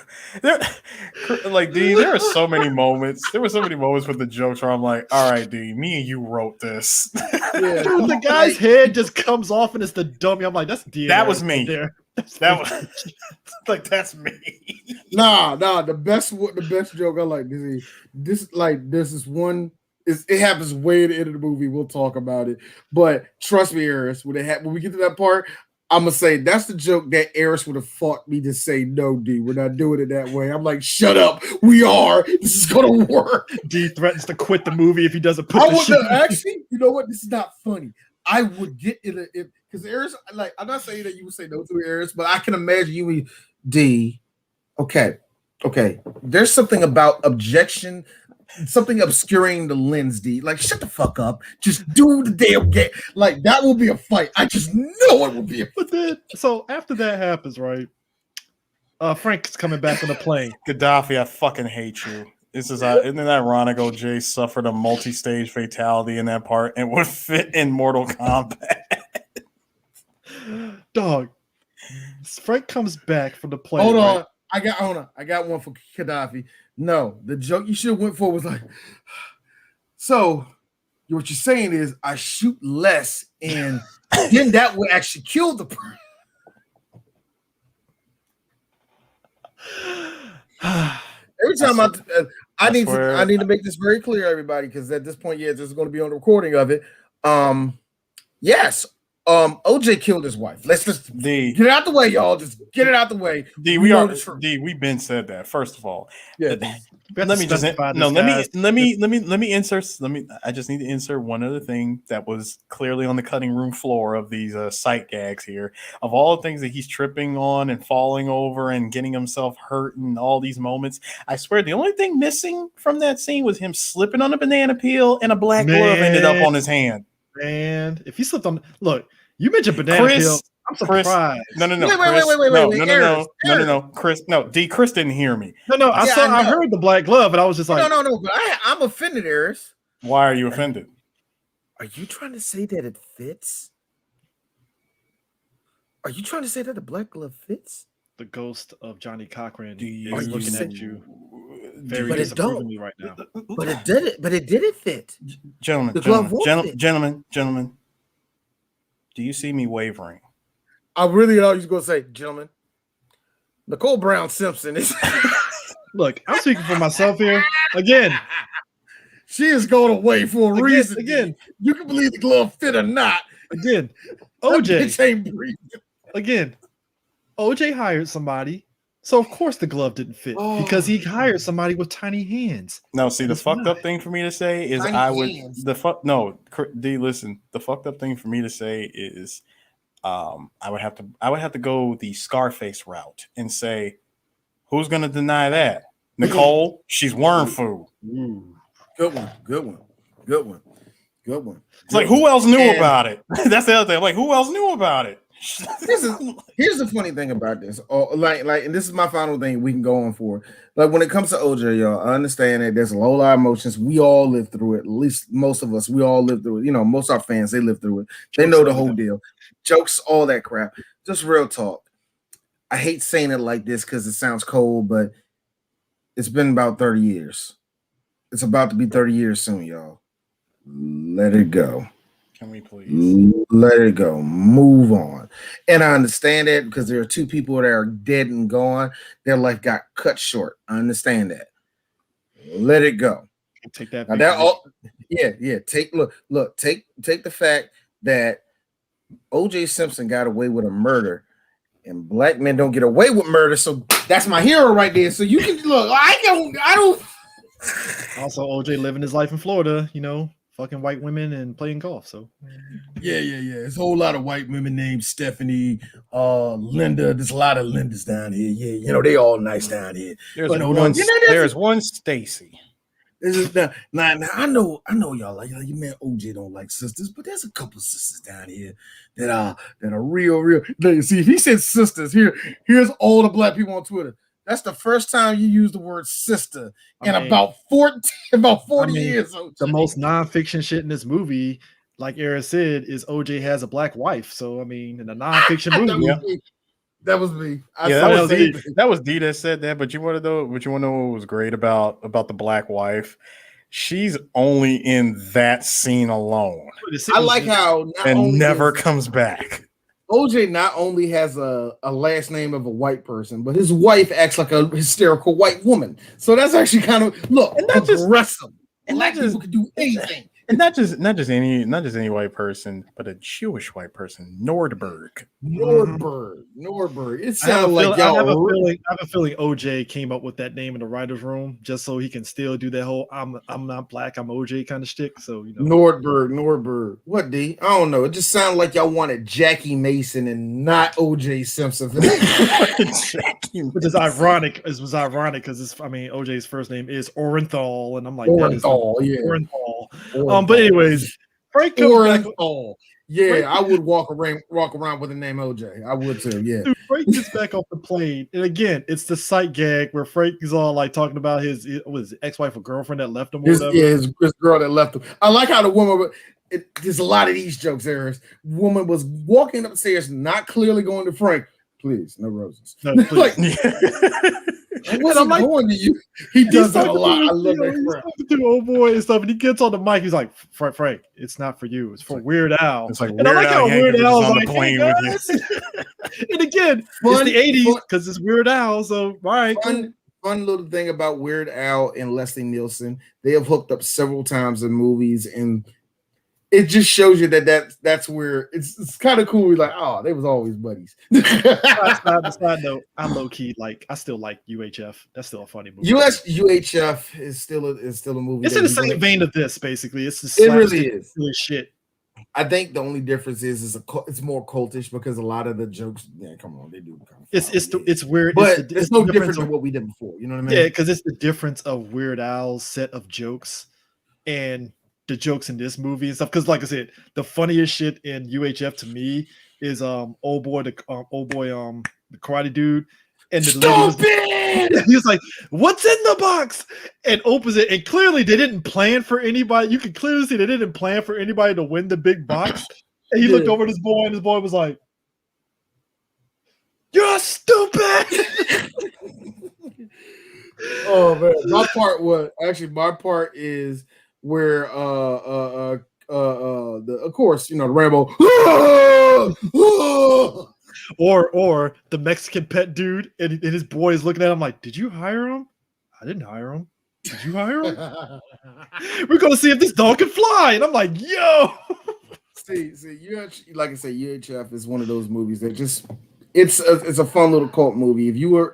There are so many moments. There were so many moments with the jokes where I'm like, all right, D, me and you wrote this. Dude, the guy's head just comes off and it's the dummy. I'm like, that's DNA. That was me. That was like, that's me. Nah. The best joke I like this is one. It happens way at the end of the movie. We'll talk about it, but trust me, Eris. When we get to that part, I'm gonna say that's the joke that Eris would have fought me to say no, D. We're not doing it that way. I'm like, shut up. We are. This is gonna work. D threatens to quit the movie if he doesn't put. Actually, you know what? This is not funny. I would get in it because Eris. Like, I'm not saying that you would say no to Eris, but I can imagine you and D. Okay. There's something about objection. Something obscuring the lens, D. Like, shut the fuck up. Just do the damn game. Like, that will be a fight. I just know it will be a fight. But then, so after that happens, right? Frank's coming back on the plane. Gaddafi, I fucking hate you. Isn't it ironic? OJ suffered a multi-stage fatality in that part and would fit in Mortal Kombat. Dog. Frank comes back from the plane. Hold on. Right? I got one for Gaddafi. No, the joke you should have went for was like, so what you're saying is I shoot less and then that would actually kill the person. Every time I need to make this very clear, everybody, because at this point, this is going to be on the recording of it. Yes, OJ killed his wife. Let's just get it out the way, y'all. Just get it out the way. We've been said that. First of all, let me insert. I just need to insert one other thing that was clearly on the cutting room floor of these sight gags here. Of all the things that he's tripping on and falling over and getting himself hurt and all these moments, I swear the only thing missing from that scene was him slipping on a banana peel and a black glove ended up on his hand. Man, if he slipped on, look, you mentioned banana peel. I'm surprised. No. Chris, Chris didn't hear me. No. I heard the black glove, and I was just like, no. But I'm offended, Eris. Why are you offended? Are you trying to say that it fits? Are you trying to say that the black glove fits? The ghost of Johnny Cochran is looking at you very but disapprovingly right now. But it did it. But it didn't fit, gentlemen. Do you see me wavering? I really thought you was going to say, gentlemen, Nicole Brown Simpson is. Look, I'm speaking for myself here. Again, she is going away for a reason. Again, you can believe the glove fit or not. Again, OJ ain't breathing. Again, OJ hired somebody, so of course the glove didn't fit because he hired somebody with tiny hands. No, see, the fucked up thing for me to say is the fucked up thing for me to say is I would have to go the Scarface route and say, who's gonna deny that? Nicole, she's worm food. Good one. It's like, who else knew about it? That's the other thing. Like, who else knew about it? Here's the funny thing about this. And this is my final thing we can go on for. Like, when it comes to OJ, y'all, I understand that there's a lot of emotions. We all live through it. At least most of us, we all live through it. You know, most of our fans, they live through it. They know the whole deal. Jokes, all that crap. Just real talk. I hate saying it like this because it sounds cold, but it's been about 30 years. It's about to be 30 years soon, y'all. Let it go. Can we please let it go? Move on. And I understand that because there are two people that are dead and gone. Their life got cut short. I understand that. Let it go. Take that. Now that all, yeah. Take the fact that OJ Simpson got away with a murder, and black men don't get away with murder. So that's my hero right there. So you can look. I don't. Also, OJ living his life in Florida. You know. Fucking white women and playing golf. So yeah. There's a whole lot of white women named Stephanie, Linda. There's a lot of Lindas down here. Yeah, you know, they all nice down here. There's one Stacy. Now I know y'all like you man OJ don't like sisters, but there's a couple sisters down here that are real. See, if he said sisters, here's all the black people on Twitter. That's the first time you use the word sister in about 40 years. OJ. The most nonfiction shit in this movie, like Eric said, is OJ has a black wife. So I mean, in a nonfiction movie, that was me. That was D that said that. But you want to know what was great about the black wife? She's only in that scene alone. I like how never comes back. OJ not only has a last name of a white person, but his wife acts like a hysterical white woman. So that's actually kind of aggressive. And black people can do anything. And not just any white person, but a Jewish white person, Nordberg. It sounds like y'all. I have a feeling OJ came up with that name in the writers' room just so he can still do that whole "I'm not black, I'm OJ" kind of shtick. So you know, Nordberg. What D? I don't know. It just sounded like y'all wanted Jackie Mason and not OJ Simpson. Which is ironic. It was ironic because OJ's first name is Orenthal, and I'm like, Orenthal, yeah. Orenthal. But anyways, Frank comes back. Yeah, I would walk around with the name OJ. I would too. Yeah. Dude, Frank gets back off the plane, and again, it's the sight gag where Frank is all like talking about his ex-wife or girlfriend that left him or whatever. His girl that left him. I like how the woman. There's a lot of these jokes. Woman was walking upstairs, not clearly going to Frank. Please, no roses. No, like, what's he going to you? He does that a lot. I love that crap. He's talking to old boy and stuff, and he gets on the mic. He's like, Frank, it's not for you. It's for Weird Al. It's like and I like how Weird Al's on like, the plane with you. And again, it's the 80s because it's Weird Al. So, all right. Fun little thing about Weird Al and Leslie Nielsen. They have hooked up several times in movies, and it just shows you that's where it's kind of cool. We're like, oh, they was always buddies. Side note, I'm low key I still like UHF. That's still a funny movie. UHF is still a movie. It's in the same vein of this, basically. It's the it really is shit. I think the only difference is it's more cultish because a lot of the jokes. Yeah, come on, they do. It's weird, but it's no different than what we did before. You know what I mean? Yeah, because it's the difference of Weird Al's set of jokes and the jokes in this movie and stuff. Because, like I said, the funniest shit in UHF to me is the karate dude, and the he was like, "What's in the box?" and opens it, and clearly they didn't plan for anybody. You can clearly see they didn't plan for anybody to win the big box. And he looked over at his boy, and his boy was like, "You're stupid." Oh man, my part is where of course, the Rambo or the Mexican pet dude and his boy is looking at him like, did you hire him? I didn't hire him. Did you hire him? We're gonna see if this dog can fly. And I'm like, yo. See, you actually, like I say, UHF is one of those movies that just it's a fun little cult movie. If you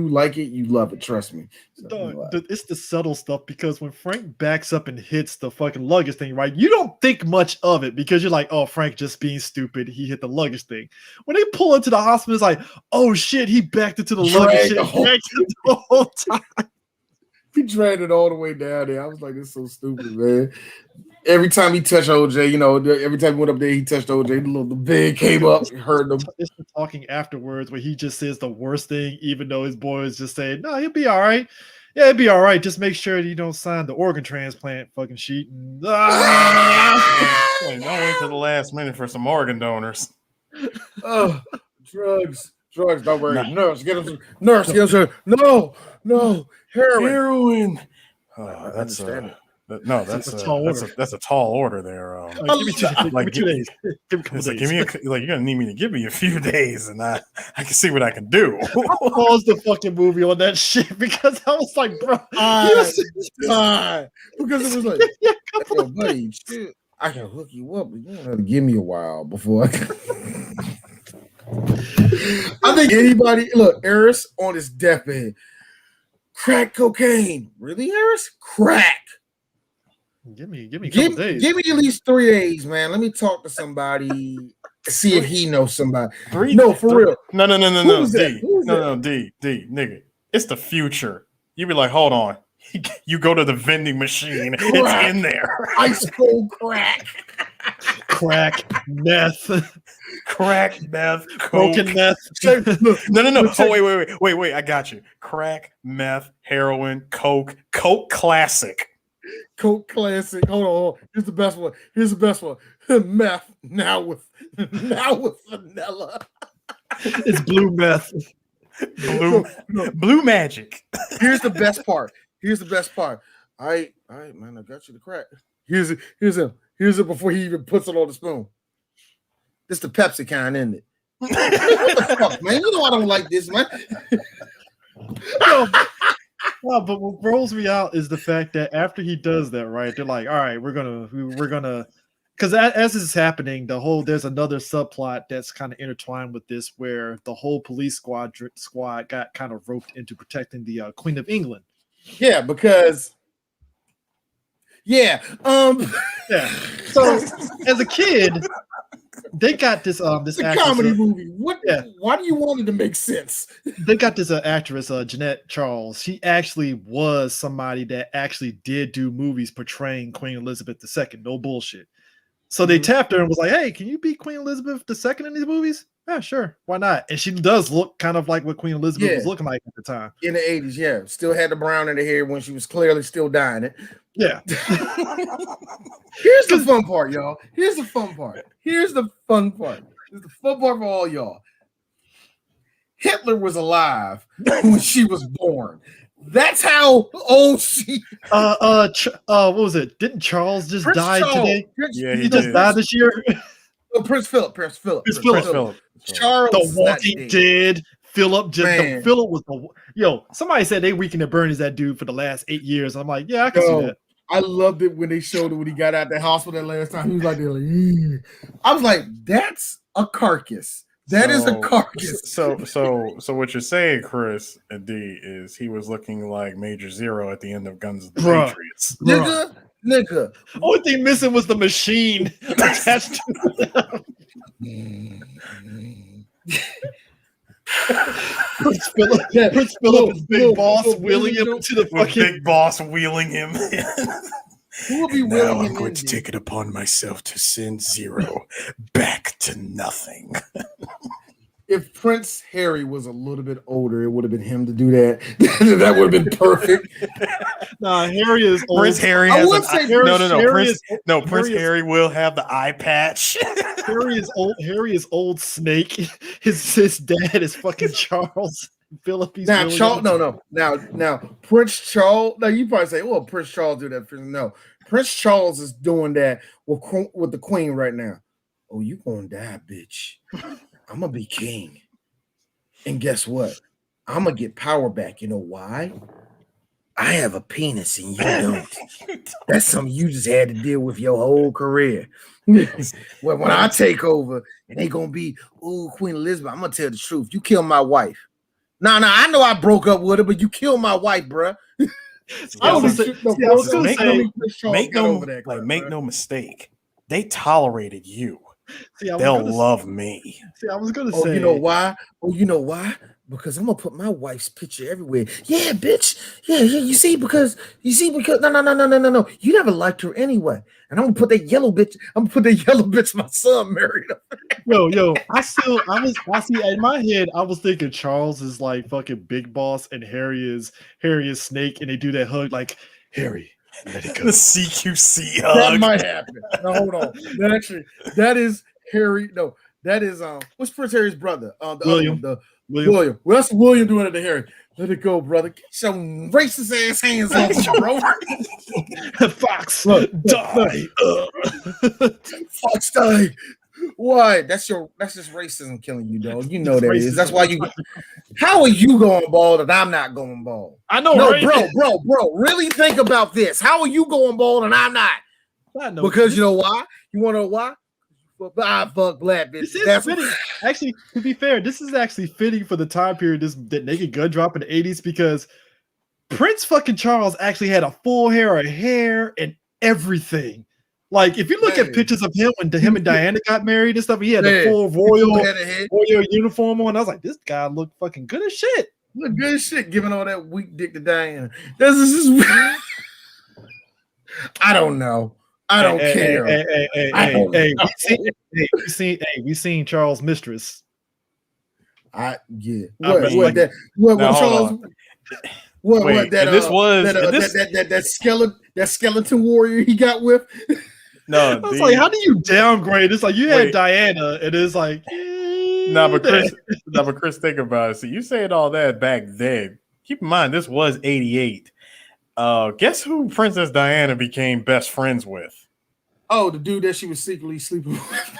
like it, you love it. Trust me. It's the subtle stuff because when Frank backs up and hits the fucking luggage thing, right? You don't think much of it because you're like, oh, Frank just being stupid. He hit the luggage thing. When they pull into the hospital, it's like, oh shit, he backed into the luggage the whole time. He dragged it all the way down there. I was like, it's so stupid, man. Every time he touched OJ, every time he went up there, he touched OJ. The big came up, heard him. It's the talking afterwards where he just says the worst thing, even though his boy is just saying, no, he'll be all right. Yeah, it'll be all right. Just make sure you don't sign the organ transplant fucking sheet. Don't wait till the last minute for some organ donors. Oh, drugs. Don't worry. Nah. Nurse, get him. No. Heroin. Oh, that's a tall order there. Give me 2 days. You're gonna need me to give me a few days, and I can see what I can do. I paused the fucking movie on that shit because I was like, bro, because it was like, yo, buddy, shit, I can hook you up, but you have to give me a while before I can. I think anybody Eris on his deathbed. Crack cocaine. Really, Harris? Crack. Give me a couple days. Give me at least 3 days, man. Let me talk to somebody. See if he knows somebody. For real. No. D, nigga. It's the future. You be like, hold on. You go to the vending machine. Crack. It's in there. Ice cold crack. Crack, meth. Crack, meth, broken meth. No. Oh, wait. I got you. Crack, meth, heroin, coke classic. Coke classic. Hold on. Here's the best one. Meth now with vanilla. It's blue meth. Blue magic. Here's the best part. All right, man. I got you the crack. Here's it before he even puts it on the spoon. This the Pepsi kind, isn't it? What the fuck, man? You know I don't like this, man. No, but what rolls me out is the fact that after he does that, right? They're like, all right, we're gonna, because as this is happening, there's another subplot that's kind of intertwined with this, where the whole police squad got kind of roped into protecting the Queen of England. Yeah, because. Yeah. Yeah. So as a kid, they got this it's a comedy movie. What? Yeah. Why do you want it to make sense? They got this actress, Jeanette Charles. She actually was somebody that actually did do movies portraying Queen Elizabeth II. No bullshit. So they tapped her and was like, "Hey, can you be Queen Elizabeth II in these movies?" Yeah, sure. Why not? And she does look kind of like what Queen Elizabeth was looking like at the time. In the 80s, yeah. Still had the brown in the hair when she was clearly still dying it. Yeah. Here's the fun part, y'all. Here's the fun part. Here's the fun part for all y'all. Hitler was alive when she was born. That's how old she. What was it? Didn't Charles just die today? He just died this year. Prince Philip. Charles, the Walking Dead. Philip just Philip was somebody said they weakened and burned that dude for the last 8 years. I'm like, yeah, I can see that. I loved it when they showed it when he got out the hospital that last time. He was like, I was like, that's a carcass. That is a carcass. So what you're saying, Chris and D, is he was looking like Major Zero at the end of Guns of the Patriots. Nigga. Only thing missing was the machine attached to Prince Philip is Big Boss wheeling him to the fucking Big Boss wheeling him. Who will be willing? Now I'm going to take it upon myself to send Zero back to nothing. If Prince Harry was a little bit older, it would have been him to do that. That would have been perfect. Nah, Harry is old. Prince Harry I has would say Prince Harry will have the eye patch. Harry is old. Harry is old Snake. His dad is fucking Charles. Philip. Now, Charles. No. Now, Prince Charles. Now you probably say, "Well, Prince Charles do that." No, Prince Charles is doing that with the Queen right now. Oh, you gonna die, bitch. I'm gonna be king. And guess what? I'm gonna get power back. You know why? I have a penis and you don't. That's something you just had to deal with your whole career. Well, when I take over and they gonna be, ooh, Queen Elizabeth, I'm gonna tell the truth. You killed my wife. Nah, I know I broke up with her, but you killed my wife, bruh. Make no mistake. They tolerated you. They'll love me. I was gonna say. You know why? Because I'm gonna put my wife's picture everywhere. Yeah, bitch. Yeah. You see, because no. You never liked her anyway. And I'm gonna put that yellow bitch. My son married her. Yo. I see. In my head, I was thinking Charles is like fucking Big Boss, and Harry is Snake, and they do that hug like Harry. Let it go. The CQC hug. That hug. might happen. No, hold on. That is Harry. No, that is what's Prince Harry's brother? William. William. Well, that's William doing it to Harry. Let it go, brother. Get some racist ass hands on you, bro. Fox, die. Fox, die. Why? That's just racism killing you, dog. You know that is. That's why you. How are you going bald and I'm not going bald? I know, no, right? bro. Really think about this. How are you going bald and I'm not? Because you know why? You want to know why? I fuck black bitch. That's fitting. Actually, to be fair, this is actually fitting for the time period that Naked Gun drop in the 80s because Prince fucking Charles actually had a full hair of hair and everything. Like, if you look at pictures of him when him and Diana got married and stuff, he had a full royal uniform on. I was like, this guy looked fucking good as shit. Look good as shit, giving all that weak dick to Diana. This is I don't know. I don't care. We seen Charles' mistress. What skeleton warrior he got with? No, I was like, how do you downgrade? It's like you had Diana, and it's like, but Chris, think about it. See, you saying all that back then. Keep in mind, this was 88. Guess who Princess Diana became best friends with? Oh, the dude that she was secretly sleeping with.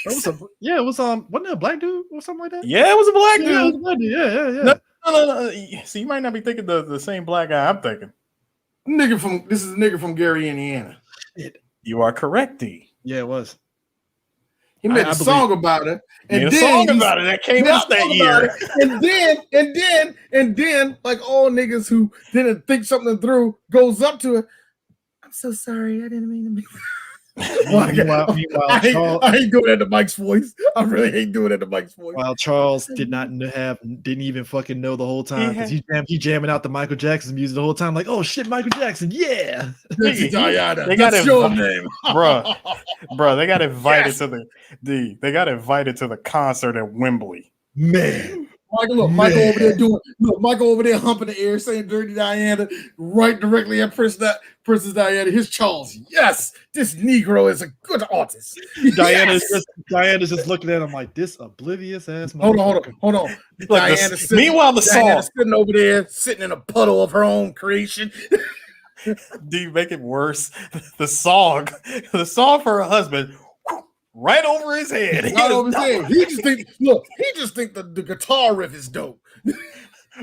Wasn't it a black dude or something like that? Yeah, it was a black dude. It was a black dude. Yeah. No. So you might not be thinking the same black guy I'm thinking. This is a nigga from Gary, Indiana. You are correct, D. Yeah, it was. He made a song about it. That came out that year. And then, like all niggas who didn't think something through, goes up to it. I'm so sorry. I didn't mean to make Meanwhile, I hate doing that to Mike's voice. I really hate doing that to Mike's voice. While Charles didn't even fucking know the whole time because he jamming out the Michael Jackson music the whole time, like, oh shit, Michael Jackson, yeah. They got your name, bro. They got invited to the concert at Wembley. Man. Michael over there humping the air, saying "Dirty Diana" right directly at Princess Diana. Here's Charles. Yes, this Negro is a good artist. Diana's just looking at him like this oblivious ass. Hold on. Meanwhile, Diana's sitting over there, sitting in a puddle of her own creation. Do you make it worse? The song for her husband. Right over his head. Right over his head. He just think the guitar riff is dope.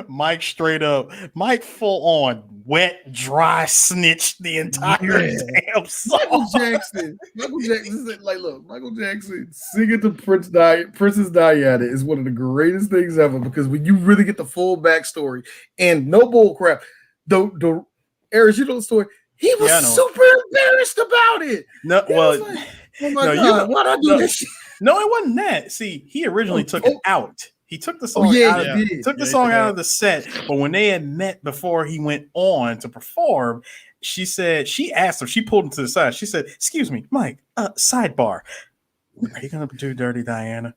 Mike straight up, full on wet, dry snitched the entire damn song. Michael Jackson said, like, look, Michael Jackson singing to Princess Diana is one of the greatest things ever because when you really get the full backstory and no bull crap, the Aries, you know the story. He was super embarrassed about it. No, well. Oh my God! Why'd I do this shit? No, it wasn't that. See, he originally took it out. He took the song out. Took the song out of the set. But when they had met before he went on to perform, she asked him. She pulled him to the side. She said, "Excuse me, Mike. Sidebar. Are you gonna do Dirty Diana?"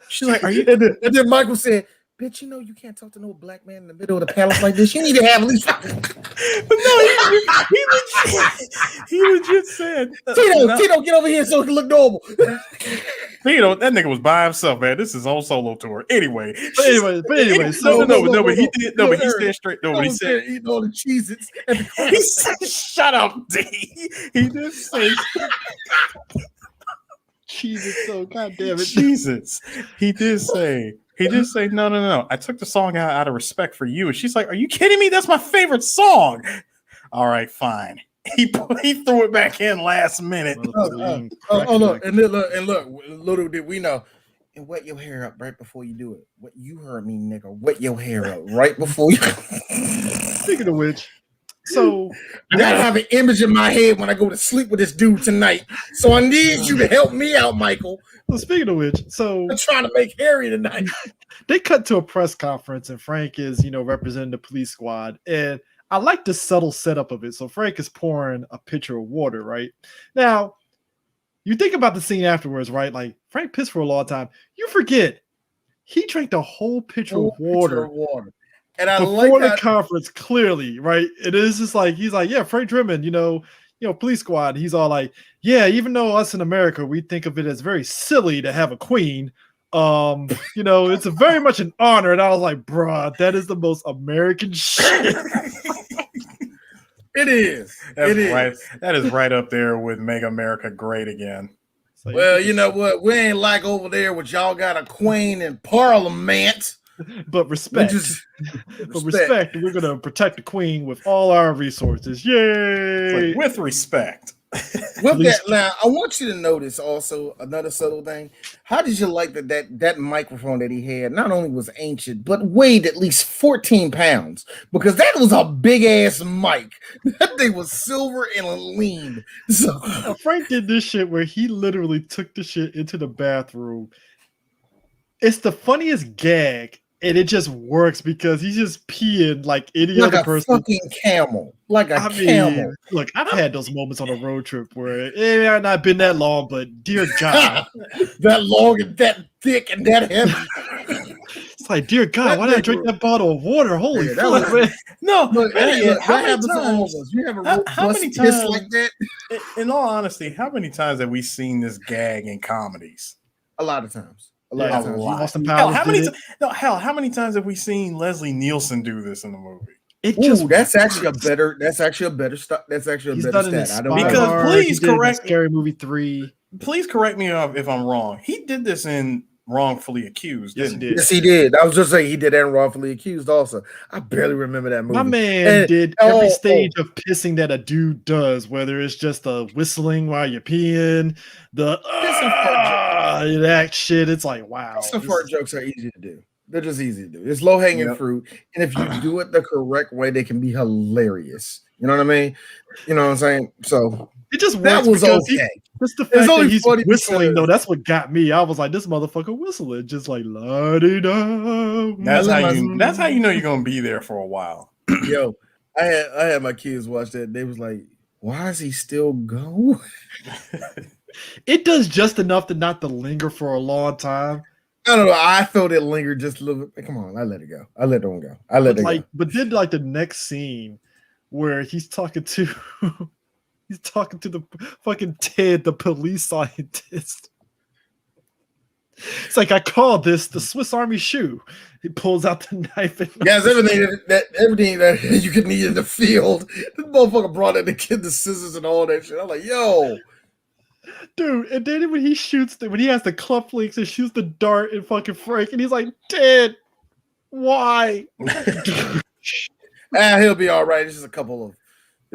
She's like, "Are you?" And then Michael said, "Bitch, you know you can't talk to no black man in the middle of the palace like this. You need to have at least." But no, he legit said, Tito, get over here so it can look normal. Tito, that nigga was by himself, man. This is his own solo tour. Anyway, but he said straight. No, but he said eating all the Cheez-Its. He said, "Shut up, D." He did say. Cheez-Its, so goddamn it. Cheez-Its. He did say, no. I took the song out of respect for you. And she's like, "Are you kidding me? That's my favorite song." All right, fine. He threw it back in last minute. Look, little did we know. And wet your hair up right before you do it. What you heard me, nigga. Wet your hair up right before you. Speaking of which, so I gotta have an image in my head when I go to sleep with this dude tonight. So I need you to help me out, Michael. Well, speaking of which, so I'm trying to make Harry tonight. They cut to a press conference, and Frank is, representing the police squad, and I like the subtle setup of it. So Frank is pouring a pitcher of water, right? Now, you think about the scene afterwards, right? Like, Frank pissed for a long time. You forget, he drank the whole pitcher of water. And I before the conference, clearly, right? It is just like, he's like, yeah, Frank Drebin, police squad. He's all like, yeah, even though us in America, we think of it as very silly to have a queen. It's very much an honor. And I was like, bruh, that is the most American shit. It is. Right. That is right up there with Make America Great Again. So, well, you know what? We ain't like over there with y'all got a queen in Parliament. But respect. We're going to protect the queen with all our resources. Yay! With respect. With that, now I want you to notice also another subtle thing. How did you like that microphone that he had not only was ancient but weighed at least 14 pounds? Because that was a big ass mic. That thing was silver and lean. So Frank did this shit where he literally took the shit into the bathroom. It's the funniest gag. And it just works because he's just peeing like any other person. Like a fucking camel. Like a camel. Look, I've had those moments on a road trip where it may have not been that long, but dear God. That long and that thick and that heavy. It's like, dear God, why did I drink that bottle of water? Holy fuck, man. No, but that happens to all of us. You have a robust piss like that? In all honesty, how many times have we seen this gag in comedies? A lot of times. How many times have we seen Leslie Nielsen do this in the movie? That's actually a better stuff. That's actually a better stat. Because please correct Scary Movie 3. Please correct me if I'm wrong. He did this in Wrongfully Accused. Yes, he did. I was just saying he did that in Wrongfully Accused also. I barely remember that movie. My man did every stage of pissing that a dude does, whether it's just the whistling while you're peeing, that shit. It's like, wow. Some fart jokes are easy to do. They're just easy to do. It's low hanging fruit, and if you do it the correct way, they can be hilarious. You know what I mean? You know what I'm saying? So It just works that was because okay. Just the fact that he's whistling, though, because that's what got me. I was like, this motherfucker whistling, just like la-di-da. That's how you know you're gonna be there for a while. Yo, I had my kids watch that. They was like, why is he still going? It does just enough to not to linger for a long time. I don't know. I felt it lingered just a little bit. Come on, I let it go. I let it go. I let it go. But then like the next scene where he's talking to the fucking Ted, the police scientist. It's like, I call this the Swiss Army shoe. He pulls out the knife. And everything that you could need in the field. This motherfucker brought in the kid the scissors and all that shit. I'm like, yo. Dude, and then when he when he has the club links and shoots the dart and fucking Frank, and he's like, Ted, why? He'll be all right. It's just he'll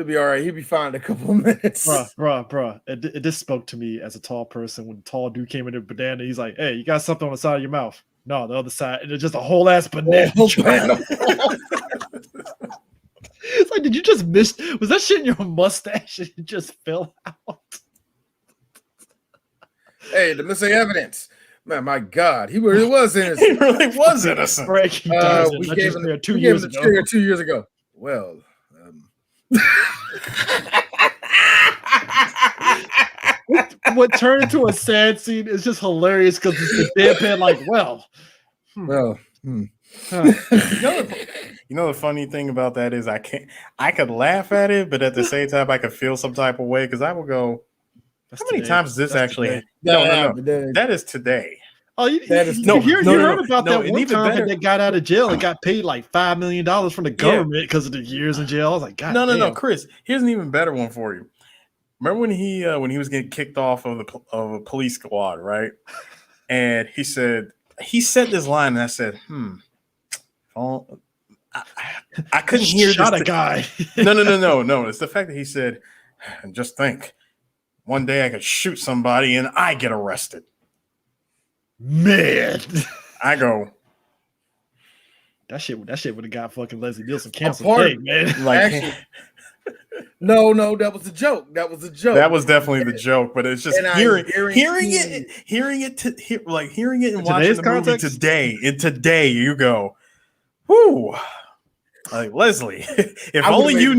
be all right. He'll be fine in a couple of minutes. Bruh. This spoke to me as a tall person when the tall dude came in a banana. He's like, hey, you got something on the side of your mouth? No, the other side. And it's just a whole ass banana. It's like, did you just miss? Was that shit in your mustache and it just fell out? Hey, the missing evidence. Man, my God, he really was innocent. He really was innocent. We gave him 2 years ago. 2 years ago. Well, what turned into a sad scene is just hilarious because it's the deadpan, like, You know the funny thing about that is I could laugh at it, but at the same time I could feel some type of way because I will go, how many times is this actually? No. That is today. Oh, you heard about that one time that got out of jail and got paid like $5 million from the government because of the years in jail. I was like, God, no, Chris. Here's an even better one for you. Remember when he was getting kicked off of a police squad, right? And he said this line, and I said, I couldn't hear shot a guy. No. It's the fact that he said, and just think, one day I could shoot somebody and I get arrested. Man, I go. That shit would have got fucking Leslie Nielsen canceled today, man. Like, no, that was a joke. That was That was definitely the joke, but it's just hearing it and watching the movie today, you go, whoo. Like, Leslie, if only you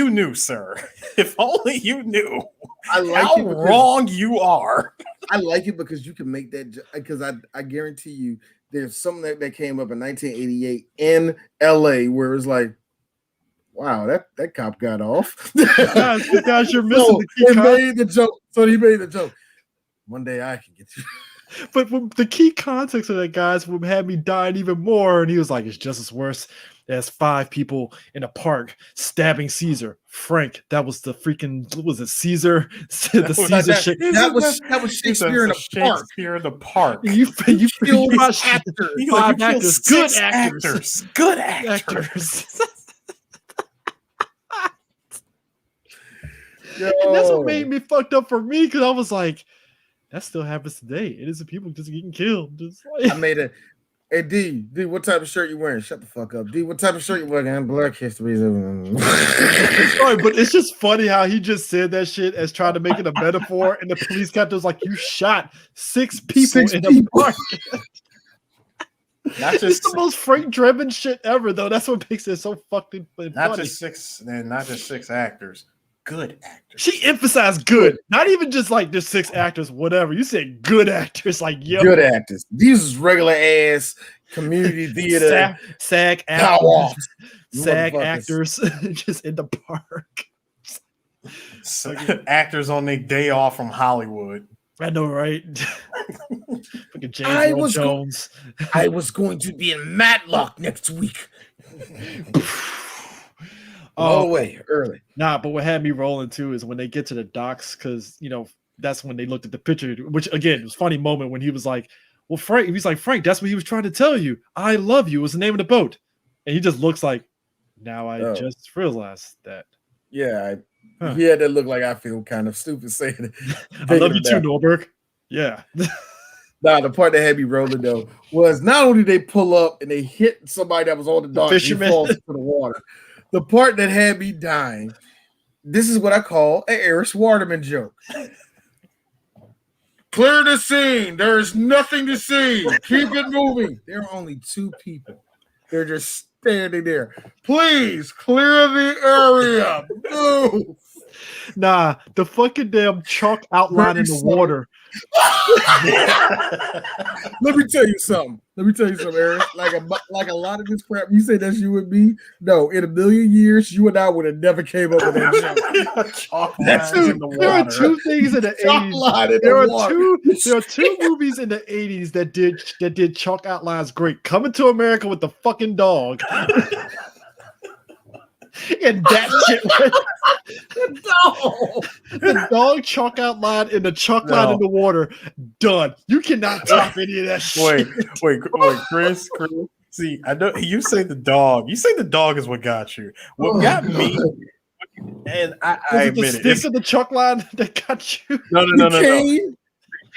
knew, sir. If only you knew how wrong you are. I like it because you can make that, because I guarantee you there's something that came up in 1988 in LA where it's like, wow, that cop got off. Guys, you're missing the key. He made the joke. So he made the joke. One day I can get you. But the key context of that, guys, had me dying even more. And he was like, it's just as worse as 5 people in a park stabbing Caesar. Frank, that was the freaking, what was it, Caesar? That was Shakespeare in the park. Shakespeare in the park. You killed watched actors. 5 actors. Good actors. Good actors. And that's what made me fucked up for me, because I was like, that still happens today. Innocent people just getting killed. Just like... I made it. Hey, D, what type of shirt you wearing? Shut the fuck up. D, what type of shirt you wearing? Black History. Sorry, but it's just funny how he just said that shit as trying to make it a metaphor, and the police captain's like, you shot 6 people in a park. It's the most Frank Drebin shit ever, though. That's what makes it so fucking funny. Not just 6 actors. Good actors. She emphasized good, not even just like there's 6 actors, whatever. You said good actors, like yo, good actors. These is regular ass community theater, SAG actors, SAG actors, just in the park. Actors on their day off from Hollywood. I know, right? James Earl Jones. I was going to be in Matlock next week. All the way early. Nah, but what had me rolling too is when they get to the docks, because that's when they looked at the picture, which again it was a funny moment when he was like, well, Frank, he's like, Frank, that's what he was trying to tell you. I love you was the name of the boat. And he just looks like, now I just realized that. Yeah, he had that look like I feel kind of stupid saying it. I love you too, Norberg. Yeah. Nah, the part that had me rolling though was not only they pull up and they hit somebody that was on the dock and he falls into the water. The part that had me dying This is what I call an Eris Waterman joke. Clear the scene. There is nothing to see. Keep it moving. There are only 2 people. They're just standing there. Please clear the area. Move. Nah, the fucking damn chalk outline in the water. Let me tell you something. Eric. Like a lot of this crap you say that's you and me. No, in a million years, you and I would have never came up with that joke. There are 2 things in the 80s. There are two movies in the 80s that did chalk outlines great. Coming to America with the fucking dog. And that shit the dog chalk outline and the chalk line in the water. Done. You cannot top any of that shit. Wait, Chris. See, I know you say the dog. You say the dog is what got you. What got me, and I admit it. Sticks in the chalk line that got you. No.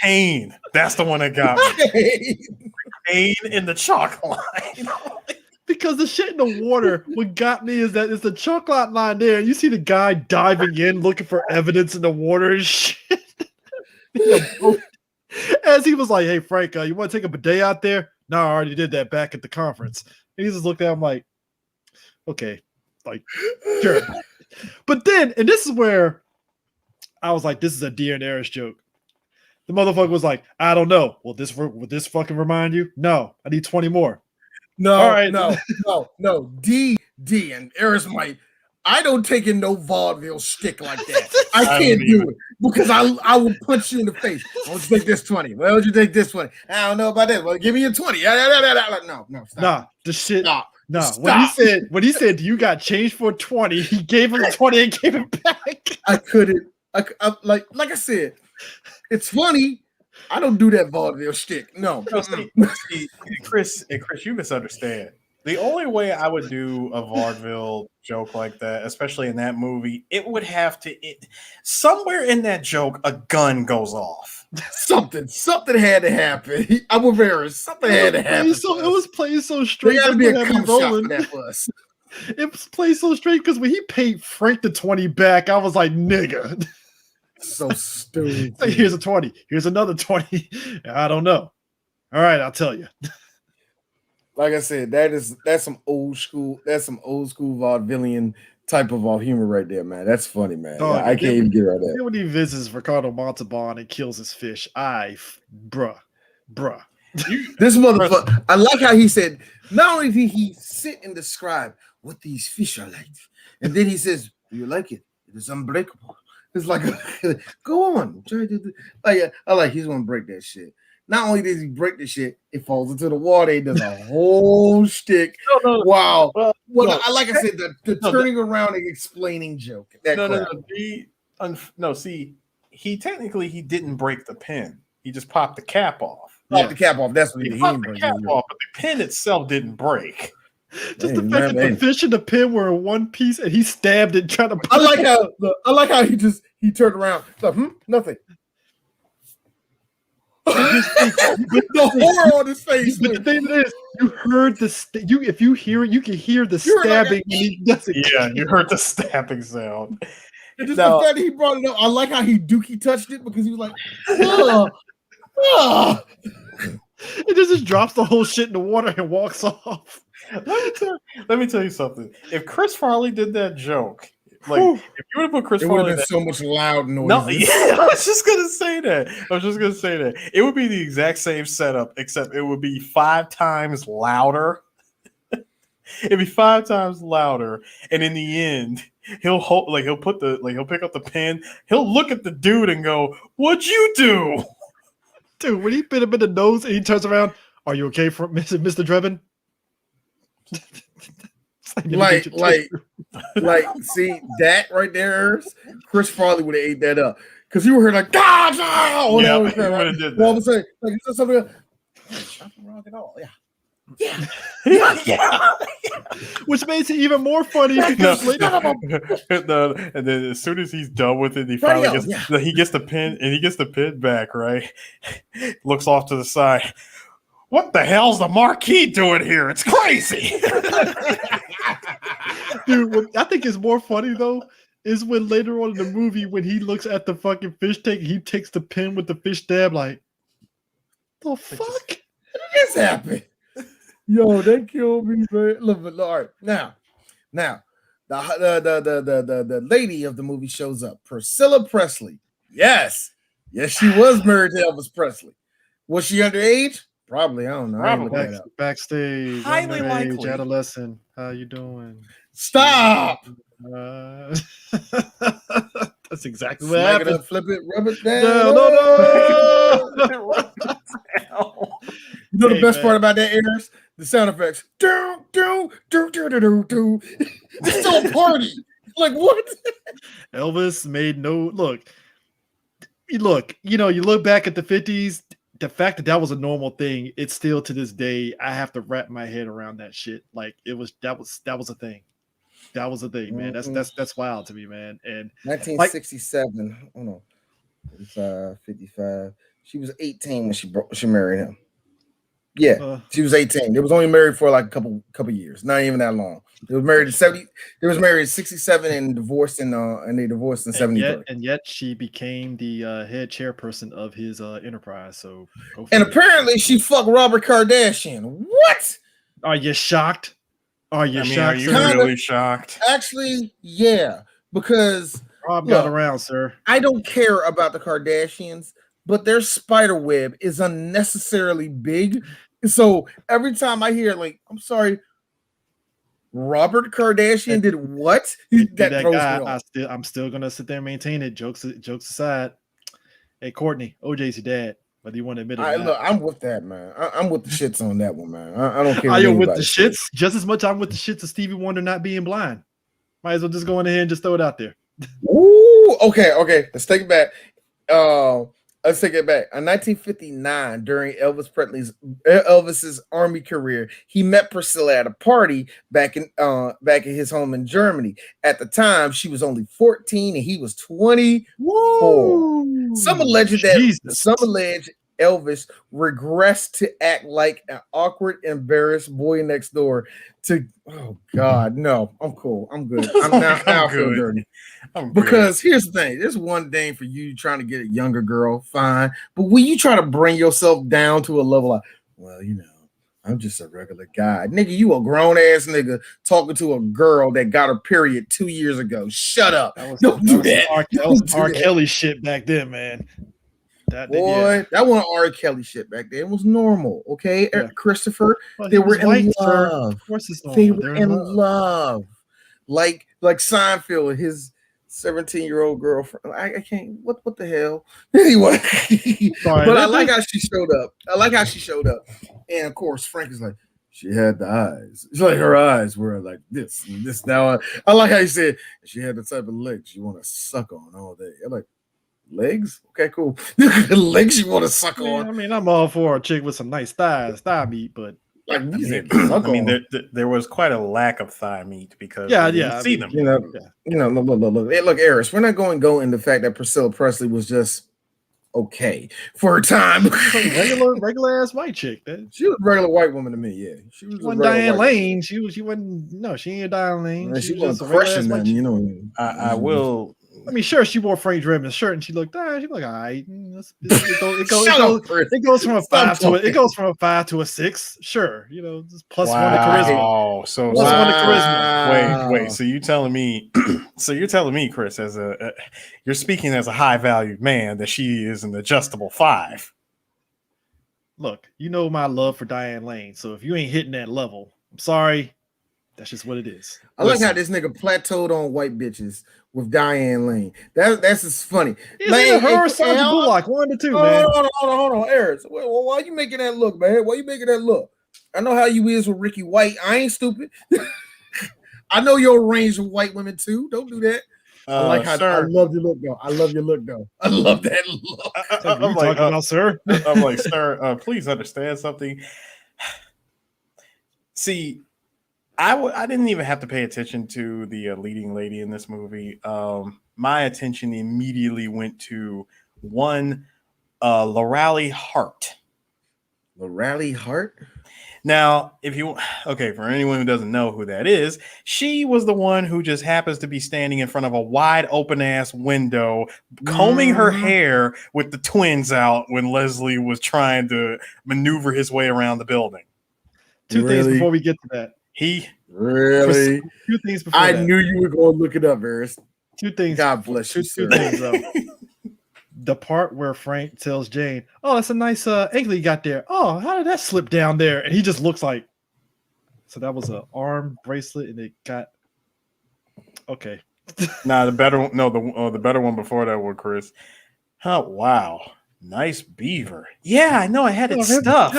Pain. That's the one that got me. Pain in the chalk line. Because the shit in the water, what got me is that it's the chocolate line there, and you see the guy diving in looking for evidence in the water and shit. As he was like, "Hey Frank, you want to take a bidet out there?" No, I already did that back at the conference. And he just looked at him like, "Okay, like sure." But then, and this is where I was like, "This is a Dear and Eris joke." The motherfucker was like, "I don't know. Will this fucking remind you? No, I need 20 more." No, all right. No. D and Eris might. I don't take in no vaudeville shtick like that. I can't do it because I will punch you in the face. Why don't you take this 20? Why don't you take this 20? I don't know about that. Well, give me your 20. No, stop. Nah, the shit. Stop. No, Stop. when he said you got change for 20, he gave him 20 and gave it back. I couldn't. Like I said, it's funny. I don't do that vaudeville shtick. No. See, Chris, you misunderstand. The only way I would do a vaudeville joke like that, especially in that movie, it would have to somewhere in that joke a gun goes off. Something had to happen. I'm with Eris. Something had to happen. It was played so straight. There got to be a cum shot for that bus. It was played so straight because when he paid Frank the 20 back, I was like, "Nigga." So stupid. Like, here's a 20. Here's another 20. I don't know. All right, I'll tell you. Like I said, that's some old school vaudevillian type of humor right there, man. That's funny, man. I can't even get out of that. When he visits Ricardo Montalban and kills his fish, bruh. This motherfucker, I like how he said, not only did he sit and describe what these fish are like, and then he says, "Do you like it? It is unbreakable." It's like, go on. I like he's gonna break that shit. Not only does he break the shit, it falls into the water. He does a whole shtick. No. Wow. Like I said, the turning around and explaining joke. See, he didn't break the pin. He just popped the cap off. The cap off. That's what he popped the cap off, but the pin itself didn't break. Just the fact that the fish and the pin were in one piece, and he stabbed it trying to. I like how he turned around. Like, nothing. The horror on his face. But the thing is, you heard if you hear it, you can hear the stabbing. Yeah, you heard the stabbing sound. And just the fact that he brought it up, I like how he dookie touched it because he was like, oh. It just drops the whole shit in the water and walks off. Let me tell you something. If Chris Farley did that joke, like if you would have put Chris Farley, would have been so much loud noise. No, yeah, I was just gonna say that. It would be the exact same setup, except it would be 5 times louder. It'd be 5 times louder, and in the end, he'll pick up the pen, he'll look at the dude and go, "What'd you do?" Dude, when he bit him in the nose and he turns around, "Are you okay, for Mr. Drebin?" See that right there, Chris Farley would have ate that up because you were here like, "God, no!" Yeah, would have did that. All of a sudden, like you said something else. Nothing wrong at all. Yeah. Which makes it even more funny because no, and then as soon as he's done with it, he finally gets the pin and he gets the pin back, right? Looks off to the side. What the hell's the Marquis doing here? It's crazy. Dude, what I think is more funny though is when later on in the movie, when he looks at the fucking fish tank, he takes the pen with the fish stab, like, the fuck? This happened. Yo, they killed me, man. Look, all right, now, the lady of the movie shows up, Priscilla Presley. Yes, she was married to Elvis Presley. Was she underage? Probably. I don't know. I ain't looked that up. Backstage, Highly underage, likely. adolescent. How you doing? Stop. That's exactly what Smack happened. it up, flip it, rub it down. No. You know the Hey, best man. part about that, Ears? The sound effects. Do, do, do, do, do, do, do. It's still a party. Like, what? Elvis made no look. You know, you look back at the 50s, the fact that was a normal thing, it's still to this day, I have to wrap my head around that shit. Like that was a thing. That was a thing, man. That's wild to me, man. And 1967. Oh no. 55. She was 18 when she married him. Yeah, she was 18. They was only married for like a couple years, not even that long. They was married in 70. They was married in 67 and divorced and they divorced in 73. And yet she became the head chairperson of his enterprise. So and apparently she fucked Robert Kardashian. What? Are you shocked? Are you shocked? Are you really shocked? Actually, yeah, because Rob got around, sir. I don't care about the Kardashians, but their spider web is unnecessarily big. So every time I hear, like, I'm sorry, Robert Kardashian did what? That throws me off. I'm still gonna sit there and maintain it. Jokes aside. Hey, Courtney, OJ's your dad, whether you want to admit it. Look, I'm with that, man. I'm with the shits on that one, man. I don't care. Are you with the shits? Just as much I'm with the shits of Stevie Wonder not being blind. Might as well just go in ahead and just throw it out there. Ooh, okay. Let's take it back. Let's take it back. In 1959, during Elvis's army career, he met Priscilla at a party back in his home in Germany. At the time, she was only 14 and he was 24. Woo! Some allege Elvis regressed to act like an awkward, embarrassed boy next door. Oh God, no, I'm cool. I'm good. I'm now I feel dirty. Because here's the thing: there's one thing for you trying to get a younger girl, fine. But when you try to bring yourself down to a level like, well, you know, I'm just a regular guy, nigga. You a grown ass nigga talking to a girl that got her period 2 years ago. Shut up! Don't do that. That was R. Kelly shit back then, man. That wasn't R. Kelly shit back then. It was normal, okay? Yeah. Christopher, well, they were in love. Of course it's normal. They were in love. Like Seinfeld and his 17-year-old girlfriend. I can't. What the hell? Anyway, but I like how she showed up. And of course, Frank is like, she had the eyes. It's like her eyes were like this. Now I like how he said she had the type of legs you want to suck on all day. I'm like, legs? Okay, cool. Legs you want to suck on. I mean, I'm all for a chick with some nice thigh meat, but like, there was quite a lack of thigh meat because you see them. Look, Eris, we're not going to go into the fact that Priscilla Presley was just okay for her time. regular ass white chick. She was a regular white woman to me. Yeah, she was Diane Lane. She wasn't. No, she ain't Diane Lane. She wasn't crushing them. You know. I will. I mean, sure, she wore Frank Drebin's shirt and she looked all right. It goes from a 5 to a 6. Sure, you know, just plus one to charisma. Oh, so plus one to charisma. Wait. So you're telling me, Chris, you're speaking as a high valued man that she is an adjustable 5. Look, you know my love for Diane Lane. So if you ain't hitting that level, I'm sorry. That's just what it is. I like how this nigga plateaued on white bitches with Diane Lane. That's just funny. Lane, her Sandra Bullock, 1 to 2, man. Hold on, Eris. Why you making that look, man? Why you making that look? I know how you is with Ricky White. I ain't stupid. I know your range of white women too. Don't do that. I like how I love your look though. I love that look. I'm like, talking about, sir. I'm like, sir, please understand something. See, I didn't even have to pay attention to the leading lady in this movie. My attention immediately went to one, Lorelei Hart. Lorelei Hart? Now, for anyone who doesn't know who that is, she was the one who just happens to be standing in front of a wide open ass window, combing her hair with the twins out when Leslie was trying to maneuver his way around the building. Two things before we get to that. Two things before that. Knew you were going to look it up, Eris. Two things. God bless you, two things, though. The part where Frank tells Jane, "Oh, that's a nice ankle you got there. Oh, how did that slip down there?" And he just looks like, so that was an arm bracelet, and it got okay. Nah, the better one before that was Chris. Oh wow, nice beaver. Yeah, I know. I had it stuffed.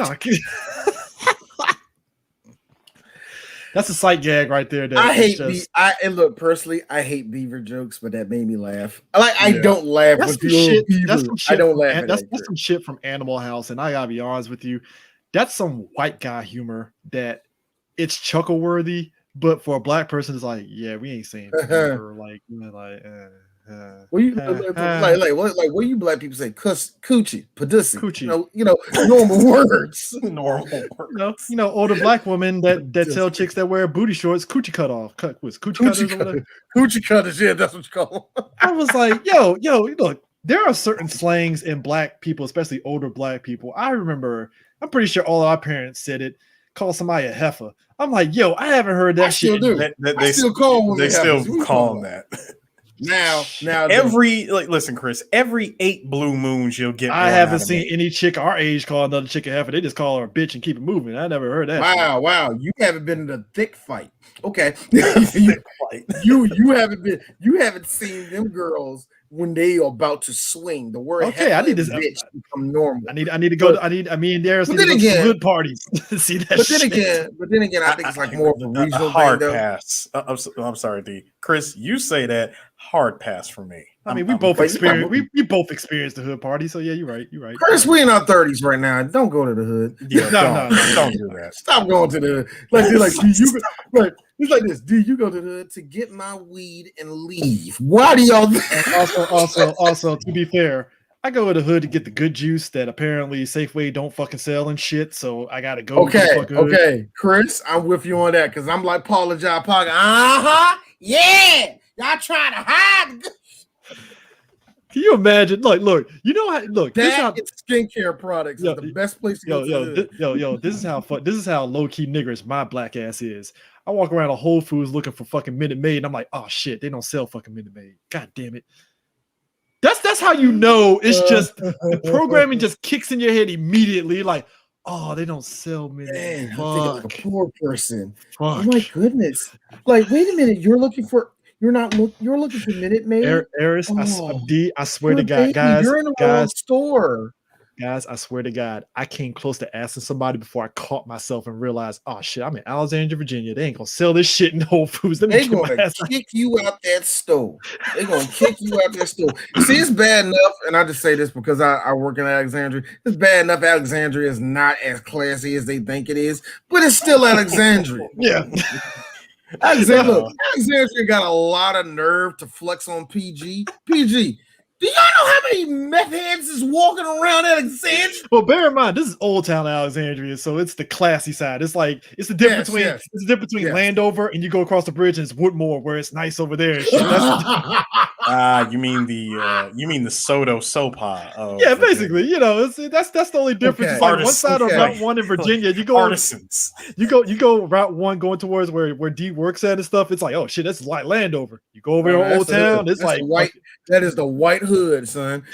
That's a sight gag right there. I hate and look, personally, I hate beaver jokes, but that made me laugh. I don't laugh with the beaver. I don't laugh. That's some shit from Animal House, and I gotta be honest with you, that's some white guy humor that it's chuckle worthy, but for a black person, it's like, yeah, we ain't saying beaver, what you black people say? Coochie, padussy. Normal words. Older black women that tell chicks that wear booty shorts, coochie cut off. Coochie cutters, yeah, that's what you call them. I was like, yo, look, there are certain slangs in black people, especially older black people. I'm pretty sure all of our parents said it. Call somebody a heifer. I'm like, yo, I haven't heard that shit. They still call them that. Now, listen, Chris. Every 8 blue moons you'll get. I haven't seen any chick our age call another chick a heifer. They just call her a bitch and keep it moving. I never heard that. Wow! You haven't been in a thick fight. Okay, you haven't seen them girls when they are about to swing. The word I need this bitch become normal. I need to go. There's hood parties. See that. But then again, I think it's like more of a regional hard pass. I'm sorry, D. Chris, you say that hard pass for me. We both experienced the hood party, so yeah, you're right. Chris, we in our 30s right now. Don't go to the hood. Yeah, don't do that. Stop going to the hood. It's like this. Do you go to the hood to get my weed and leave? Why do y'all? Also, to be fair, I go to the hood to get the good juice that apparently Safeway don't fucking sell and shit. So I gotta go. Okay, Chris, I'm with you on that because I'm like Paula John Parker. Yeah, y'all trying to hide. Can you imagine? Look, you know how? Look, skincare products is the best place to go. This is how low key niggers my black ass is. I walk around a Whole Foods looking for fucking Minute Maid, and I'm like, oh shit, they don't sell fucking Minute Maid. God damn it. That's how you know it's just the programming just kicks in your head immediatly. Like, oh, they don't sell Minute Maid. I'm thinking like a poor person. Fuck. Oh my goodness. Like, wait a minute, you're looking for Minute Maid? Eris, I swear to God, guys. You're in the wrong store. Guys, I swear to God, I came close to asking somebody before I caught myself and realized, oh shit, I'm in Alexandria, Virginia. They ain't gonna sell this shit in Whole Foods. They're gonna kick you out that store. They're gonna kick you out that store. See, it's bad enough, and I just say this because I work in Alexandria. It's bad enough Alexandria is not as classy as they think it is, but it's still Alexandria. Yeah. Alexandria got a lot of nerve to flex on PG. Do y'all know how many meth heads is walking around Alexandria? Well, bear in mind, this is Old Town Alexandria, so it's the classy side. It's the difference between Landover and you go across the bridge and it's Woodmore, where it's nice over there. You mean the Soto Sopa? Yeah, basically, that's the only difference. It's like one side of Route 1 in Virginia, you go artisans. You go Route 1 going towards where D works at and stuff. It's like, oh shit, that's like Landover. You go over to Old Town, it's like white. That is the white hood, son.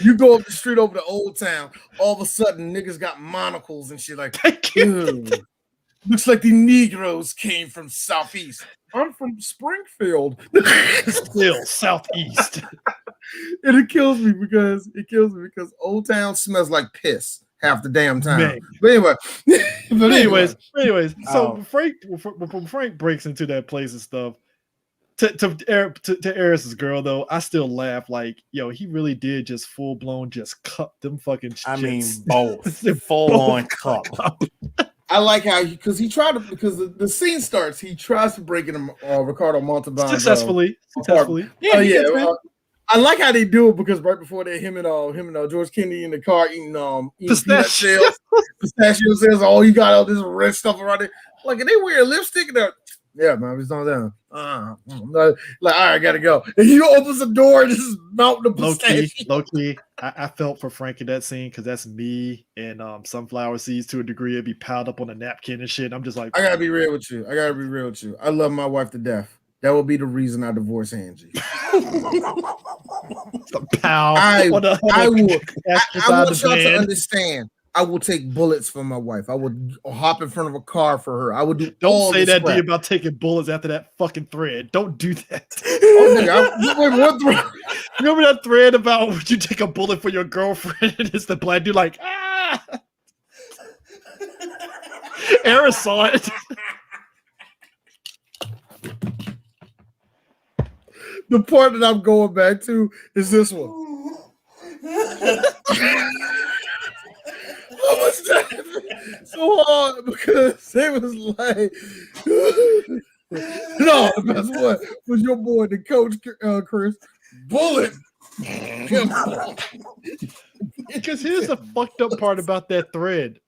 You go up the street over to Old Town, all of a sudden niggas got monocles and shit like, looks like the Negroes came from Southeast. I'm from Springfield. Still Southeast. And it kills me because Old Town smells like piss half the damn time. Man. But anyways, so when Frank breaks into that place and stuff, to Eris's girl though, I still laugh like, yo, he really did just full blown just cup them fucking shits. I mean, both full on cup. I like how because the scene starts, he tries to break in Ricardo Montalban successfully. Yeah. I like how they do it because right before that, him and George Kennedy in the car eating peanut shells, pistachio shells. Oh, you got all this red stuff around it. Like, and they wear lipstick. Yeah, man, it's not down. Like, all right, I gotta go. And he opens the door and this is mountain of pistachio. Low key. I felt for Frank in that scene because that's me and sunflower seeds to a degree. It'd be piled up on a napkin and shit. I'm just like, I gotta be real with you. I love my wife to death. That will be the reason I divorce Angie. I want y'all to understand. I will take bullets for my wife. I would hop in front of a car for her. I would do. Don't say that to you about taking bullets after that fucking thread. Don't do that. What thread? Remember that thread about would you take a bullet for your girlfriend? And it's the black dude like, ah. Era saw it. The part that I'm going back to is this one. I was laughing so hard because it was like, no, the best one was your boy, the coach, Chris. Bullet. Because here's the fucked up part about that thread.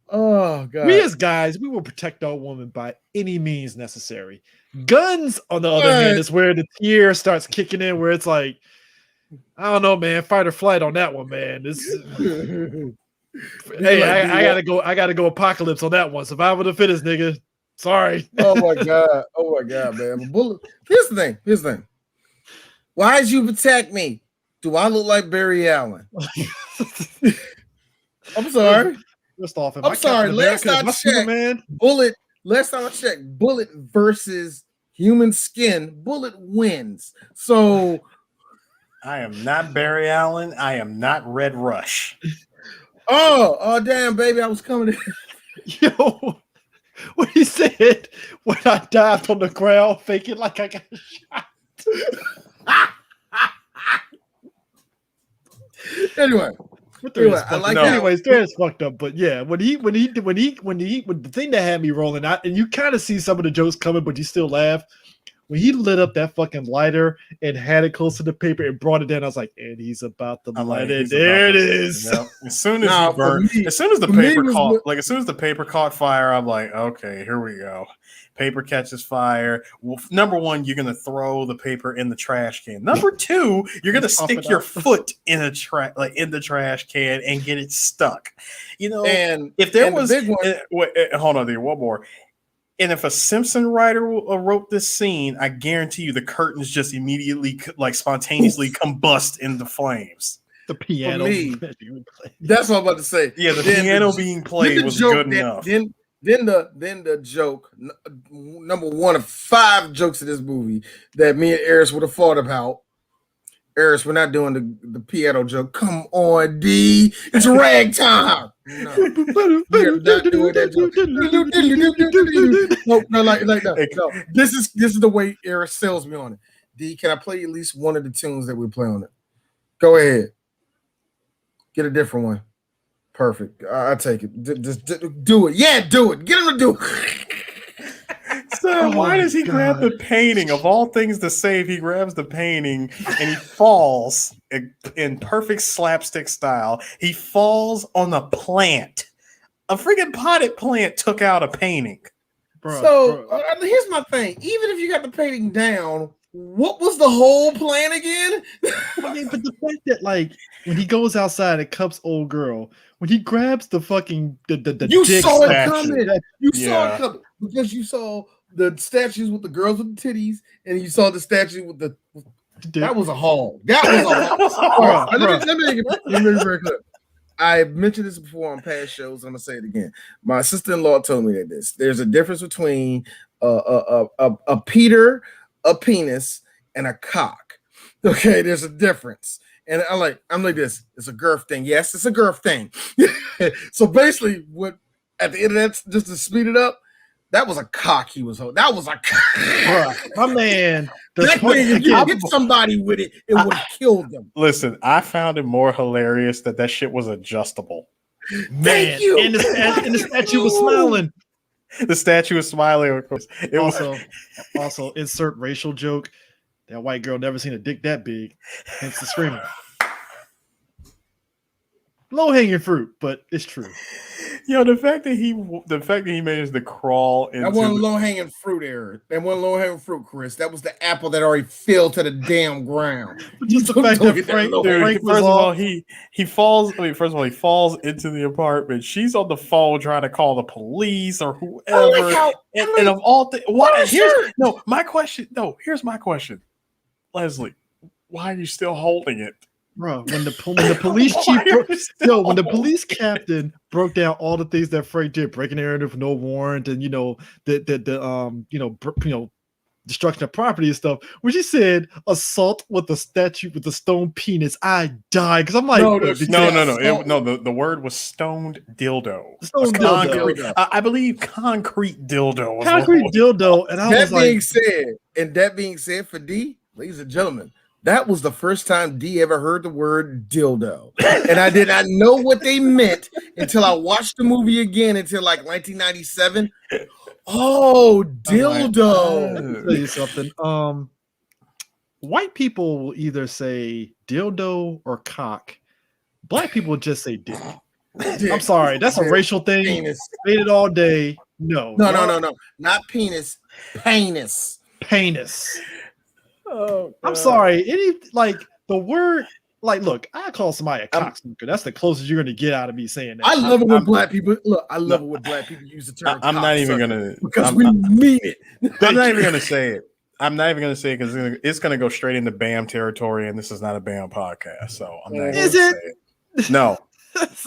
Oh, God. We as guys, we will protect our woman by any means necessary. Guns, on the other hand, is where the tear starts kicking in, where it's like, I don't know, man, fight or flight on that one, man. Hey, I gotta go apocalypse on that one. Survival of the fittest, nigga. Sorry. Oh my god, man. Bullet. Here's the thing. Why did you protect me? Do I look like Barry Allen? I'm sorry. First off, I'm sorry. Last time I checked, Bullet versus human skin. Bullet wins. So I am not Barry Allen. I am not Red Rush. Oh, damn, baby! I was coming. Yo, what he said when I dived on the ground, faking like I got shot. Anyway, anyways, that's fucked up. But yeah, when the thing that had me rolling out, and you kind of see some of the jokes coming, but you still laugh. When he lit up that fucking lighter and had it close to the paper and brought it down, I was like, and he's about to light it. There it is. You know? As soon as the paper caught fire, I'm like, okay, here we go. Paper catches fire. Well, number one, you're gonna throw the paper in the trash can. Number two, you're gonna stick your foot in the trash can and get it stuck. You know, and if there was the big one, hold on, there one more. And if a Simpson writer wrote this scene, I guarantee you the curtains just immediately, like, spontaneously combust into flames. The piano. That's what I'm about to say. Yeah, the piano being played was good enough. Then the joke, number one of 5 jokes of this movie that me and Eris would have fought about. Eris, we're not doing the piano joke. Come on, D. It's ragtime. No. We're not doing that joke. No, no. This is the way Eris sells me on it. D, can I play at least one of the tunes that we play on it? Go ahead. Get a different one. Perfect. I take it. Just do it. Yeah, do it. Get him to do it. So why does he grab the painting? Of all things to save, he grabs the painting and he falls in perfect slapstick style. He falls on a plant. A freaking potted plant took out a painting. Here's my thing. Even if you got the painting down, what was the whole plan again? I mean, but the fact that, like, when he goes outside and cups old girl, when he grabs the fucking the you saw it coming. You saw it coming because you saw the statues with the girls with the titties, and you saw the statue with the. That was a haul. That was a haul. Let me be very clear. I mentioned this before on past shows. I'm gonna say it again. My sister-in-law told me that there's a difference between a Peter, a penis, and a cock. Okay, there's a difference. And I'm like this. It's a girth thing. Yes, it's a girth thing. So basically, what at the end of that, just to speed it up, that was a cock he was holding. That was a cock. My man. If you hit somebody with it, it would have killed them. Listen, I found it more hilarious that shit was adjustable. Man, and the statue was smiling. The statue was smiling, of course. Also, insert racial joke. That white girl never seen a dick that big. Hence the screaming. Low hanging fruit, but it's true. Yo, the fact that he managed to crawl into that wasn't low hanging fruit, Eric. That wasn't low hanging fruit, Chris. That was the apple that already fell to the damn ground. Just the fact that Frank first of all, he falls. I mean, first of all, he falls into the apartment. She's on the phone trying to call the police or whoever. And of all things, my question. No, here's my question, Leslie. Why are you still holding it? Bro, when the police chief, when the police captain broke down all the things that Frank did, breaking the area for no warrant, and destruction of property and stuff, when she said assault with a statue with a stone penis, I died because I'm like, no. The word was stoned dildo. Stone dildo. I believe concrete dildo. Concrete dildo, and that being said, for D, ladies and gentlemen. That was the first time D ever heard the word dildo. And I did not know what they meant until I watched the movie again until like 1997. Oh, dildo. Let me tell you something. White people will either say dildo or cock. Black people just say dick. I'm sorry. That's a racial thing. Penis. Made it all day. No. Not penis. Penis. Oh, I'm sorry. The word, look, I call somebody a cocksucker. That's the closest you're going to get out of me saying that. I love it when black people use the term. I'm not even gonna because we mean it. I'm not even gonna say it. I'm not even gonna say it because it's gonna go straight into BAM territory, and this is not a BAM podcast. So I'm not. Is it? No.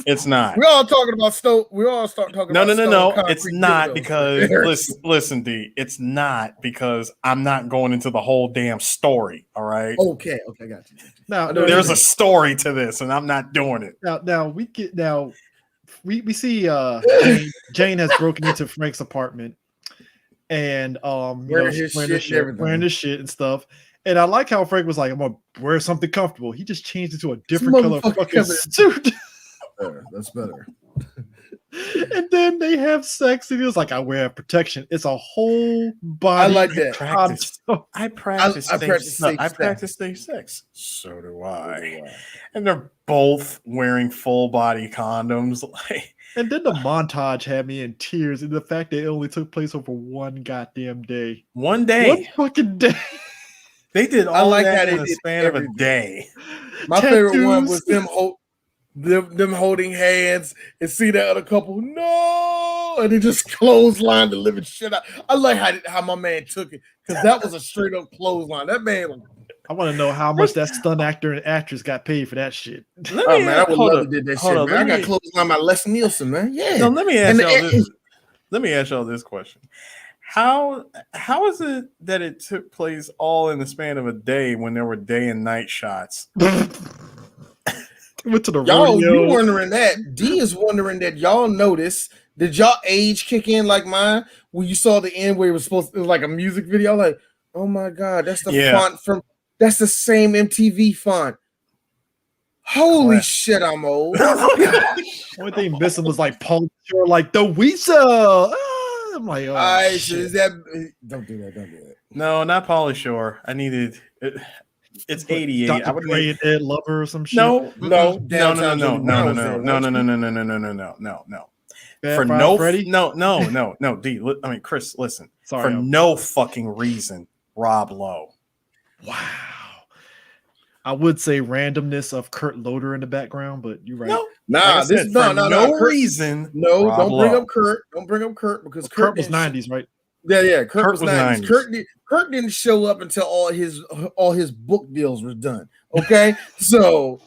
It's not. We're all talking about stone. We all start talking about No. It's not because listen, D. It's not because I'm not going into the whole damn story. All right. Okay, got you. Now there's a story to this, and I'm not doing it. We see Jane has broken into Frank's apartment, and wearing his shit and stuff. And I like how Frank was like, "I'm gonna wear something comfortable." He just changed it to a different color fucking suit. That's better. And then they have sex, and he was like, "I wear protection." It's a whole body. I like that. I practice safe sex. So do I. And they're both wearing full body condoms. And then the montage had me in tears, and the fact that it only took place over one goddamn day. One fucking day. They did all that in the span of a day. My favorite one was them holding hands and see that other couple, no, and they just clothesline the living shit out. I like how my man took it because that was a straight up clothesline. That man, I want to know how much that stunt actor and actress got paid for that shit. I would love to did that shit, man. I got clothesline by Les Nielsen, man. Yeah. No, let me ask y'all this. Let me ask y'all this question. How is it that it took place all in the span of a day when there were day and night shots? Went to the rodeo. You wondering that? D is wondering that y'all notice. Did y'all age kick in like mine when you saw the end where it was like a music video? Like, oh my god, that's the font that's the same MTV font. Holy shit, I'm old. Only thing missing was like Paul Shore, like the Weezer. I'm like, oh, shit. Don't do that. No, not Pauly Shore. I needed it. It's 88. I would need Ed Lover or some shit. No. For no. D. I mean, Chris, listen. Sorry, for no fucking reason, Rob Lowe. Wow. I would say randomness of Kurt Loder in the background, but you're right. No reason. No, Rob don't bring up Kurt. Don't bring up Kurt because Kurt was 90s, right? Yeah. Kurt was 90s. Kurt didn't show up until all his book deals were done. Okay, so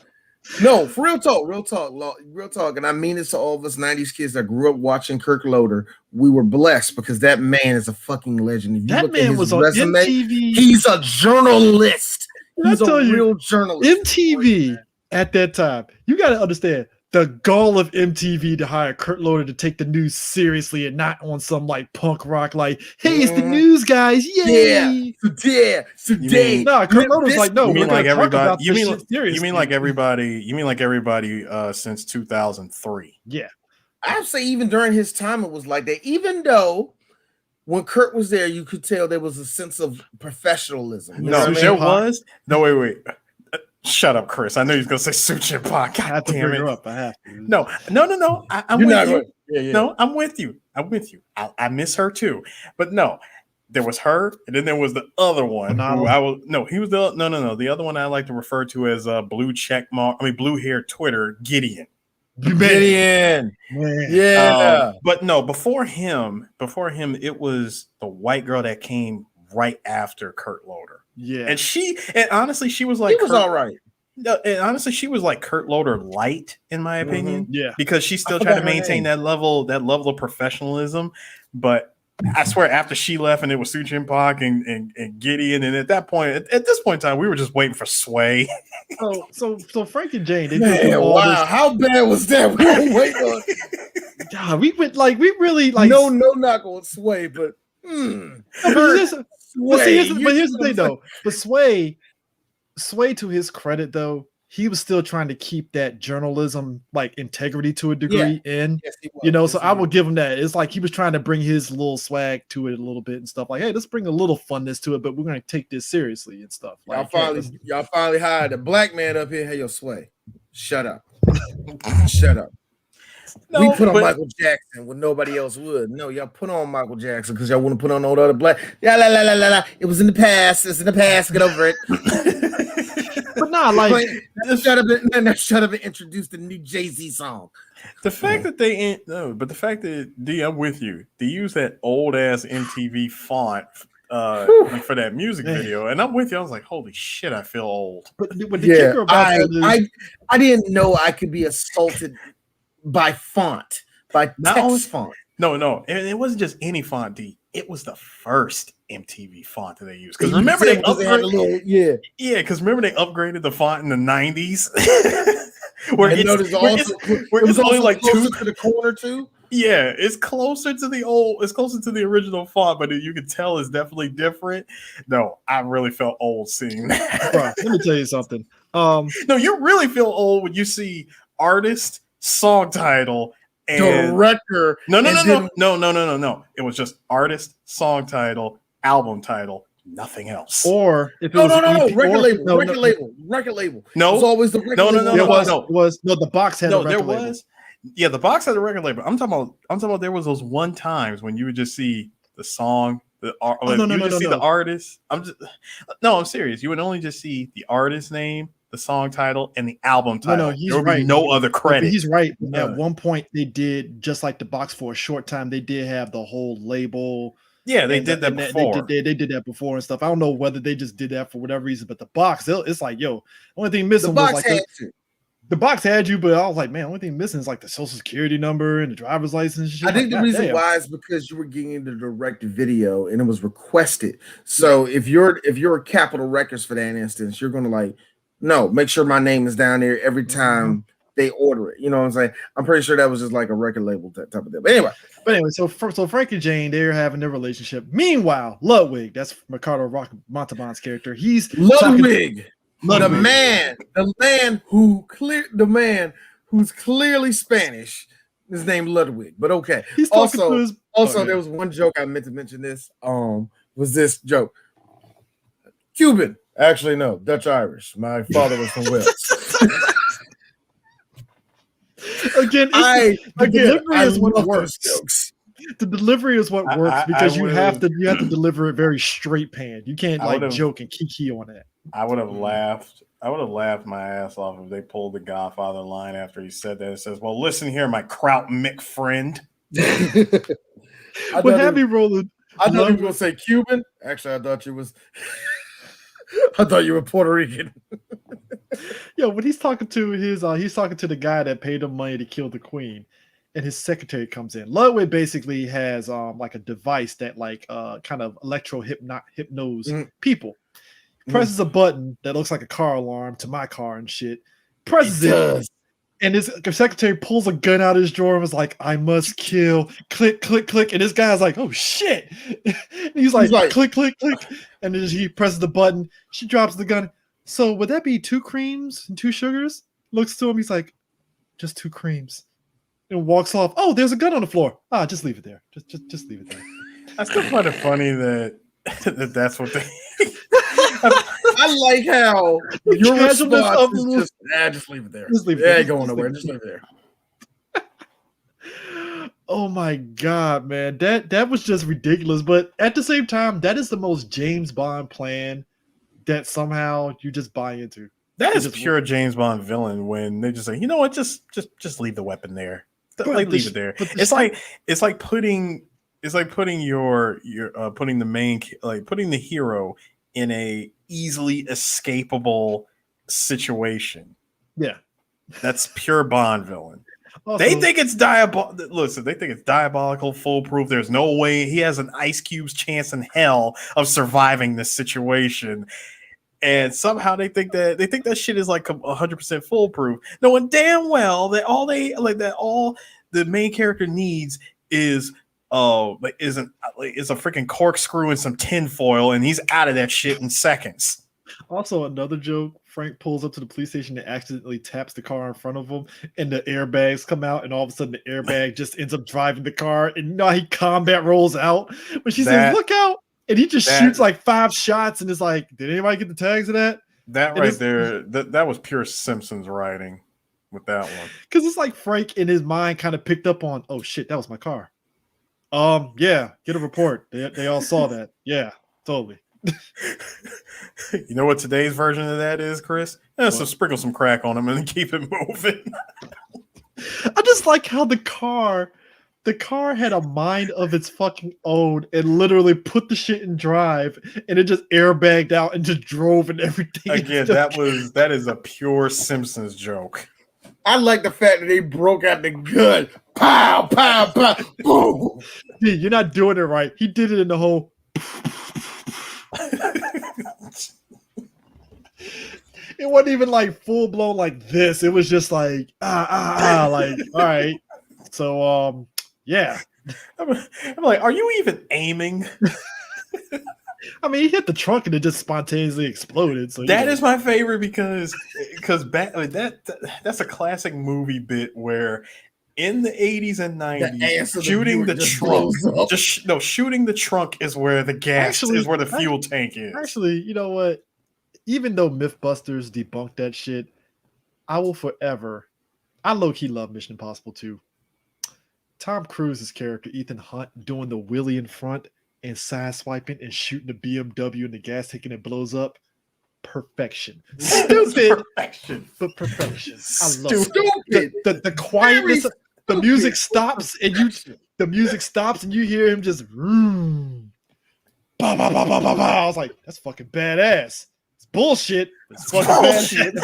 no, for real talk, and I mean this to all of us 90s kids that grew up watching Kurt Loder. We were blessed because that man is a fucking legend. If you look at his resume, he's a journalist. He's a real journalist. MTV at that time, you got to understand the goal of MTV to hire Kurt Loder to take the news seriously and not on some like punk rock, like, hey, it's the news, guys. Yay. Yeah. Today. Kurt Loder's like, no, you mean like everybody. You mean like everybody since 2003. Yeah. I'd say even during his time, it was like that, even though when Kurt was there, you could tell there was a sense of professionalism. You know No, what I mean? there was. No, wait. Shut up, Chris. I know you're gonna say Suchin Pak. I have to bring her up. I have to. No. I'm You're with not you. right. Yeah. No, I'm with you. I miss her too. But no, there was her, and then there was the other one who I was. No, he was the no. The other one I like to refer to as blue check mark. I mean, blue hair Twitter Gideon. Gideon. Yeah. But no, before him, it was the white girl that came right after Kurt Loder. Yeah, and honestly, she was like, he was all right. No, and honestly, she was like Kurt Loder light, in my opinion. Yeah, because she still tried to maintain that level of professionalism. But I swear, after she left, and it was Suchin Pak and Gideon, and at that point, at this point in time, we were just waiting for Sway. So Frank and Jane, they Man, wow, how bad was that? We were waiting on. God, we really no knock on Sway, but here's the thing though. But Sway, to his credit though, he was still trying to keep that journalism like integrity to a degree in. Yes, he was. You know, so I will give him that. It's like he was trying to bring his little swag to it a little bit and stuff. Like, hey, let's bring a little funness to it, but we're gonna take this seriously and stuff. Like, y'all finally hired a black man up here. Hey, yo, Sway, shut up. Shut up. No, we put on Michael Jackson when nobody else would. No, y'all put on Michael Jackson because y'all want to put on all the other black. La. It was in the past. It's in the past. Get over it. But nah, like shut up and introduce the new Jay-Z song. The fact that D, I'm with you. They use that old ass MTV font for that music video, and I'm with you. I was like, holy shit, I feel old. But the kicker about that is, I didn't know I could be assaulted by font, by text font. No, and it wasn't just any font, D. It was the first MTV font that they used. Because remember they upgraded, because remember they upgraded the font in the 90s, where it's only like two to the corner too. Yeah, it's closer to the original font, but you can tell it's definitely different. No, I really felt old seeing that. Bro, let me tell you something. No, you really feel old when you see artist, song title, and director. No. It was just artist, song title, album title, nothing else. Or if it was record label. No, it was always the record label. The box had a record label. Yeah, the box had a record label. I'm talking about there was those one times when you would just see the song, the artist. I'm serious. You would only just see the artist name, the song title, and the album title. There would be no other credit. He's right. At one point, they did, just like the box for a short time, they did have the whole label. Yeah, they did that before. They did that before and stuff. I don't know whether they just did that for whatever reason, but the box, it's like, yo, only thing missing was like the box had you, but I was like, man, only thing missing is like the social security number and the driver's license. Shit. I think the reason why is because you were getting the direct video and it was requested. So if you're a Capitol Records for that instance, you're gonna make sure my name is down there every time they order it. You know what I'm saying? I'm pretty sure that was just like a record label type of thing. But anyway, so Frank and Jane, they're having their relationship. Meanwhile, Ludwig, that's Ricardo Montalban's character. He's Ludwig. The man who's clearly Spanish is named Ludwig, but okay. He's also, there was one joke I meant to mention. This was this joke. Cuban, actually no, Dutch Irish. My father was from Wales. The delivery is what works. The delivery is what works because you have to deliver it very straight pan. You can't joke and kiki on that. I would have laughed my ass off if they pulled the Godfather line after he said that. It says, "Well, listen here, my Kraut Mick friend." What have you rolling? I thought you were gonna say Cuban. Actually, I thought you were Puerto Rican. Yo, when he's talking to he's talking to the guy that paid him money to kill the queen, and his secretary comes in. Ludwig basically has like a device that kind of hypnose people. Presses a button that looks like a car alarm to my car and shit. Presses it, and his secretary pulls a gun out of his drawer and was like, "I must kill." Click, click, click, and this guy's like, "Oh shit!" And he's like, "Click, click, click," and then he presses the button. She drops the gun. So would that be 2 creams and 2 sugars? Looks to him, he's like, "Just 2 creams," and walks off. Oh, there's a gun on the floor. Just leave it there. Just leave it there. I still find it funny that that's what they. I like how your casualness response of is the- just leave it there. Just leave it It there. ain't going Just nowhere. leave it Just leave it there. Oh my god, man. That was just ridiculous. But at the same time, that is the most James Bond plan that somehow you just buy into. That It is just pure James Bond villain when they just say, you know what, just leave the weapon there. Like leave it there. It's like putting your putting the main putting the hero in a easily escapable situation. Yeah. That's pure Bond villain. Also, They think it's diabolical. Listen, they think it's diabolical, foolproof. There's no way he has an ice cube's chance in hell of surviving this situation. And somehow they think that shit is like 100% foolproof, knowing damn well that all the main character needs is a freaking corkscrew and some tinfoil, and he's out of that shit in seconds. Also, another joke, Frank pulls up to the police station and accidentally taps the car in front of him, and the airbags come out, and all of a sudden the airbag just ends up driving the car, and you know he combat rolls out when she says, "Look out!" And he just shoots like 5 shots, and is like, "Did anybody get the tags of that?" That and right there, that was pure Simpsons writing with that one. Because it's like Frank in his mind kind of picked up on, "Oh shit, that was my car." Yeah, get a report. They all saw that. Yeah, totally. You know what today's version of that is, Chris? So sprinkle some crack on them and keep it moving. I just like how the car had a mind of its fucking own and literally put the shit in drive, and it just airbagged out and just drove and everything. Again, that is a pure Simpsons joke. I like the fact that they broke out the gun. Pow, pow, pow, boom. Dude, you're not doing it right. He did it in the whole. It wasn't even like full blown like this. It was just like like all right. So yeah. I'm like, are you even aiming? I mean, he hit the trunk and it just spontaneously exploded. So that is my favorite because that's a classic movie bit where in the 80s and 90s, shooting the trunk, shooting the trunk is where the gas is where the fuel tank is. Actually, you know what? Even though Mythbusters debunked that shit, I will forever. I low-key love Mission Impossible 2. Tom Cruise's character, Ethan Hunt, doing the wheelie in front and side swiping and shooting the BMW and the gas tank and it blows up. Perfection. Stupid. Perfection. But perfection. I love it. The quietness. The music stops and you hear him just bah, bah, bah, bah, bah, bah. I was like, that's fucking badass. It's bullshit. It's fucking bullshit.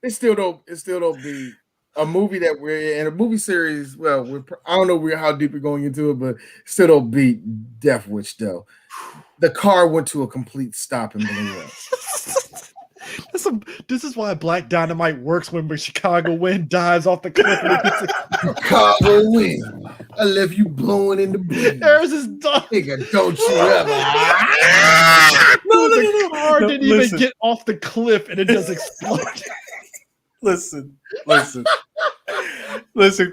It still don't be a movie that we're in a movie series. Well, I don't know how deep we're going into it, but still don't beat Death Wish though. The car went to a complete stop and blew up. This is why Black Dynamite works when the Chicago wind dives off the cliff. Chicago wind, I left you blowing in the breeze. There's his dog. Nigga, don't you ever. The car didn't even get off the cliff and it just exploded. Listen,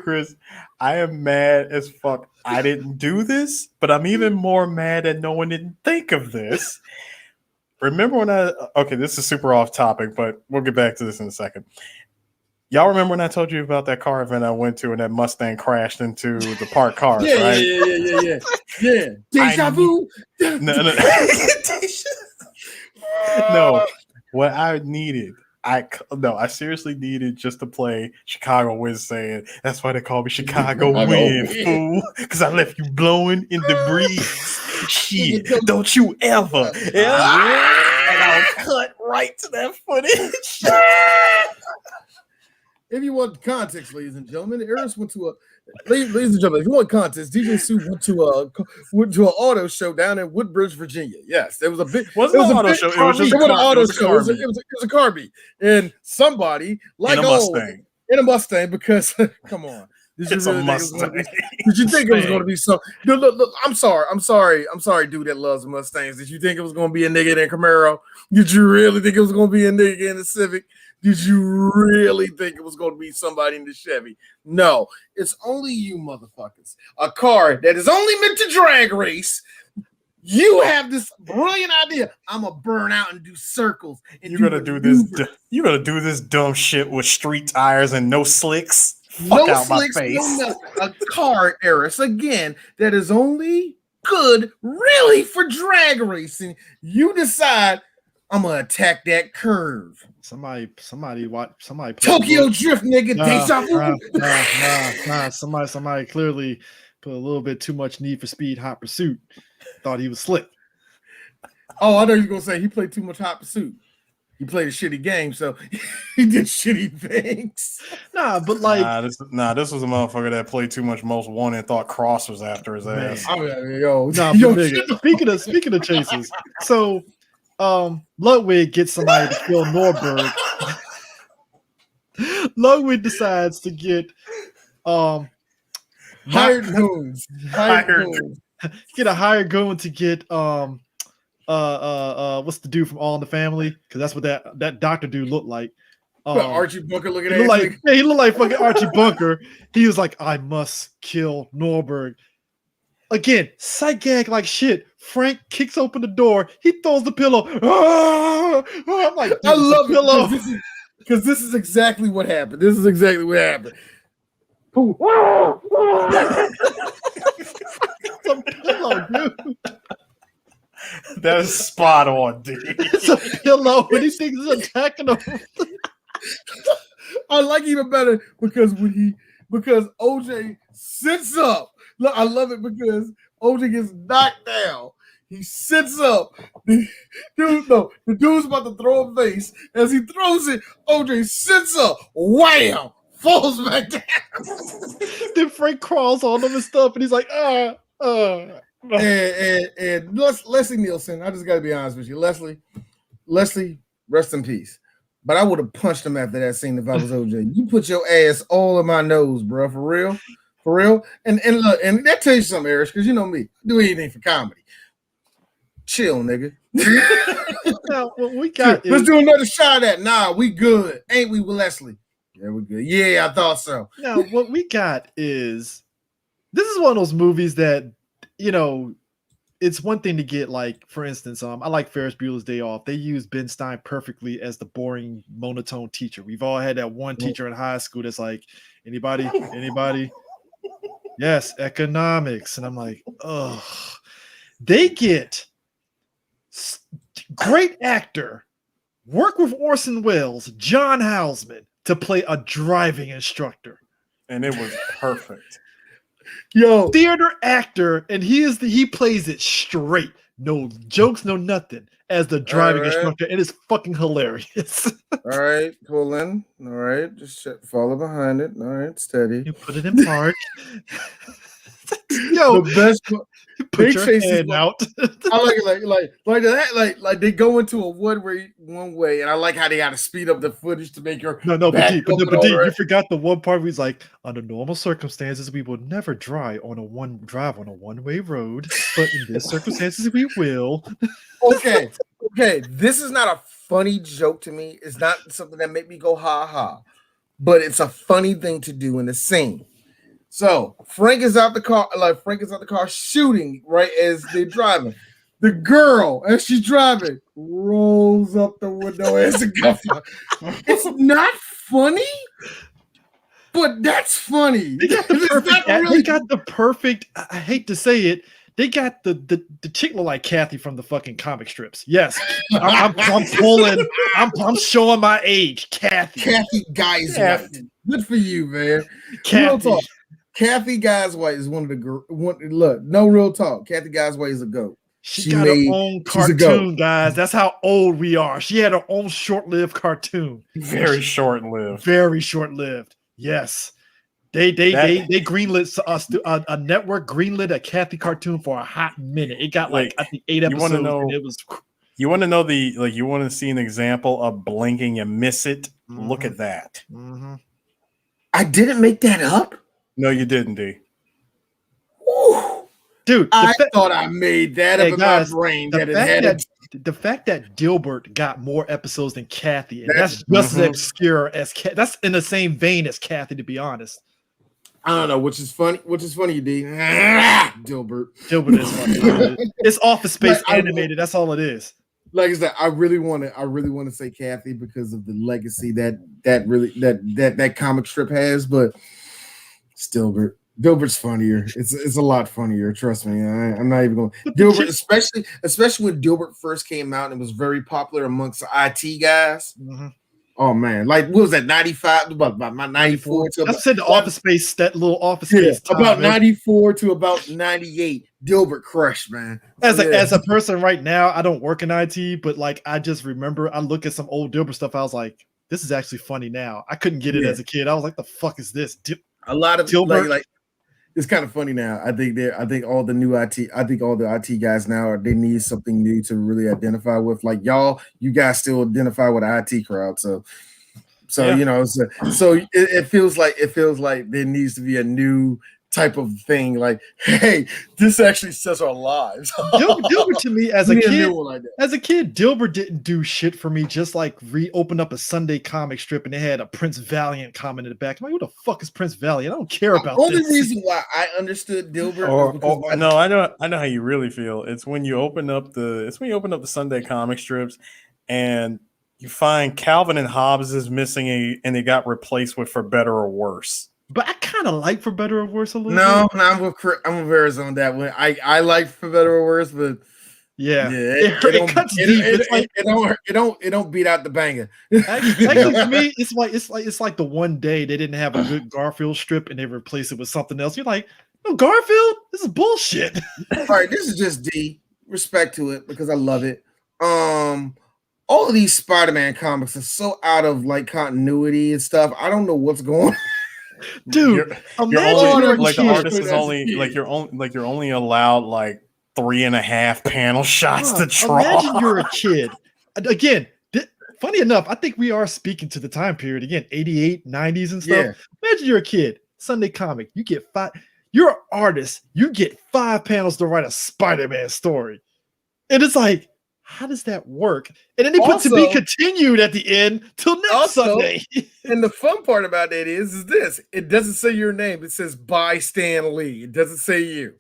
Chris. I am mad as fuck. I didn't do this, but I'm even more mad that no one didn't think of this. Remember when this is super off topic, but we'll get back to this in a second. Y'all remember when I told you about that car event I went to and that Mustang crashed into the parked cars, right? Yeah. Deja vu. No, what I needed, I seriously needed just to play Chicago Wind saying, that's why they call me Chicago Wind, fool, because I left you blowing in the breeze. Shit, don't you ever. And I'll cut right to that footage. If you want context, ladies and gentlemen, Eris went to ladies and gentlemen, if you want context, DJ Sue went to an auto show down in Woodbridge, Virginia. Yes, there was a bit. Wasn't an auto show. It was just an auto show. It was a car beat. And somebody like in a Mustang. In a Mustang, because come on. It's a Mustang. Did you think it was going to be so? Look, I'm sorry, dude that loves Mustangs. Did you think it was going to be a nigga in a Camaro? Did you really think it was going to be a nigga in a Civic? Did you really think it was going to be somebody in the Chevy? No, it's only you motherfuckers. A car that is only meant to drag race. You have this brilliant idea. I'm gonna burn out and do circles. And You're gonna do this. You're gonna do this dumb shit with street tires and no slicks. Fuck out my face. No nothing. A car, Eris, again, that is only good, really, for drag racing. You decide I'm gonna attack that curve. Somebody Tokyo Drift, nigga. Somebody clearly put a little bit too much Need for Speed Hot Pursuit. Thought he was slick. Oh, I know you were gonna say he played too much Hot Pursuit. He played a shitty game, so he did shitty things. But like, this was a motherfucker that played too much Most Wanted and thought Cross was after his ass. Speaking of chases, so Ludwig gets somebody to kill Norberg. Ludwig decides to get hired goons. Get a hired goon to get what's the dude from All in the Family? Because that's what that doctor dude looked like. Archie Bunker looking at he looked like fucking Archie Bunker. He was like, I must kill Norberg. Again, sight gag like shit. Frank kicks open the door. He throws the pillow. I'm like, I love pillow because this is exactly what happened. This is exactly what happened. It's a pillow, dude. That is spot on, dude. It's a pillow and he thinks it's attacking him. I like even better because OJ sits up. Look, I love it because OJ gets knocked down. He sits up. The dude's about to throw a vase. As he throws it, OJ sits up. Wham! Falls back down. Then Frank crawls on him and stuff, and he's like, And Leslie Nielsen, I just got to be honest with you. Leslie, rest in peace. But I would have punched him after that scene if I was OJ. You put your ass all in my nose, bro. For real. And look, and that tells you something, Eric, because you know me. I do anything for comedy. Chill, nigga. Now, what we got Let's do another shot at that. Nah, we good. Ain't we with Leslie? Yeah, we're good. Yeah, I thought so. Now, what we got is, this is one of those movies that, it's one thing to get, like, for instance, I like Ferris Bueller's Day Off. They use Ben Stein perfectly as the boring, monotone teacher. We've all had that one teacher in high school that's like, anybody? Yes, economics. And I'm like, ugh. They get great actor, work with Orson Welles, John Houseman, to play a driving instructor. And it was perfect. Yo, theater actor, and he plays it straight. No jokes, no nothing, as the driving instructor. It is fucking hilarious. All right, pull in. All right, just follow behind it. All right, steady. You put it in park. Yo, the best. Put your hand out. I like it like that. Like they go into a one way, and I like how they got to speed up the footage to make your but you forgot the one part where he's like, under normal circumstances, we will never drive on a one-way road, but in this circumstances, we will. Okay. This is not a funny joke to me. It's not something that make me go ha ha, but it's a funny thing to do in the scene. So Frank is out the car shooting right as they're driving. The girl, as she's driving, rolls up the window as a guffer. It's not funny, but that's funny. They got the perfect. I hate to say it. They got the chick look like Kathy from the fucking comic strips. Yes, I'm pulling. I'm showing my age. Kathy Guys. Good for you, man. Kathy Guyswhite is one of the look. No real talk. Kathy Guyswhite is a goat. She got her own cartoon, guys. That's how old we are. She had her own short-lived cartoon. Very short-lived. Very short-lived. Yes, they greenlit us. A network greenlit a Kathy cartoon for a hot minute. It got I think 8 episodes. It was. You want to know you want to see an example of blinking and miss it? Mm-hmm. Look at that. Mm-hmm. I didn't make that up. No, you didn't, D. Woo. Dude, I thought I made that up in my brain. the fact that Dilbert got more episodes than Kathy, and that's just as obscure as that's in the same vein as Kathy, to be honest. I don't know, which is funny, D. Dilbert is funny. It's Office Space animated. That's all it is. Like I said, I really want to say Kathy because of the legacy that comic strip has, but Dilbert's funnier. It's a lot funnier. Trust me. I'm not even going. Dilbert, especially when Dilbert first came out and was very popular amongst the IT guys. Mm-hmm. Oh man, like what was that? 95, about 94 to I said the Office Space, that little Office Space. Time, about 94 to about 98. Dilbert crushed, man. As a person right now, I don't work in IT, but like I just remember I look at some old Dilbert stuff. I was like, this is actually funny now. I couldn't get it as a kid. I was like, the fuck is this? A lot of Dilbert, like it's kind of funny now. I think all the IT guys now they need something new to really identify with. Like you guys still identify with the IT crowd. So you know, so it feels like there needs to be a new type of thing. Like, hey, this actually says our lives. Dilbert to me as a kid, Dilbert didn't do shit for me. Just like reopen up a Sunday comic strip and they had a Prince Valiant comment in the back. I'm like, who the fuck is Prince Valiant? I don't care about this. The only reason why I understood Dilbert I know how you really feel. It's when you open up the Sunday comic strips and you find Calvin and Hobbes is missing and they got replaced with For Better or Worse. But I kind of like For Better or Worse a little bit. No, I'm with Varys on that one. I like For Better or Worse, but it cuts deep. It don't beat out the banger. Actually, to me, it's like the one day they didn't have a good Garfield strip and they replaced it with something else. You're like, no, Garfield, this is bullshit. All right, this is just D. Respect to it because I love it. All of these Spider-Man comics are so out of like continuity and stuff. I don't know what's going on. Dude, you're only allowed like 3.5 panel shots to draw. Imagine you're a kid. Again, funny enough, I think we are speaking to the time period again, 88, 90s and stuff. Yeah. Imagine you're a kid, Sunday comic, you get 5. You're an artist, you get 5 panels to write a Spider-Man story. And it's like, how does that work? And then they put to be continued at the end till next Sunday. And the fun part about that is this: it doesn't say your name; it says by Stan Lee. It doesn't say you.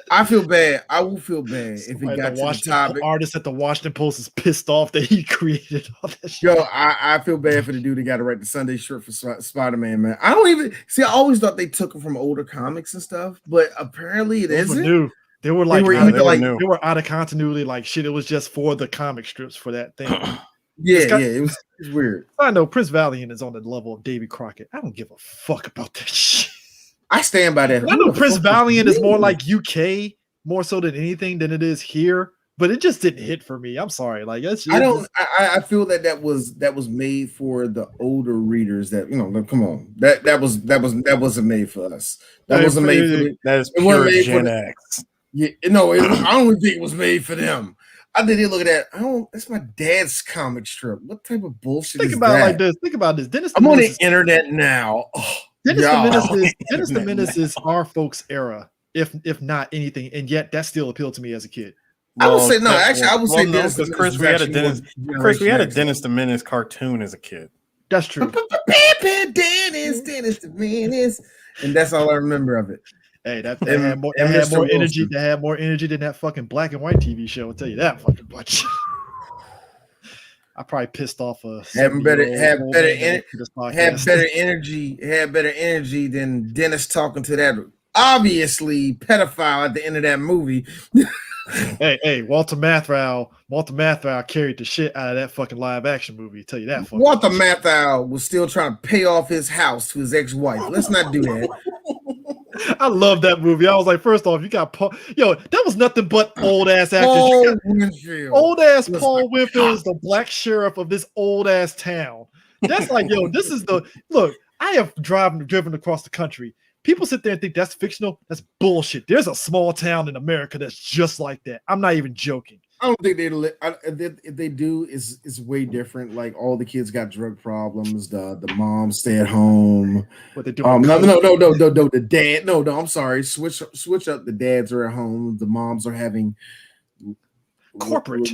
I feel bad. I will feel bad if it got to the topic. Artist at the Washington Post is pissed off that he created all that shit. Yo, I feel bad for the dude that got to write the Sunday strip for Spider-Man, man. I don't even see. I always thought they took it from older comics and stuff, but apparently it isn't. New. They were like they were out of continuity, like shit. It was just for the comic strips for that thing. It was weird. I know Prince Valiant is on the level of Davy Crockett. I don't give a fuck about that shit. I stand by that. I know Prince Valiant is more like UK, more so than anything than it is here, but it just didn't hit for me. I'm sorry. Like I feel that was made for the older readers. That come on, that wasn't made for us. That wasn't made for that is pure Gen X. Yeah, no, I don't think it was made for them. I think they look at that. That's my dad's comic strip. What type of bullshit is that? Think about this. Dennis I'm on the internet now. Oh, Dennis the Menace is our folks' era, if not anything, and yet that still appealed to me as a kid. I would say no. Actually, I would say Dennis. Because Chris, we had a Dennis the Menace cartoon as a kid. That's true. Dennis the Menace, and that's all I remember of it. Hey, that had more energy. They had more energy than that fucking black and white TV show. I'll tell you that fucking much. I probably pissed off had better energy than Dennis talking to that obviously pedophile at the end of that movie. hey, Walter Matthau carried the shit out of that fucking live action movie. I'll tell you that. Walter Matthau was still trying to pay off his house to his ex-wife. Let's not do that. I love that movie. I was like, first off, you got Paul. Yo, that was nothing but old ass actors. Old ass Paul Winfield is the black sheriff of this old ass town. That's like, yo, this is the look. I have driven across the country. People sit there and think that's fictional. That's bullshit. There's a small town in America that's just like that. I'm not even joking. I don't think if they do, is way different. Like all the kids got drug problems. The mom stay at home. What they do? No. The dad. No. I'm sorry. Switch up. The dads are at home. The moms are having corporate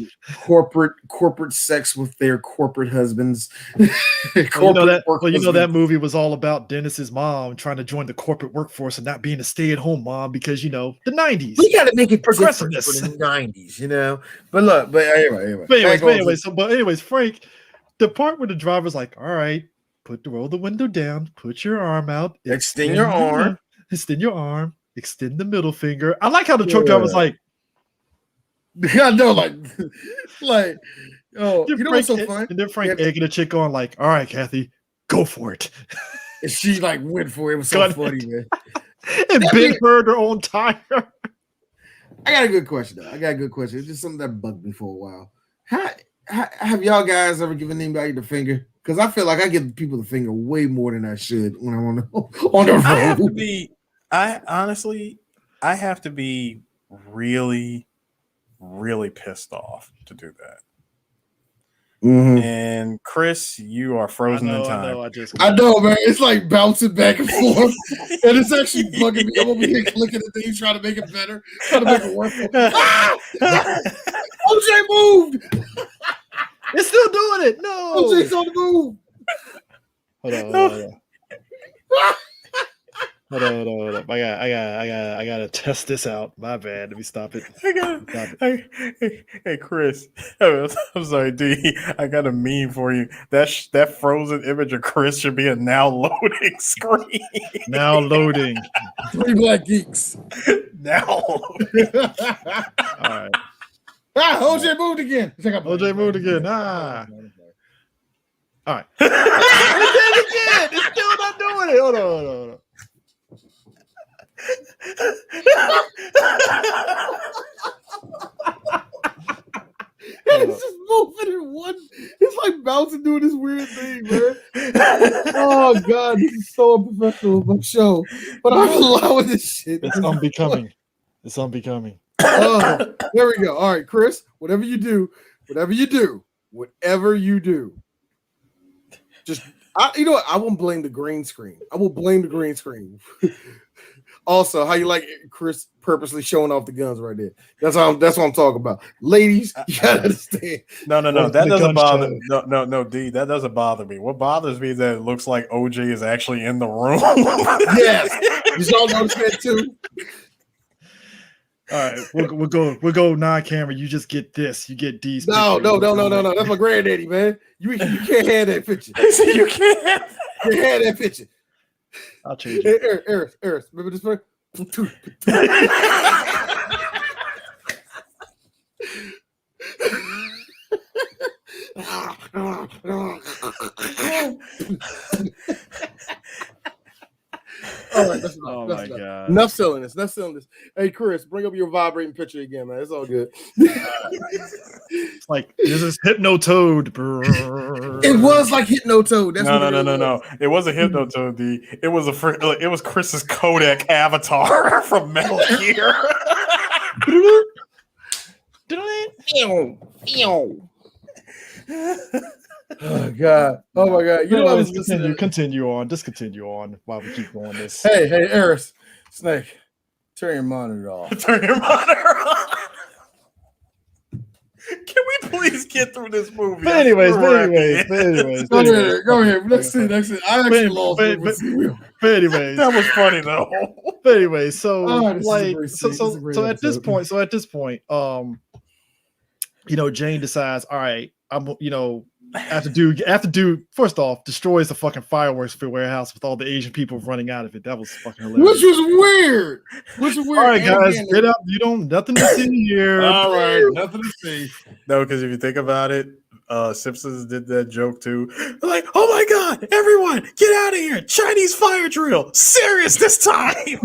sex with their corporate husbands. That movie was all about Dennis's mom trying to join the corporate workforce and not being a stay-at-home mom because the 90s. We got to make it progressiveness for the 90s, But look, anyways, Frank, the part where the driver's like, all right, roll the window down, put your arm out, extend your arm, extend the middle finger. I like how the truck driver's like, I know, oh, what's so funny? And then Frank egging the chick on, like, all right, Kathy, go for it. And she went for it. It was so funny, man. And Ben heard her own tire. I got a good question, though. It's just something that bugged me for a while. Have y'all guys ever given anybody the finger? Because I feel like I give people the finger way more than I should when I'm on the road. I have to be really, really pissed off to do that. Mm-hmm. And Chris, you are frozen in time. I know, man. It's like bouncing back and forth, and it's actually bugging me. I'm over here clicking the things, trying to make it better, trying to make it work. OJ moved. It's still doing it. No, OJ's on the move. Hold on. I gotta test this out. My bad. Let me stop it. Hey, Chris. I'm sorry, D. I got a meme for you. That frozen image of Chris should be a now loading screen. Now loading. 3 black geeks. Now loading. All right. OJ moved again. OJ moved again. All right. It's still not doing it. Hold on. It's just moving in one. It's like bouncing doing this weird thing, man. Oh God, this is so unprofessional of my show. But I'm allowing this shit. It's unbecoming. Oh, there we go. All right, Chris. Whatever you do, just you know what? I won't blame the green screen. Also, how you like Chris purposely showing off the guns right there? That's what I'm talking about. Ladies, you gotta understand. No. That doesn't bother. No, D. That doesn't bother me. What bothers me is that it looks like OJ is actually in the room. Yes, you all notice that too. All right, we'll go non-camera. You just get this. You get D's. No. That's my granddaddy, man. You can't have that picture. You can't have that picture. I'll change it. Eris, remember this one? All right, that's enough. My God. Enough selling this. Hey, Chris, bring up your vibrating picture again, man. It's all good. It's like this is Hypnotoad. It was like Hypnotoad. That's no. It wasn't Hypnotoad. D. It was Chris's Kodak avatar from Metal Gear. Oh God! Oh my God! You know what? Continue on. Just continue on while we keep going this. Hey, Eris, Snake, turn your monitor off. Can we please get through this movie? But anyways. Go ahead. Let's see. I actually lost. But anyways, that was funny though. But anyways, so at this point, Jane decides, all right, have to do first off, destroys the fucking fireworks warehouse with all the Asian people running out of it. That was fucking hilarious. Which was weird. All right, guys, get up. Nothing to see here. All right, nothing to see. No, because if you think about it, Simpsons did that joke too. They're like, oh my God, everyone, get out of here. Chinese fire drill. Serious this time.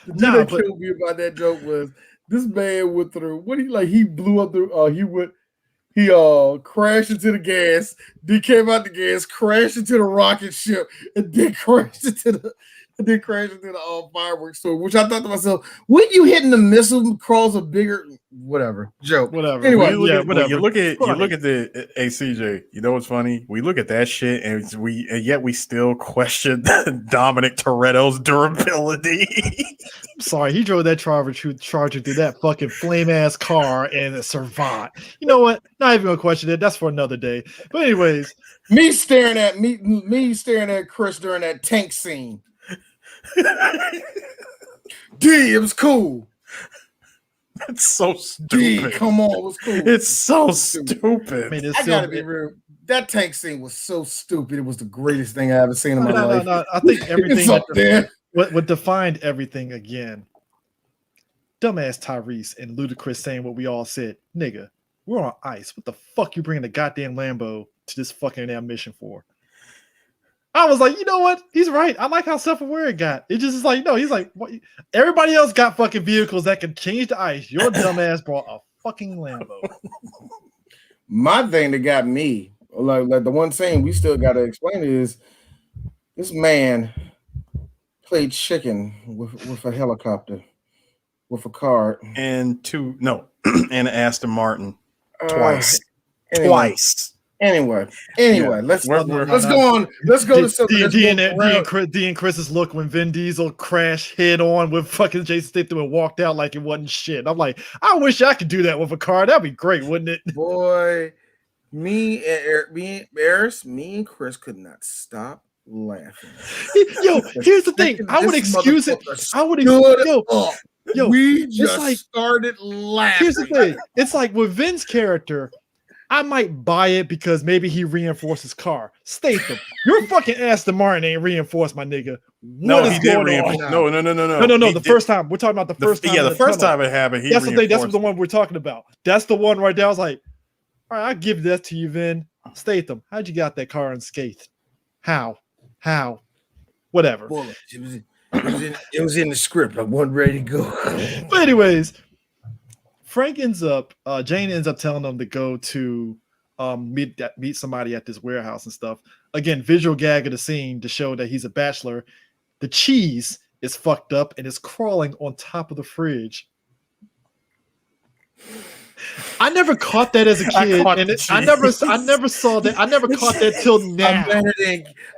What killed me about that joke was this man went through he blew up he crashed into the gas, then came out the gas, crashed into the rocket ship, and then crashed into And then crashing through the fireworks store, which I thought to myself, when you hitting the missile cause a bigger whatever joke. Whatever. Anyway, When you look at the CJ, you know what's funny? We look at that shit and yet we still question Dominic Toretto's durability. I'm sorry, he drove that Charger through that fucking flame ass car and survived. You know what? Not even gonna question it. That's for another day. But anyways, me staring at Chris during that tank scene. D, it was cool. That's so stupid. D, come on, it was cool. It's so stupid. I mean, I gotta be real. That tank scene was so stupid. It was the greatest thing I ever seen in my life. No. I think everything up there. What defined everything again. Dumbass Tyrese and Ludacris saying what we all said. Nigga, we're on ice. What the fuck you bringing the goddamn Lambo to this fucking damn mission for? I was like, you know what? He's right. I like how self-aware it got. It just is like, no, he's like, what? Everybody else got fucking vehicles that can change the ice. Your dumbass brought a fucking Lambo. My thing that got me, like the one thing we still got to explain is this man played chicken with a helicopter, with a car, and and Aston Martin twice. Anyway, let's go on. Let's go to something. D and Chris's look when Vin Diesel crashed head on with fucking Jason Statham and walked out like it wasn't shit. I'm like, I wish I could do that with a car. That'd be great, wouldn't it? Boy, me and Chris could not stop laughing. Yo, here's the thing. I would excuse it. We just started laughing. Here's the thing. It's like with Vin's character, I might buy it because maybe he reinforced his car. Statham, your fucking Aston Martin ain't reinforced, my nigga. He did reinforce. No. The first time we're talking about the first time. Yeah, the first time it happened. That's the thing. That's the one we're talking about. That's the one right there. I was like, all right, I'll give that to you, Vin. Statham, how'd you got that car unscathed? How? Whatever. It was in the script. I wasn't ready to go. But anyways. Jane ends up telling them to go to meet somebody at this warehouse and stuff. Again, visual gag of the scene to show that he's a bachelor. The cheese is fucked up and is crawling on top of the fridge. I never caught that as a kid, I never saw that. I never caught that till now.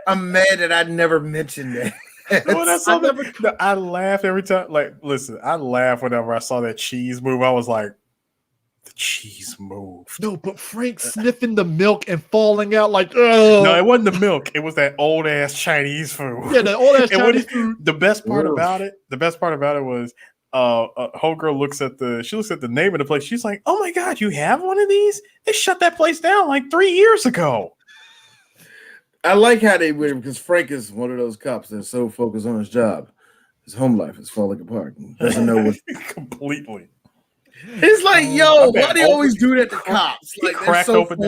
I'm mad that I never mentioned that. I laugh every time. Like, listen, I laugh whenever I saw that cheese move. I was like, the cheese moved. No, but Frank sniffing the milk and falling out like, ugh. No, it wasn't the milk. It was that old ass Chinese food. Yeah, that old ass Chinese food. The best part about it was homegirl looks at the name of the place. She's like, oh my God, you have one of these? They shut that place down like 3 years ago. I like how they went because Frank is one of those cops that's so focused on his job. His home life is falling apart. He doesn't know what completely. It's like, yo, why do they always do that to cops? He cracked open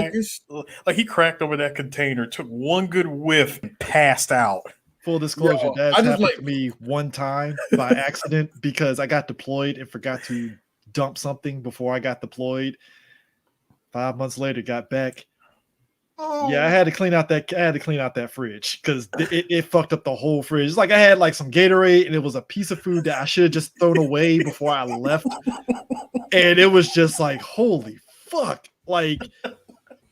that container, took one good whiff, and passed out. Full disclosure, that happened to me one time by accident because I got deployed and forgot to dump something before I got deployed. 5 months later, got back. Yeah, I had to clean out that fridge because it fucked up the whole fridge. It's like I had like some Gatorade and it was a piece of food that I should have just thrown away before I left. And it was just like, holy fuck. Like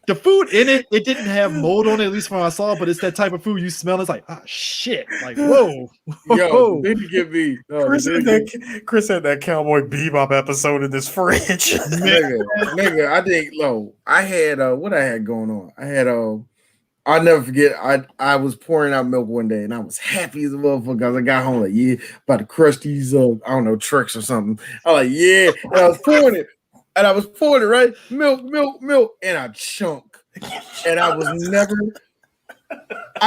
the food in it didn't have mold on it, at least when I saw, but it's that type of food you smell. It's like, ah, shit. Like, whoa. Yo, then you get me. Chris had that Cowboy Bebop episode in this fridge. nigga, I think, I had, what I had going on. I had, I'll never forget, I was pouring out milk one day and I was happy as a motherfucker because I got home like, yeah, about to crush these, I don't know, tricks or something. I was like, yeah. And I was pouring it. And I was pouring it, right? Milk, and I chunk. And I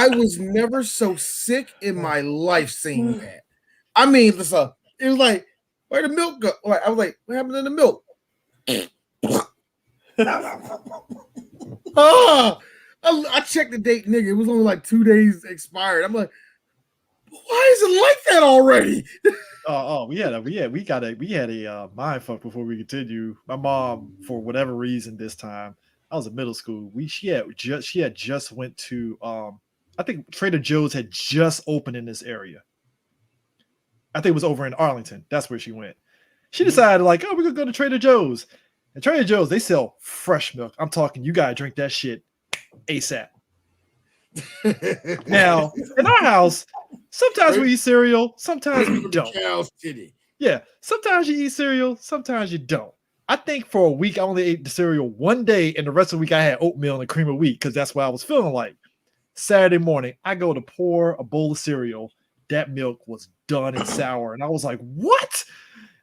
was never so sick in my life seeing that. I mean, listen, it was like, where the milk go? Like, I was like, what happened to the milk? I checked the date, nigga. It was only like 2 days expired. I'm like, why is it like that already? We had a mind fuck before we continue. My mom, for whatever reason, this time I was in middle school. She had just went to I think Trader Joe's had just opened in this area, I think it was over in Arlington. That's where she went. She decided like, oh, we're gonna go to Trader Joe's. And Trader Joe's, they sell fresh milk. I'm talking, you gotta drink that shit ASAP. Now, in our house, sometimes we eat cereal, sometimes we don't. Yeah, sometimes you eat cereal, sometimes you don't. I think for a week I only ate the cereal one day, and the rest of the week I had oatmeal and cream of wheat because that's what I was feeling like. Saturday morning, I go to pour a bowl of cereal. That milk was done and sour, and I was like, "What?"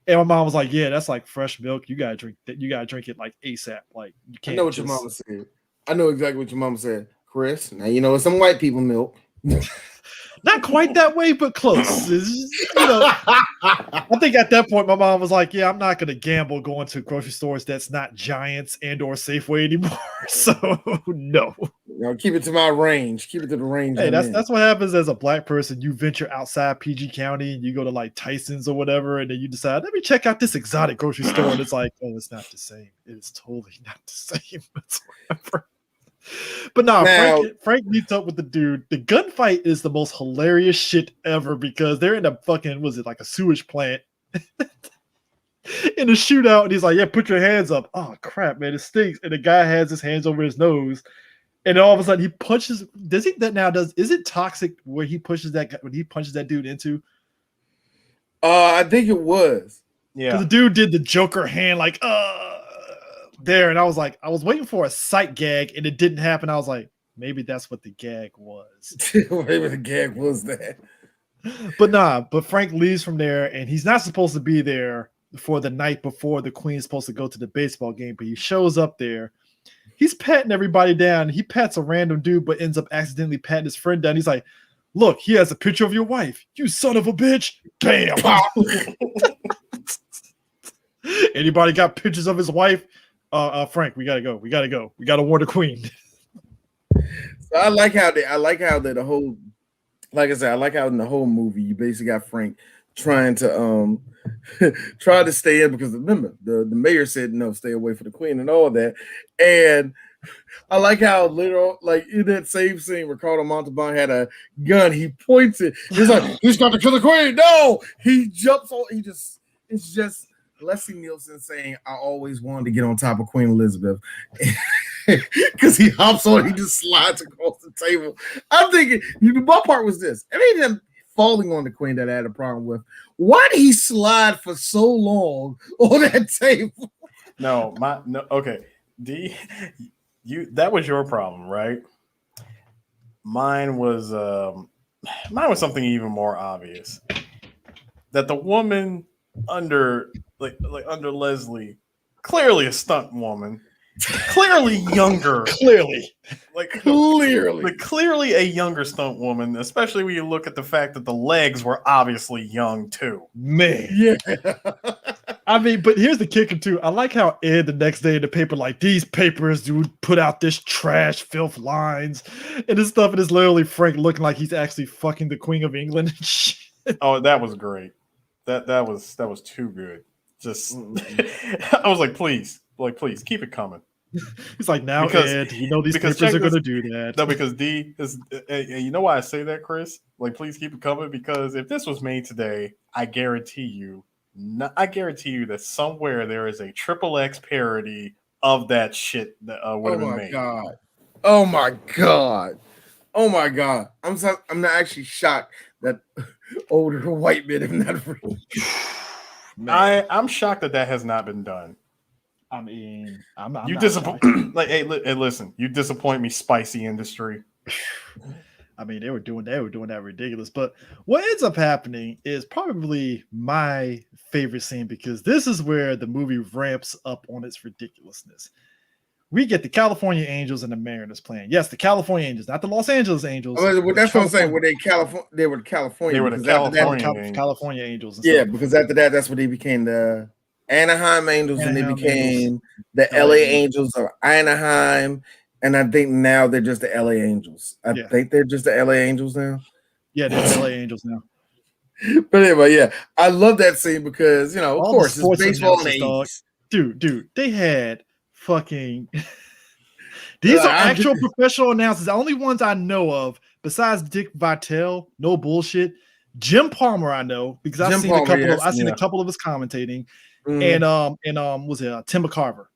And my mom was like, "Yeah, that's like fresh milk. You gotta drink that. You gotta drink it like ASAP. Like you can't." I know what your mama said. I know exactly what your mama said, Chris. Now you know it's some white people milk. Not quite that way, but close. I think at that point my mom was like, "Yeah, I'm not gonna gamble going to grocery stores that's not Giants and or Safeway anymore." So no. Keep it to my range. Keep it to the range. Hey, that's what happens as a black person. You venture outside PG County and you go to like Tyson's or whatever, and then you decide, let me check out this exotic grocery store, and it's like, oh, it's not the same. It is totally not the same. It's whatever. But no, Frank meets up with the dude. The gunfight is the most hilarious shit ever because they're in a fucking, was it like a sewage plant in a shootout, and he's like, yeah, put your hands up. Oh crap, man, it stinks. And the guy has his hands over his nose, and all of a sudden he punches. Is it toxic where he pushes that dude into? I think it was. Yeah, the dude did the Joker hand like there, and I was like, I was waiting for a sight gag, and it didn't happen. I was like, maybe that's what the gag was. Maybe the gag was that. But Frank leaves from there, and he's not supposed to be there for the night before the Queen's supposed to go to the baseball game, but he shows up there. He's patting everybody down. He pats a random dude, but ends up accidentally patting his friend down. He's like, look, he has a picture of your wife. You son of a bitch. Damn. Anybody got pictures of his wife? Frank, we gotta go. We gotta warn the Queen. So I like how the whole, like I said, I like how in the whole movie you basically got Frank trying to try to stay in because remember the mayor said no, stay away from the Queen and all that. And I like how literal, like in that same scene, Ricardo Montalban had a gun. He points it. He's like, he's got to kill the Queen. No, he jumps on. It's just Leslie Nielsen saying, I always wanted to get on top of Queen Elizabeth. Because he hops on, he just slides across the table. I'm thinking, the bad part was this. It ain't him falling on the Queen that I had a problem with. Why did he slide for so long on that table? Okay. That was your problem, right? Mine was something even more obvious. That the woman under Leslie, clearly a stunt woman, clearly younger, clearly a younger stunt woman, especially when you look at the fact that the legs were obviously young too. Man, yeah. I mean, but here's the kicker too. I like how Ed the next day in the paper, like these papers do put out this trash filth lines and this stuff, and it's literally Frank looking like he's actually fucking the Queen of England and shit. Oh, that was great. That was too good. Just I was like, please, keep it coming. He's like, now Ed, you know these papers are going to do that. No, because D is, and you know why I say that, Chris? Like, please keep it coming, because if this was made today, I guarantee you that somewhere there is a XXX parody of that shit that would have been made. Oh my god! I'm not actually shocked that older white men have not really. I'm shocked that has not been done. I mean, I'm you not disappoint. Like, hey, listen, you disappoint me, spicy industry. I mean, they were doing that ridiculous. But what ends up happening is probably my favorite scene, because this is where the movie ramps up on its ridiculousness. We get the California Angels and the Mariners playing. Yes, the California Angels, not the Los Angeles Angels. Well, that's what I'm saying. They were California. They were the California Angels. Yeah, because after that, that's when they became the Anaheim Angels, and they became the LA Angels of Anaheim. And I think now they're just the LA Angels. I think they're just the LA Angels now. Yeah, they're the LA Angels now. But anyway, yeah, I love that scene because, of course, it's baseball in the 80s. Dude, they had fucking these are actual professional announcers. The only ones I know of besides Dick Vitale, no bullshit. Jim Palmer, I know because I've Jim seen Palmer, a couple yes. of a couple of his commentating, Mhm. and was it Tim McCarver?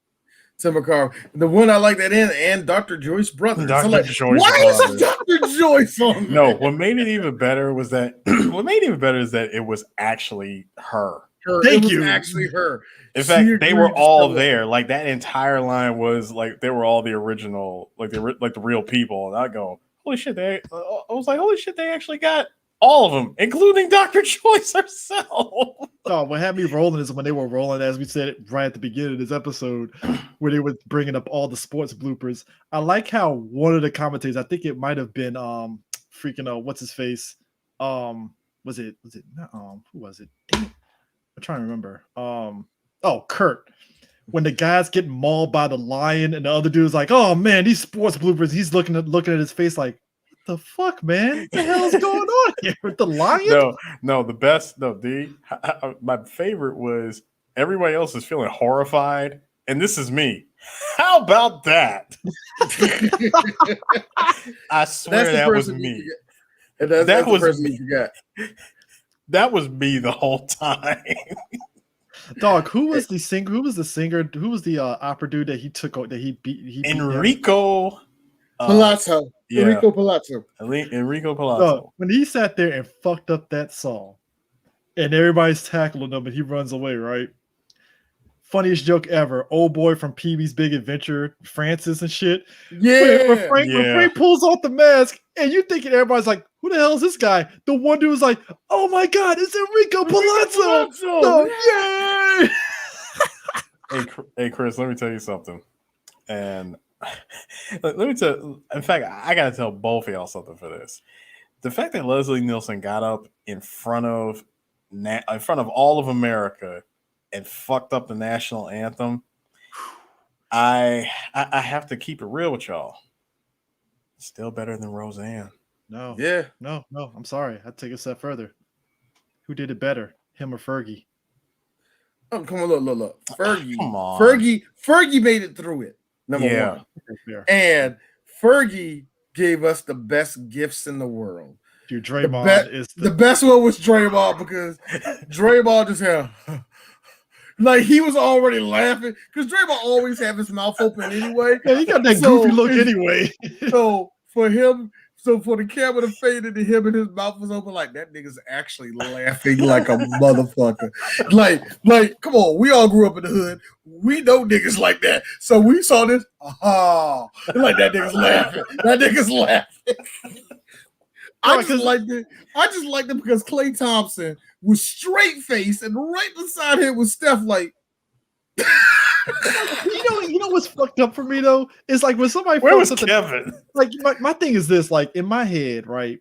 Tim McCarver. The one I like that in, and Dr. Joyce Brothers. So Dr. like, Joyce why is Brothers. Dr. Joyce on there? No, what made it even better was that it was actually her. Thank It was you. actually her. In She fact, they agreed were to all show up. there. Like that entire line was like they were all the original, like the real people. And I go, holy shit! I was like, holy shit! They actually got all of them, including Dr. Joyce herself. Oh, what had me rolling is when they were rolling, as we said right at the beginning of this episode, where they were bringing up all the sports bloopers. I like how one of the commentators, I think it might have been what's his face? Was it not, who was it? Damn it. I'm trying to remember. Kurt. When the guys get mauled by the lion and the other dude's like, oh man, these sports bloopers, he's looking at his face like, the fuck, man? What the hell's going on here with the lion? My favorite was everybody else is feeling horrified, and this is me. How about that? I swear that was me. That was me. That was me the whole time. Dog, who was the singer? Who was the singer? Who was the opera dude that he took? That he beat? Enrico Palazzo. Yeah. Enrico Palazzo. Enrico Palazzo. When he sat there and fucked up that song, and everybody's tackling him, and he runs away, right? Funniest joke ever. Old boy from Pee-wee's Big Adventure, Francis and shit. Yeah. When Frank pulls off the mask, and you thinking everybody's like, who the hell is this guy? The one dude was like, oh my God, it's Enrico Palazzo. Oh, yay! Hey, Chris, let me tell you something. And let me tell. In fact, I gotta tell both of y'all something for this. The fact that Leslie Nielsen got up in front of all of America and fucked up the national anthem, I have to keep it real with y'all. Still better than Roseanne. No. Yeah. No. I'm sorry. I'd take it a step further. Who did it better, him or Fergie? Oh, come on, look. Fergie. Come on. Fergie made it through it. Number one. And Fergie gave us the best gifts in the world. Dude, Draymond is the best one was Draymond, because Draymond just had like he was already laughing because Draymond always have his mouth open anyway. Yeah, he got that goofy look anyway. So for the camera to fade into him and his mouth was open, like that nigga's actually laughing like a motherfucker. Like, come on, we all grew up in the hood. We know niggas like that. So we saw this, like that nigga's laughing. That nigga's laughing. I just liked it because Klay Thompson was straight faced, and right beside him was Steph. Like, you know what's fucked up for me though? It's like when somebody where was Kevin? Like my thing is this, like in my head, right?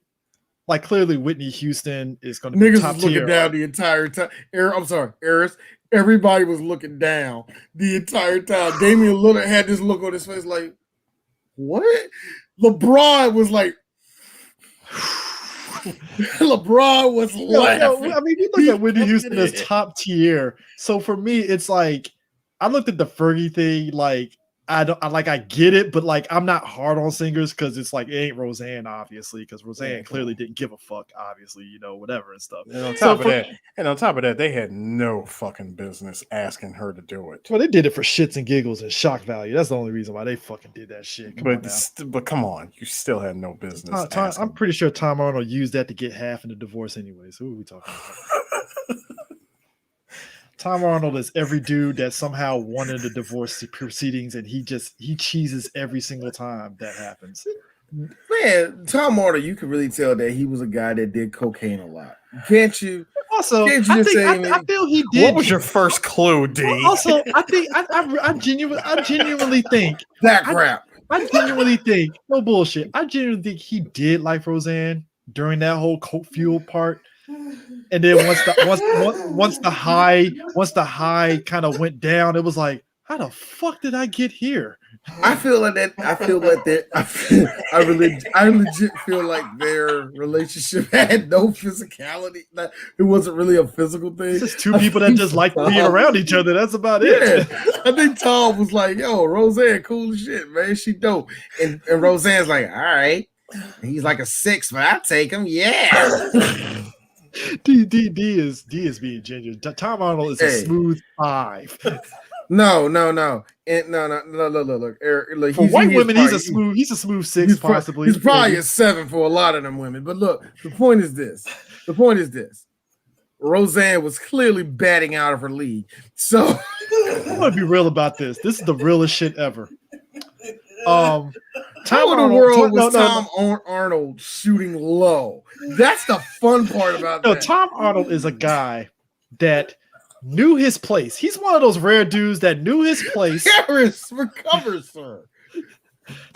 Like clearly Whitney Houston is going to be niggas top was looking tier. down the entire time. I'm sorry, Eris. Everybody was looking down the entire time. Damian Lillard had this look on his face, like, what? LeBron was like. LeBron was laughing. I mean, you look at Whitney Houston as top tier. So for me, it's like I looked at the Fergie thing. Like I get it, but like I'm not hard on singers because it's like it ain't Roseanne, obviously, because Roseanne clearly didn't give a fuck, obviously, whatever and stuff. And on top of that, they had no fucking business asking her to do it. Well, they did it for shits and giggles and shock value. That's the only reason why they fucking did that shit. But come on, you still had no business. I'm pretty sure Tom Arnold used that to get half in the divorce anyway. So who are we talking about? Tom Arnold is every dude that somehow won in the divorce proceedings, and he cheeses every single time that happens. Man, Tom Arnold, you can really tell that he was a guy that did cocaine a lot. Can't you? Also, I feel he did. What was your first clue, D? Also, I think I genuinely think that crap. I genuinely think, no bullshit. I genuinely think he did like Roseanne during that whole coke fuel part. And then once the high kind of went down, it was like, how the fuck did I get here? I legit feel like their relationship had no physicality. It wasn't really a physical thing. It's just two people that just like being around each other. That's about it. I think Tom was like, yo, Roseanne, cool as shit, man. She dope. And Roseanne's like, all right. He's like a 6, but I'll take him. Yeah. D is being genuine. Tom Arnold is a smooth 5. No. Look. For white women, he's a smooth 6, possibly. He's probably a 7 for a lot of them women. But look, the point is this. Roseanne was clearly batting out of her league. So I'm gonna be real about this. This is the realest shit ever. How in the world was Tom Arnold shooting low? That's the fun part about that. Tom Arnold is a guy that knew his place. He's one of those rare dudes that knew his place. Harris, recover, sir.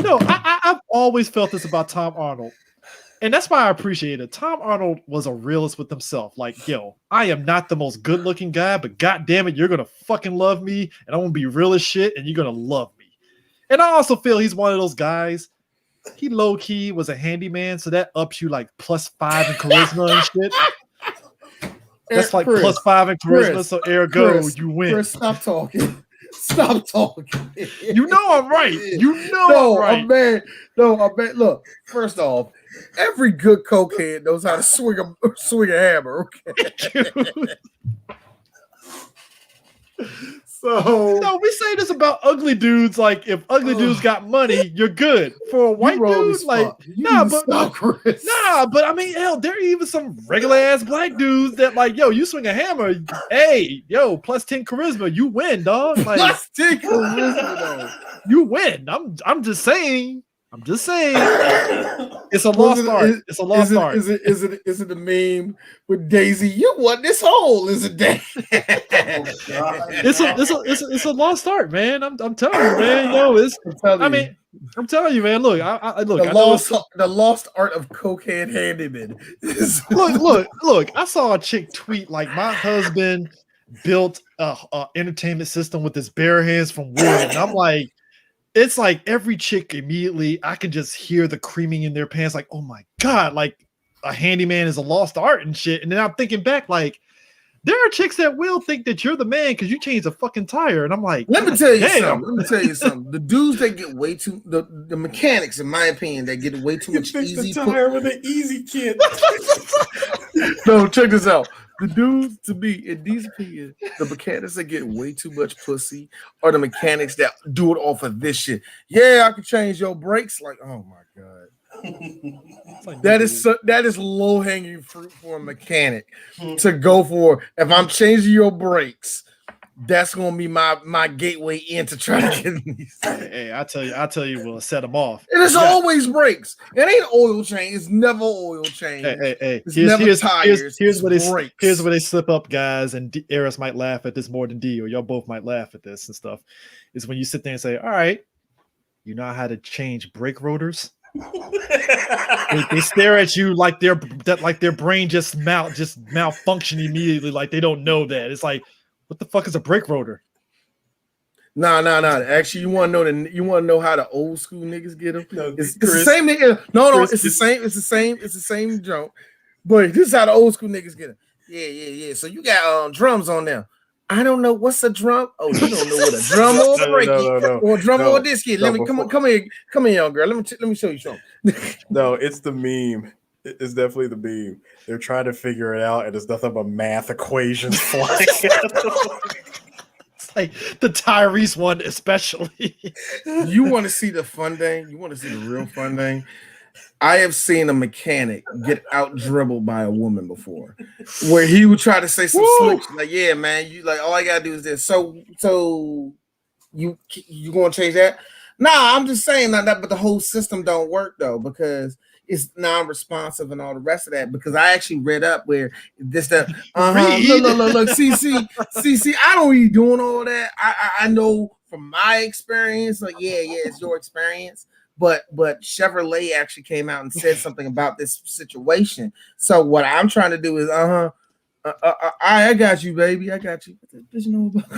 No, I've always felt this about Tom Arnold. And that's why I appreciate it. Tom Arnold was a realist with himself. Like, yo, I am not the most good-looking guy, but god damn it, you're gonna fucking love me, and I'm gonna be real as shit, and you're gonna love me. And I also feel he's one of those guys. He low-key was a handyman, so that ups you like +5 in charisma and shit. That's like Chris, +5 in charisma, so ergo you win. Chris, stop talking. Stop talking. You know I'm right. I'm right. I bet. Look, first off, every good cokehead knows how to swing a hammer. Okay. So no, we say this about ugly dudes. Like, if ugly dudes got money, you're good. For a white dude, like, but I mean, hell, there are even some regular ass black dudes that like, yo, you swing a hammer, hey, yo, +10 charisma, you win, dog. Like, +10 charisma, though. You win. I'm just saying. It's a lost art. It's a lost art. Is it the meme with Daisy? You won this hole, is it? It's a lost art, man. I'm telling you, man. Yo, I'm telling you, man. Look, the lost art of cocaine handyman. look. I saw a chick tweet like, my husband built a entertainment system with his bare hands from wood, and I'm like. It's like every chick immediately, I can just hear the creaming in their pants, like, oh my God, like a handyman is a lost art and shit. And then I'm thinking back, like, there are chicks that will think that you're the man because you changed a fucking tire. And I'm like, let me tell you something. The dudes that get way too, the mechanics, in my opinion, that get way too much easy. The tire with an easy kid. No, check this out. The dudes, to me, in these opinions, the mechanics that get way too much pussy are the mechanics that do it off of this shit. Yeah, I can change your brakes. Like, oh my God. Like, that is low hanging fruit for a mechanic to go for. If I'm changing your brakes, that's gonna be my gateway in to try to get these. Hey, I tell you, we'll set them off. And it's always brakes. It ain't oil change. It's never oil change. Hey. It's tires. Here's where they slip up, guys. And Eris might laugh at this more than D, or y'all both might laugh at this and stuff. Is when you sit there and say, "All right, you know how to change brake rotors." They stare at you like their brain just malfunction immediately, like they don't know that. It's like, what the fuck is a brake rotor? No. Actually, you want to know how the old school niggas get them? No, it's the same nigga. No, it's the same. It's the same joke. But this is how the old school niggas get them. Yeah. So you got drums on there. I don't know what's a drum. Oh, you don't know what a drum or a break or a drum or a disc kid. Let me come here, young girl. Let me show you something. No, it's the meme. It's definitely the meme. They're trying to figure it out, and it's nothing but math equations flying. It's like the Tyrese one, especially. You want to see the fun thing? You want to see the real fun thing? I have seen a mechanic get out dribbled by a woman before, where he would try to say some slick shit, like, "Yeah, man, you like all I gotta do is this." So you gonna change that? Nah, I'm just saying that, but the whole system don't work though, because it's non-responsive and all the rest of that. Because I actually read up where this look. See, I don't be doing all that. I know from my experience, like yeah, it's your experience. But Chevrolet actually came out and said something about this situation. So what I'm trying to do is, I got you, baby. I got you. What the bitch know about?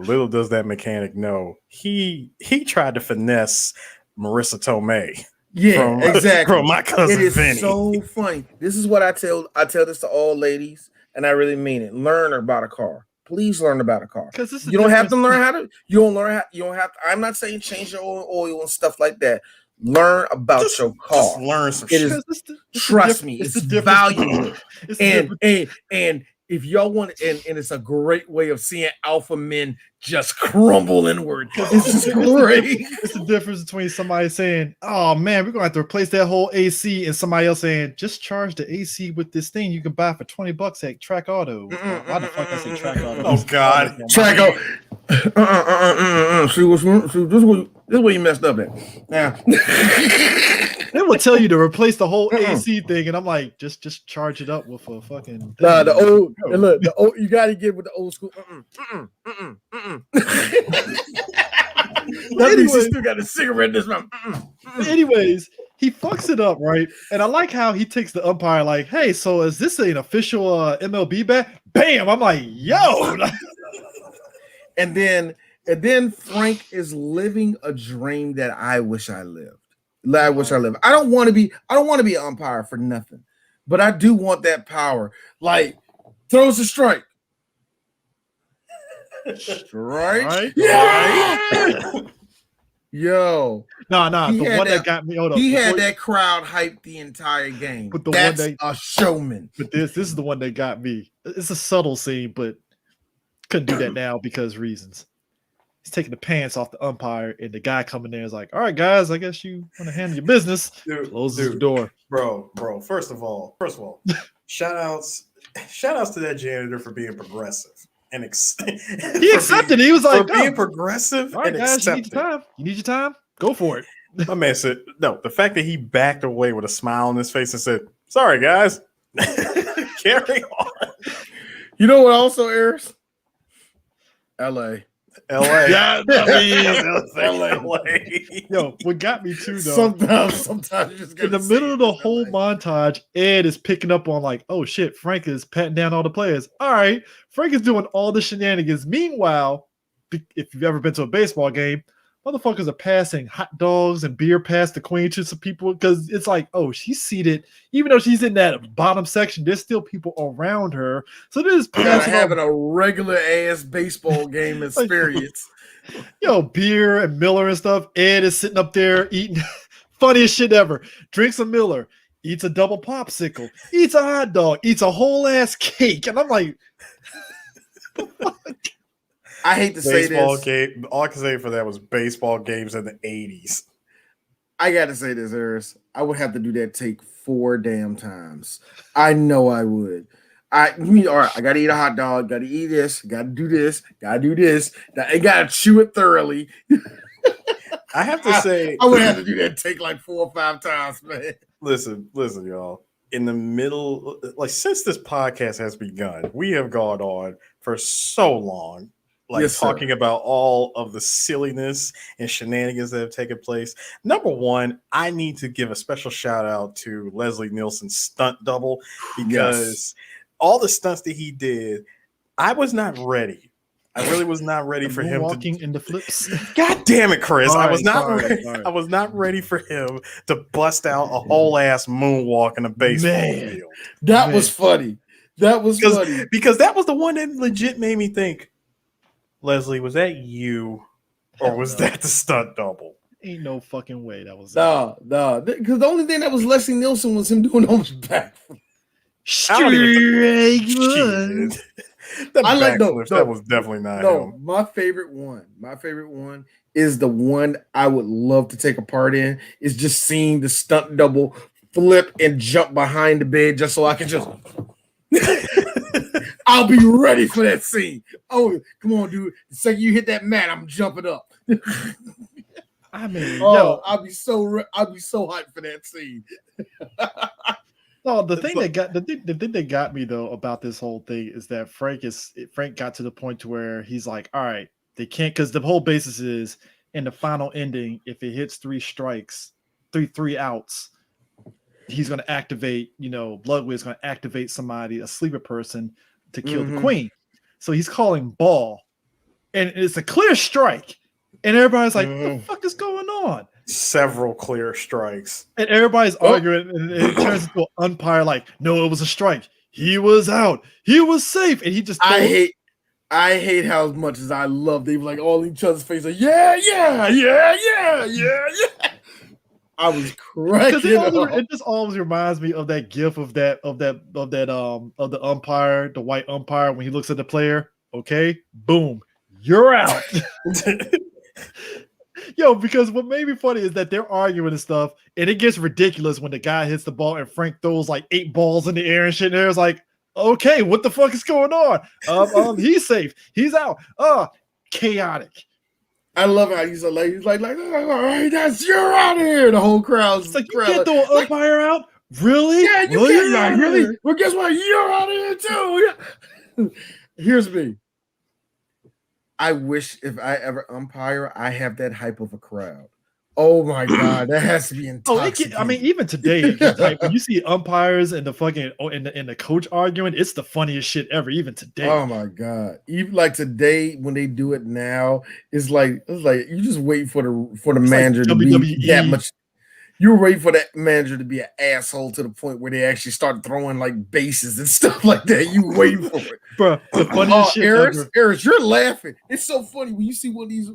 Little does that mechanic know. He tried to finesse Marissa Tomei. Yeah, exactly. From My Cousin Vinny. It is Vinny. so funny. This is what I tell this to all ladies, and I really mean it. Learn about a car. Please learn about a car. You don't have to learn how to. You don't have. I'm not saying change your oil and stuff like that. Learn about your car. Just learn some shit. Trust me, it's valuable. And if y'all want, and it's a great way of seeing alpha men just crumble inward. It's just great. It's the difference between somebody saying, "Oh man, we're gonna have to replace that whole AC," and somebody else saying, "Just charge the AC with this thing you can buy for $20 at Track Auto." Why the fuck I say Track Auto? Oh God, Track Auto. See, this is where you messed up at. Now they will tell you to replace the whole AC thing, and I'm like, just charge it up with a fucking thing. Nah, the old, you gotta get with the old school. That means he still got a cigarette in his mouth. Anyways, he fucks it up, right? And I like how he takes the umpire like, "Hey, so is this an official MLB bet?" Bam! I'm like, "Yo!" And then Frank is living a dream that I wish I lived. I don't want to be an umpire for nothing, but I do want that power. Like, throws a strike. Strike. Yeah. Yo. No. The one that got me. Hold on. He had that crowd hyped the entire game. But that's a showman. But this is the one that got me. It's a subtle scene, but couldn't do that now because reasons. He's taking the pants off the umpire, and the guy coming there is like, "All right, guys, I guess you want to handle your business." Closes the door. Bro. First of all, shout outs to that janitor for being progressive and he accepted. He was like, being progressive. All right, guys, you need your time. Go for it. My man said, "No." The fact that he backed away with a smile on his face and said, "Sorry, guys, carry on." You know what also airs? L.A. Yeah, LA. Yo, what got me too though? Sometimes you just in the middle of the whole montage, Ed is picking up on like, "Oh shit, Frank is patting down all the players." All right, Frank is doing all the shenanigans. Meanwhile, if you've ever been to a baseball game, motherfuckers are passing hot dogs and beer past the queen to some people because it's like, oh, she's seated. Even though she's in that bottom section, there's still people around her. So this is having a regular ass baseball game experience. Yo, beer and Miller and stuff. Ed is sitting up there eating funniest shit ever. Drinks a Miller, eats a double popsicle, eats a hot dog, eats a whole ass cake. And I'm like, I hate to say this. Game. All I can say for that was baseball games in the 80s. I got to say this, Eris. I would have to do that take 4 damn times. I know I would. All right, I got to eat a hot dog. Got to eat this. Got to do this. Got to do this. I got to chew it thoroughly. I have to say. I would have to do that take like 4 or 5 times, man. Listen, y'all. In the middle, like since this podcast has begun, we have gone on for so long. Talking about all of the silliness and shenanigans that have taken place. Number one, I need to give a special shout out to Leslie Nielsen's stunt double because all the stunts that he did, I was not ready. I really was not ready for him walking in the flips. God damn it, Chris! I was not ready for him to bust out a whole ass moonwalk in a baseball field. That was funny. Because that was the one that legit made me think. Leslie, was that you, or was that the stunt double? Ain't no fucking way that was. No. Because the only thing that was Leslie Nielsen was him doing almost back. That was definitely not him. My favorite one is the one I would love to take a part in. Is just seeing the stunt double flip and jump behind the bed just so I can just. I'll be ready for that scene. Oh, come on, dude. The second you hit that mat, I'm jumping up. I mean, I'll be so hyped for that scene. No, the thing that got me though about this whole thing is that Frank got to the point to where he's like, all right, they can't, because the whole basis is in the final ending, if it hits 3 strikes, three outs, he's going to activate, Bloodwood is going to activate somebody, a sleeper person, to kill the queen. So he's calling ball, and it's a clear strike. And everybody's like, what the fuck is going on? Several clear strikes. And everybody's arguing, and it turns into an umpire like, no, it was a strike. He was out. He was safe. And he just I hate how much as I love they like all each other's faces like, yeah. I was cracking up. It just always reminds me of that gif of the umpire, the white umpire, when he looks at the player. Okay, boom, you're out. Yo, because what made me funny is that they're arguing and stuff, and it gets ridiculous when the guy hits the ball and Frank throws like 8 balls in the air and shit. And there's like, okay, what the fuck is going on? He's safe. He's out. Chaotic. I love how he's like, all right, you're out of here. The whole crowd's it's like, you can't throw an umpire out? Really? Yeah, you can't. Really? Well, guess what? You're out of here too. Yeah. Here's me. I wish if I ever umpire, I have that hype of a crowd. Oh my god, that has to be intoxicating. I mean, even today, it gets hype. When you see umpires and the fucking and the coach arguing, it's the funniest shit ever. Even today. Oh my god! Even like today, when they do it now, it's like you just wait for the manager to be that much. You're waiting for that manager to be an asshole to the point where they actually start throwing like bases and stuff like that. You waiting for it, bro. The funniest shit ever. Eris, you're laughing. It's so funny when you see one of these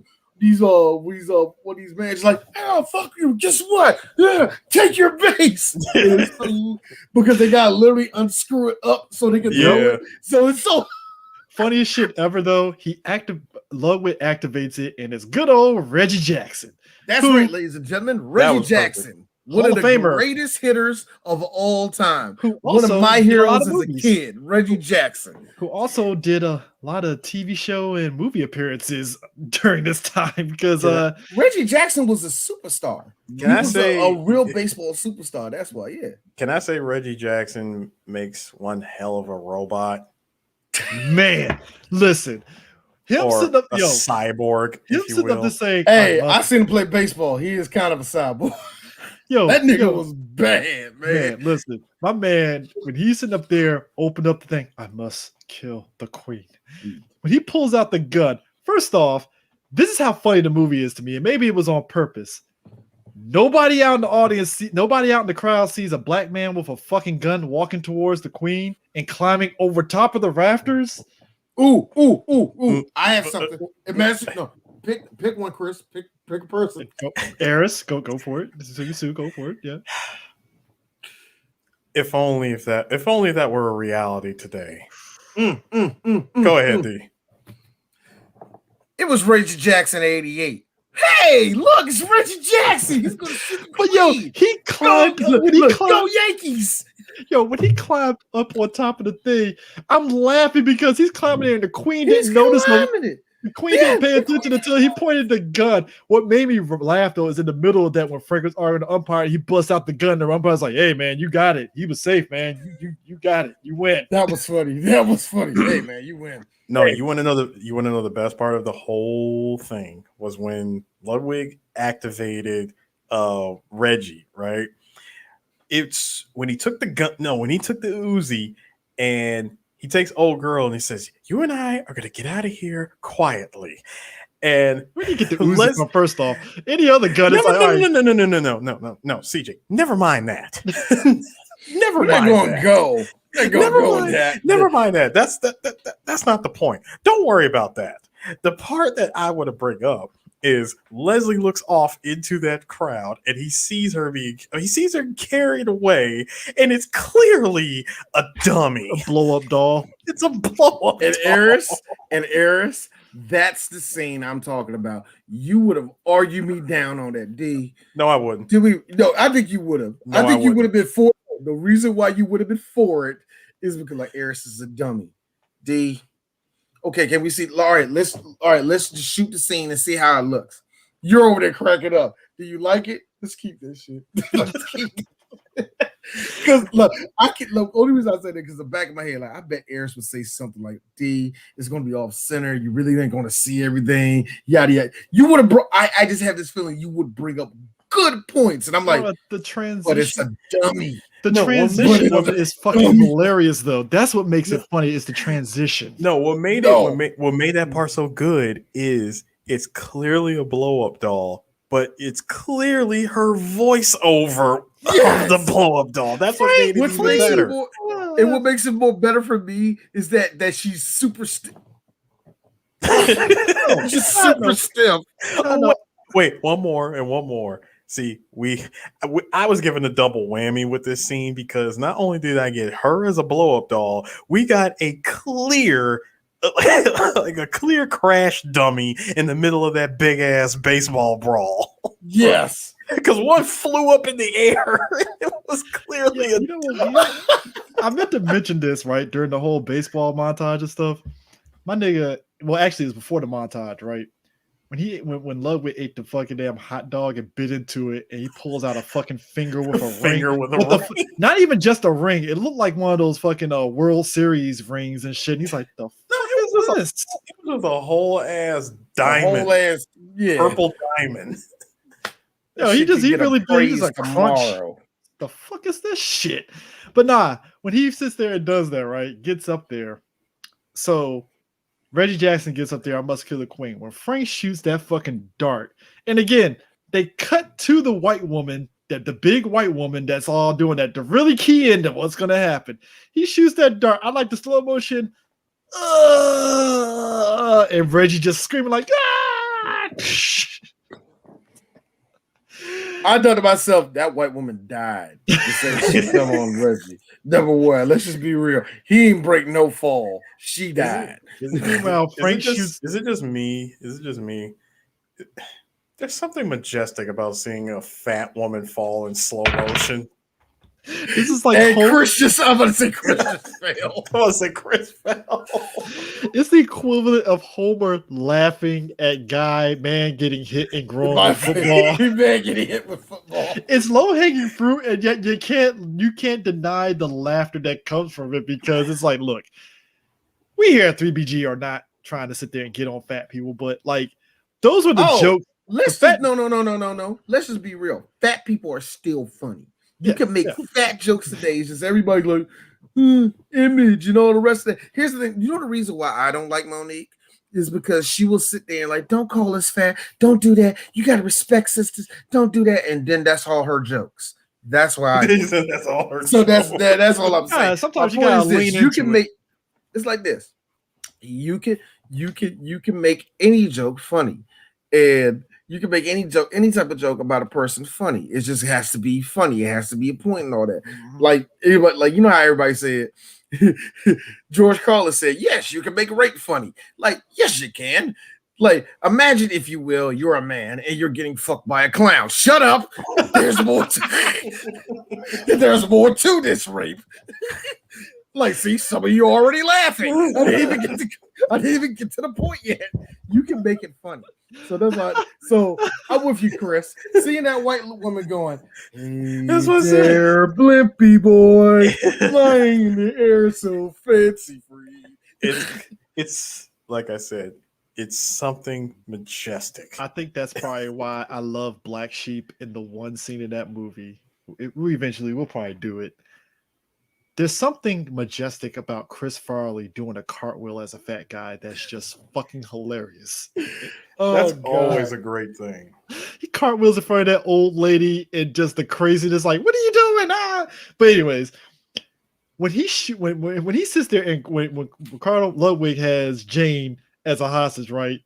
managers like, oh fuck you. Guess what? Yeah, take your base because they got to literally unscrew it up so they can throw it. So it's so funniest shit ever though. Ludwig activates it, and it's good old Reggie Jackson. That's right, ladies and gentlemen. Reggie Jackson, one of the greatest hitters of all time. One of my heroes as a kid, Reggie Jackson. Who also did a lot of TV show and movie appearances during this time because Reggie Jackson was a superstar. He was a real baseball superstar. That's why, yeah. Can I say Reggie Jackson makes one hell of a robot? Man, listen. Cyborg, him sitting up just saying, hey, I seen him play baseball. He is kind of a cyborg. That nigga was bad, man. Listen, my man, when he's sitting up there, opened up the thing, I must kill the queen. When he pulls out the gun, first off, this is how funny the movie is to me, and maybe it was on purpose. Nobody out in the audience, nobody out in the crowd sees a black man with a fucking gun walking towards the queen and climbing over top of the rafters. Ooh. I have something. Imagine, pick one, Chris. Pick a person. Eris, go for it. Sue, go for it. Yeah. If only that were a reality today. Go ahead, D. It was Reggie Jackson 88. Hey, look, it's Reggie Jackson. He's gonna shoot the queen. But yo, he climbed. Go Yankees. Yo, when he climbed up on top of the thing, I'm laughing because he's climbing there and the queen didn't notice him. The queen didn't pay attention until he pointed the gun. What made me laugh though is in the middle of that when Frank was arguing the umpire, he busts out the gun. The umpire's like, "Hey man, you got it. He was safe, man. You got it. You win." That was funny. Hey man, you win. No, you want to know the best part of the whole thing was when Ludwig activated Reggie, right? It's when he took the gun. No, when he took the Uzi and he takes old girl and he says, "You and I are gonna get out of here quietly." And where do you get the Uzi from? First off, any other gun is no, CJ. Never mind that. Never mind that. Never mind that. That's not the point. Don't worry about that. The part that I want to bring up is Leslie looks off into that crowd and he sees her carried away, and it's clearly a dummy, a blow-up doll. It's a blow-up doll. Eris, that's the scene I'm talking about. You would have argued me down on that, D. No, I wouldn't. No, I think you would have. No, I think you would have been for it. The reason why you would have been for it is because like Eris is a dummy. D. Okay, can we see? All right, let's just shoot the scene and see how it looks. You're over there cracking up. Do you like it? Let's keep this shit. Because look, only reason I say that because the back of my head, like I bet Eris would say something like, "D, it's gonna be off center. You really ain't gonna see everything." Yada yada. You would have I just have this feeling you would bring up good points, and I'm like, the transition, but it's a dummy. The transition of it is fucking hilarious, though. That's what makes it funny. Is the transition. No, what made that part so good is it's clearly a blow-up doll, but it's clearly her voiceover of the blow-up doll. That's what made it even better. And what makes it more better for me is that she's super stiff. Just super stiff. Wait, one more. See, I was given a double whammy with this scene because not only did I get her as a blow up doll, we got a clear, like a clear crash dummy in the middle of that big ass baseball brawl. Yes, because one flew up in the air. It was clearly you know what? I meant to mention this right during the whole baseball montage and stuff. My nigga, well, actually, it was before the montage, right? When Ludwig ate the fucking damn hot dog and bit into it, and he pulls out a fucking finger with a ring. With a ring. Not even just a ring. It looked like one of those fucking World Series rings and shit. And he's like, the fuck is this? It was a whole ass diamond. Purple diamond. No, he really believes like crunch. The fuck is this shit? But nah, when he sits there and does that, right, gets up there. So Reggie Jackson gets up there, I must kill the queen. When Frank shoots that fucking dart, and again, they cut to the white woman, the big white woman that's all doing that, to really key into what's gonna happen. He shoots that dart. I like the slow motion. And Reggie just screaming like, ah! I thought to myself, that white woman died. Come on, Reggie. Number one, let's just be real. He ain't break no fall. She died. Meanwhile, Frank shoots. Is it just me? There's something majestic about seeing a fat woman fall in slow motion. This is like I'm gonna say Chris just failed. I was say Chris fell. It's the equivalent of Homer laughing at man getting hit and grown with football. Man getting hit with football. It's low hanging fruit, and yet you can't deny the laughter that comes from it, because it's like, look, we here at 3BG are not trying to sit there and get on fat people, but like those were the jokes. No. Let's just be real. Fat people are still funny. You can make fat jokes today. It's just everybody like image and all the rest of it. Here's the thing. You know the reason why I don't like Monique is because she will sit there and like, don't call us fat. Don't do that. You got to respect sisters. Don't do that. And then that's all her jokes. That's why. That's all her. So that's all I'm saying. Sometimes you gotta lean into you can make. It's like this. You can make any joke funny, and you can make any type of joke about a person funny. It just has to be funny. It has to be a point and all that. Mm-hmm. Like you know how everybody said, George Carlin said, yes, you can make rape funny. Like, yes, you can. Like, imagine, if you will, you're a man and you're getting fucked by a clown. Shut up. There's more to this rape. Like, see, some of you are already laughing. I didn't even get to the point yet. You can make it funny. So that's why. So I'm with you, Chris. Seeing that white woman going, hey, that's what's there, Blimpy boy, flying in the air so fancy free. It's like I said, it's something majestic. I think that's probably why I love Black Sheep in the one scene in that movie. We'll probably do it. There's something majestic about Chris Farley doing a cartwheel as a fat guy that's just fucking hilarious. That's always a great thing. He cartwheels in front of that old lady and just the craziness, like, what are you doing? But anyways, when he sits there and when Ricardo Ludwig has Jane as a hostage, right?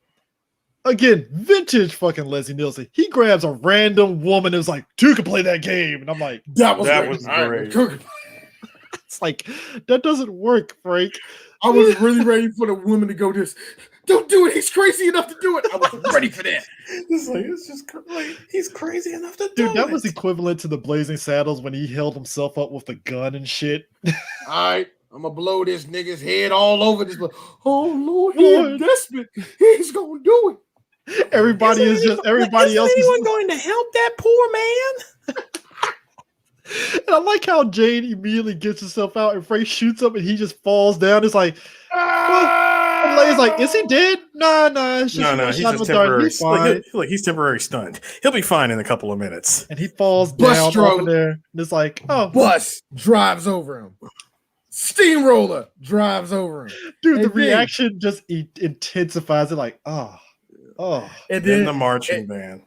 Again, vintage fucking Leslie Nielsen. He grabs a random woman and is like, "You can play that game," and I'm like, that was great. It's like, that doesn't work, Frank. I was really ready for the woman to go this. Don't do it. He's crazy enough to do it. I was ready for that. It's just like, he's crazy enough to do it. Dude, that was equivalent to the Blazing Saddles when he held himself up with a gun and shit. All right, I'm gonna blow this nigga's head all over this. Oh Lord, he's desperate. He's gonna do it. Everybody else. Is anyone going to help that poor man? And I like how Jane immediately gets herself out and Frank shoots up and he just falls down. It's like, He's like, is he dead? Nah. He's just temporary. He's temporary stunned. He'll be fine in a couple of minutes. And he falls down over there. And it's like, bus drives over him. Steamroller drives over him. Dude, the reaction just intensifies it. Like, oh. And then the marching band.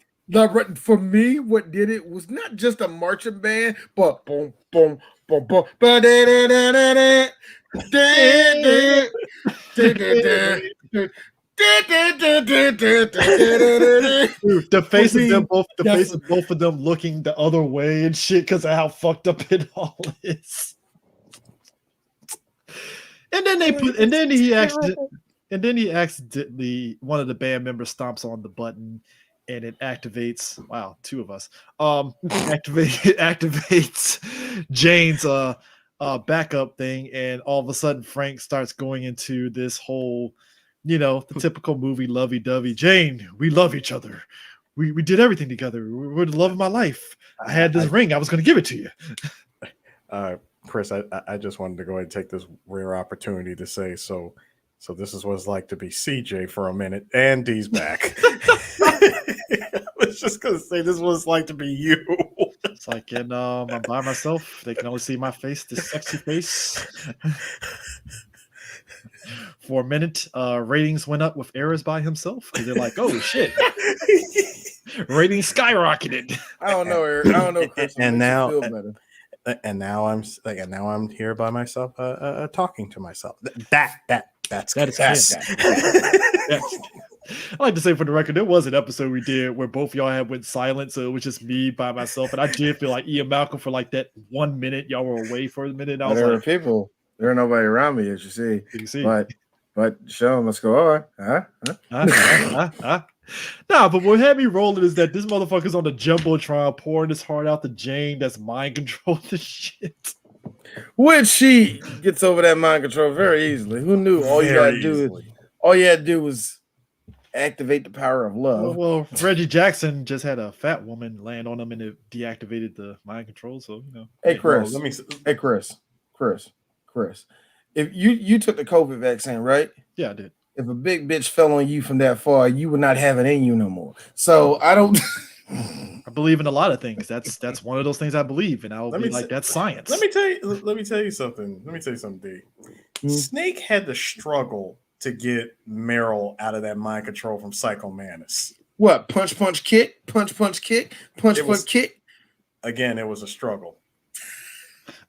For me, what did it was not just a marching band, but boom, boom, boom, boom, The face of them both, the that's- face of both of them looking the other way and shit because of how fucked up it all is. And then he accidentally one of the band members stomps on the button and it activates. Wow, two of us. Activates Jane's backup thing, and all of a sudden Frank starts going into this whole, the typical movie lovey-dovey. Jane, we love each other. We did everything together. We're the love of my life. I had this ring. I was going to give it to you. Chris, I just wanted to go ahead and take this rare opportunity to say so this is what it's like to be CJ for a minute, and D's back. I was just gonna say this is what it's like to be you. It's like, and I'm by myself. They can only see my face, this sexy face. For a minute, ratings went up with Eris by himself because they're like, "Oh shit!" Ratings skyrocketed. I don't know, Eric. I don't know, Chris. And now I'm here by myself, talking to myself. That's I like to say for the record, there was an episode we did where both y'all went silent, so it was just me by myself, and I did feel like Ian Malcolm for like that 1 minute. Y'all were away for a minute. I was there like, are people. There are nobody around me, as you see. But show them. Let's go. All right. Nah, but what had me rolling is that this motherfucker's on the jumbotron pouring his heart out to Jane. That's mind control the shit. Which she gets over that mind control very easily. Who knew? All you had to do was activate the power of love. Well, Reggie Jackson just had a fat woman land on him and it deactivated the mind control. So Hey Chris. Chris. If you took the COVID vaccine, right? Yeah, I did. If a big bitch fell on you from that far, you would not have it in you no more. So I don't. I believe in a lot of things. That's one of those things I believe, and I will be like, that's science. Let me tell you something. D. Mm-hmm. Snake had to struggle to get Meryl out of that mind control from Psycho Manus. What? Punch, kick. Again, it was a struggle.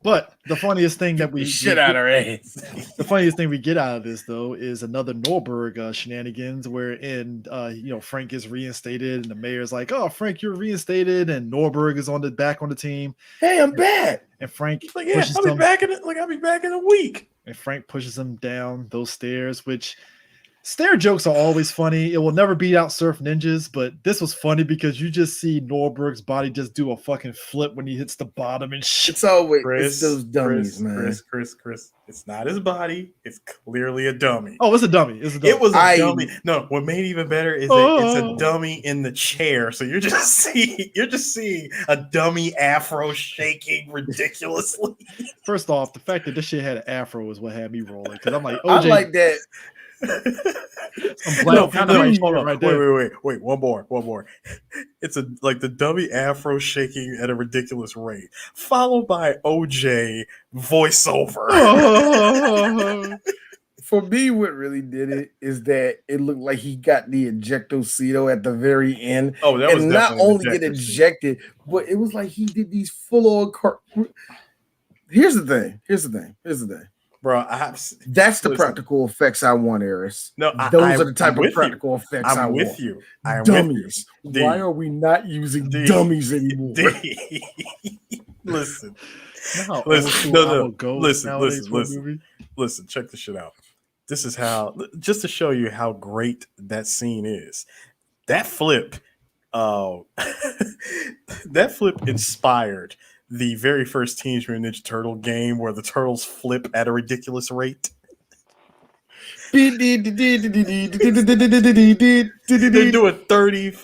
But the funniest thing that we shit out of her ass. The funniest thing we get out of this though is another Norberg shenanigans wherein Frank gets reinstated and the mayor's like, "Oh, Frank, you're reinstated," and Norberg is back on the team. Hey, I'm back. And Frank like, yeah, I'll be back in a week. And Frank pushes him down those stairs, which stair jokes are always funny. It will never beat out Surf Ninjas, but this was funny because you just see Norberg's body just do a fucking flip when he hits the bottom and shit. It's always it's those dummies, man. Chris. It's not his body. It's clearly a dummy. Oh, it's a dummy. It was a dummy. No, what made it even better is that it's a dummy in the chair. So you're just seeing a dummy afro shaking ridiculously. First off, the fact that this shit had an afro is what had me rolling because I'm like, OJ, I like that. Wait, one more. It's like the dummy afro shaking at a ridiculous rate, followed by OJ voiceover. For me, what really did it is that it looked like he got the ejectocito at the very end. Oh, that was not only get ejected, but it was like he did these full-on Here's the thing. Bro, that's the practical effects I want, Eris. No, those are the type of practical effects I want. I'm with you. Dummies. Why are we not using dummies anymore? Listen. Listen, check this shit out. This is how, just to show you how great that scene is. That flip, inspired the very first Teenage Mutant Ninja Turtle game where the turtles flip at a ridiculous rate. They're doing 30. It's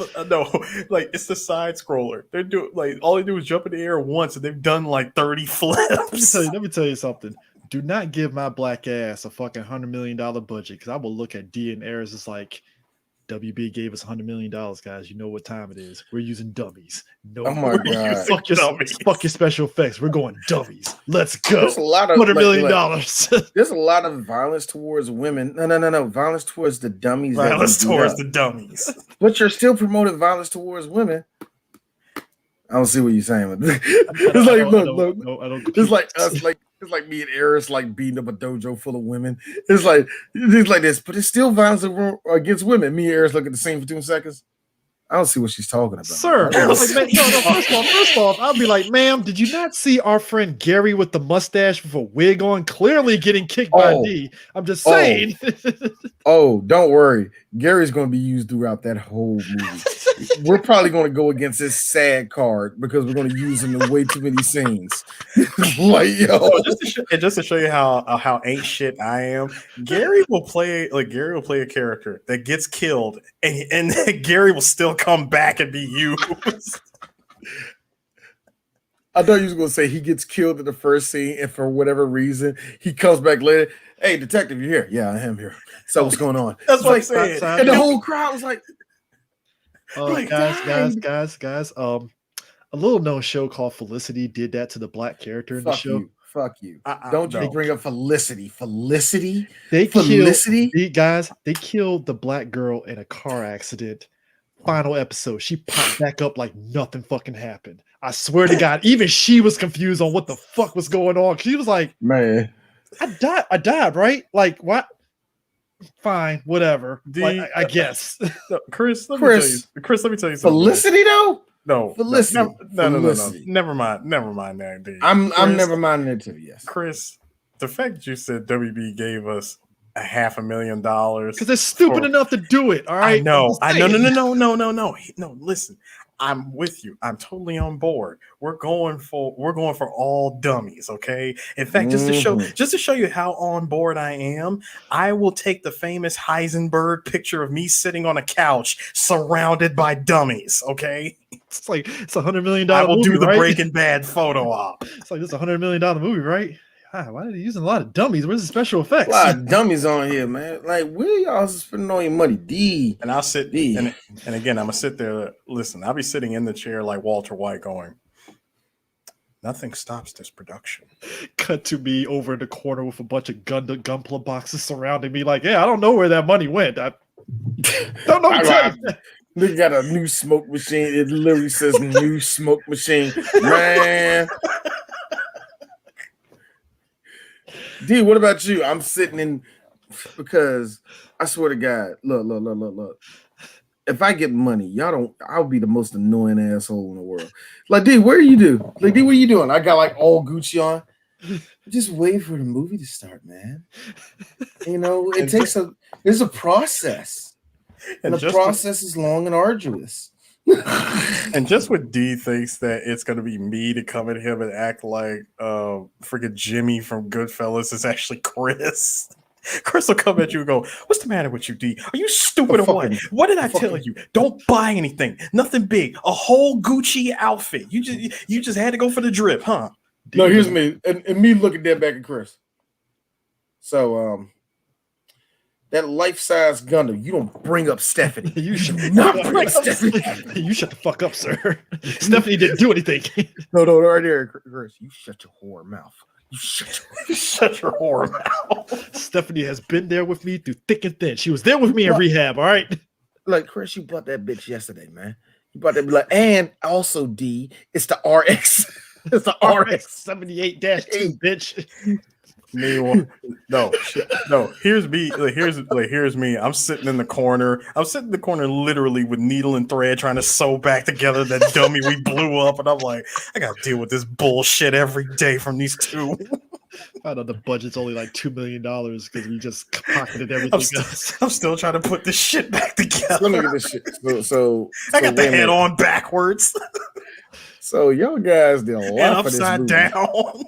the side scroller. They're doing all they do is jump in the air once, and they've done 30 flips. Let me tell you something. Do not give my black ass a fucking $100 million budget because I will look at D and Eris as like, WB gave us $100 million, guys. You know what time it is. We're using dummies. No, oh my God. Fuck your special effects. We're going dummies. Let's go. There's a lot of $100 million. There's a lot of violence towards women. No. Violence towards the dummies. The dummies. But you're still promoting violence towards women. I don't see what you're saying. It's like, look. It's like us, It's like me and Eris like beating up a dojo full of women. It's like this, but it's still violence against women. Me and Eris look at the same for 2 seconds. I don't see what she's talking about. Sir, I was like, man, first off, I'll be like, ma'am, did you not see our friend Gary with the mustache with a wig on, clearly getting kicked by D? I'm just saying. Oh, don't worry. Gary's going to be used throughout that whole movie. We're probably going to go against this sad card because we're going to use him in way too many scenes. Like, yo, just to show you how ain't shit I am. Gary will play a character that gets killed, and Gary will still come back and be used. I thought you was going to say he gets killed in the first scene, and for whatever reason, he comes back later. Hey, detective, you're here. Yeah, I am here. So what's going on? That's what I said. And the whole crowd was like, guys. A little known show called Felicity did that to the black character in the show. Fuck you. Don't you bring up Felicity. They killed the black girl in a car accident. Final episode. She popped back up like nothing fucking happened. I swear to God, even she was confused on what the fuck was going on. She was like, man, I died, right? Like, what? Fine, whatever. I guess. Chris, let me tell you something. Felicity though? No. Felicity. No. Never mind that, dude. I'm never minding it too, yes. Chris, the fact that you said WB gave us $500,000 because they're stupid enough to do it. All right. No. Listen, I'm with you. I'm totally on board. We're going for all dummies. Okay. In fact, just to show you how on board I am, I will take the famous Heisenberg picture of me sitting on a couch surrounded by dummies. Okay. It's $100 million. I will movie, do the right? Breaking Bad photo op. It's like this $100 million movie, right? Why are they using a lot of dummies? Where's the special effects? A lot of dummies on here, man. Like, where y'all spending all your money? And I'll sit and again, I'm gonna sit there. Listen, I'll be sitting in the chair like Walter White, going, "Nothing stops this production." Cut to me over in the corner with a bunch of Gunpla boxes surrounding me. Like, yeah, I don't know where that money went. I don't know. They got a new smoke machine. It literally says "new smoke machine," man. D, what about you? I'm sitting in because I swear to God, look. If I get money, I'll be the most annoying asshole in the world. Like, D, what are you doing? Like, D, what are you doing? I got like all Gucci on. Just wait for the movie to start, man. You know, there's a process. And the process is long and arduous. And just when D thinks that it's going to be me to come at him and act like freaking Jimmy from Goodfellas is actually Chris. Chris will come at you and go, "What's the matter with you, D? Are you stupid or what? What did I tell you? Don't buy anything. Nothing big. A whole Gucci outfit. You just had to go for the drip, huh?" No, here's me. And me looking dead back at Chris. So, that life-size Gundam, you don't bring up Stephanie. You should not bring up Stephanie. You shut the fuck up, sir. Stephanie didn't do anything. No, right there, Chris. You shut your whore mouth. You shut your whore mouth. Stephanie has been there with me through thick and thin. She was there with me in rehab, all right? Like, Chris, you bought that bitch yesterday, man. You bought that, and also, D, it's the RX. It's the RX 78-2, bitch. No. Here's me. Here's me. I'm sitting in the corner. Literally with needle and thread, trying to sew back together that dummy we blew up. And I'm like, I gotta deal with this bullshit every day from these two. I know the budget's only like $2 million because we just pocketed everything else. I'm still trying to put this shit back together. Let me get this shit. So I got the head on backwards. So y'all guys did a lot for this upside movie. down.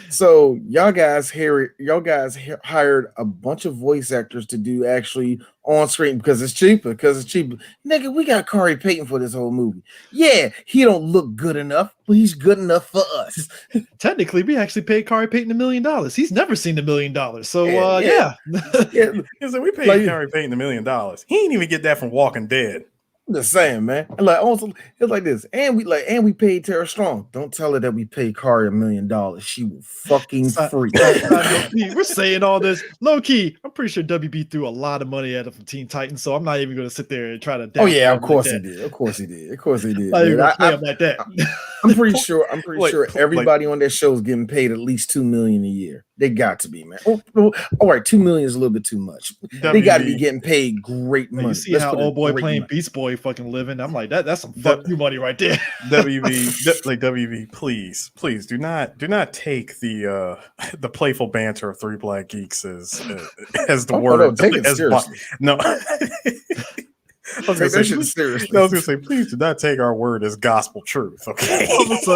So y'all guys hired a bunch of voice actors to do actually on screen because it's cheaper. Nigga, we got Corey Payton for this whole movie. Yeah, he don't look good enough, but he's good enough for us. Technically, we actually paid Corey Payton $1 million. He's never seen $1 million. So yeah. So we paid Corey Payton $1 million. He ain't even get that from Walking Dead. I'm just saying, man. And like also, it's like this, and we paid Tara Strong. Don't tell her that we paid Kari $1 million. She will fucking freak. We're saying all this low key. I'm pretty sure WB threw a lot of money at him from Teen Titans, so I'm not even going to sit there and try to. Oh yeah, of course he did. Of course he did. Not even gonna play him like that. I'm pretty sure everybody on that show is getting paid at least $2 million a year. They got to be, man. Oh, all right, $2 million is a little bit too much. They got to be getting paid great money. You see how old boy playing Beast Boy fucking living? I'm like, that's some fuck you money right there. WB, please do not take the playful banter of Three Black Geeks as the word. No, take it seriously. No. I was gonna say, please do not take our word as gospel truth. Okay.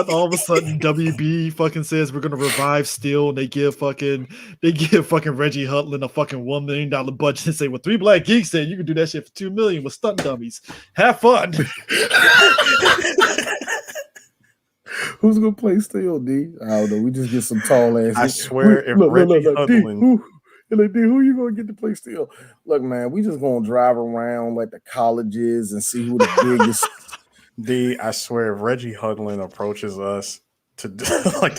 All of a sudden, WB fucking says we're gonna revive Steel, and they give fucking Reggie Hudlin a fucking $1 million budget and say, "Well, Three Black Geeks said you can do that shit for $2 million with stunt dummies. Have fun." Who's gonna play Steel, D? I don't know. We just get some tall ass. I swear, if Reggie Hudlin. Like, dude, who you gonna get to play Steel? Look, man, we just gonna drive around like the colleges and see who the biggest. D, I swear, if Reggie Hudlin approaches us to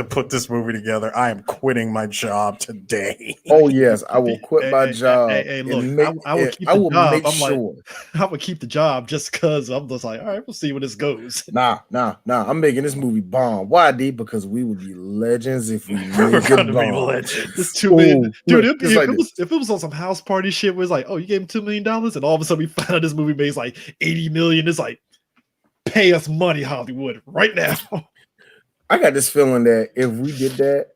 put this movie together, I am quitting my job today. Oh yes, I will quit my job. Hey, look, I will keep the job. I would keep the job just because I'm just like, all right, we'll see where this goes. Nah. I'm making this movie bomb. Why, D? Because we would be legends if we were gonna be legends. It's $2 million, dude. If it was on some house party shit, where it's like, oh, you gave him $2 million, and all of a sudden we find out this movie makes like $80 million. It's like, pay us money, Hollywood, right now. I got this feeling that if we did that,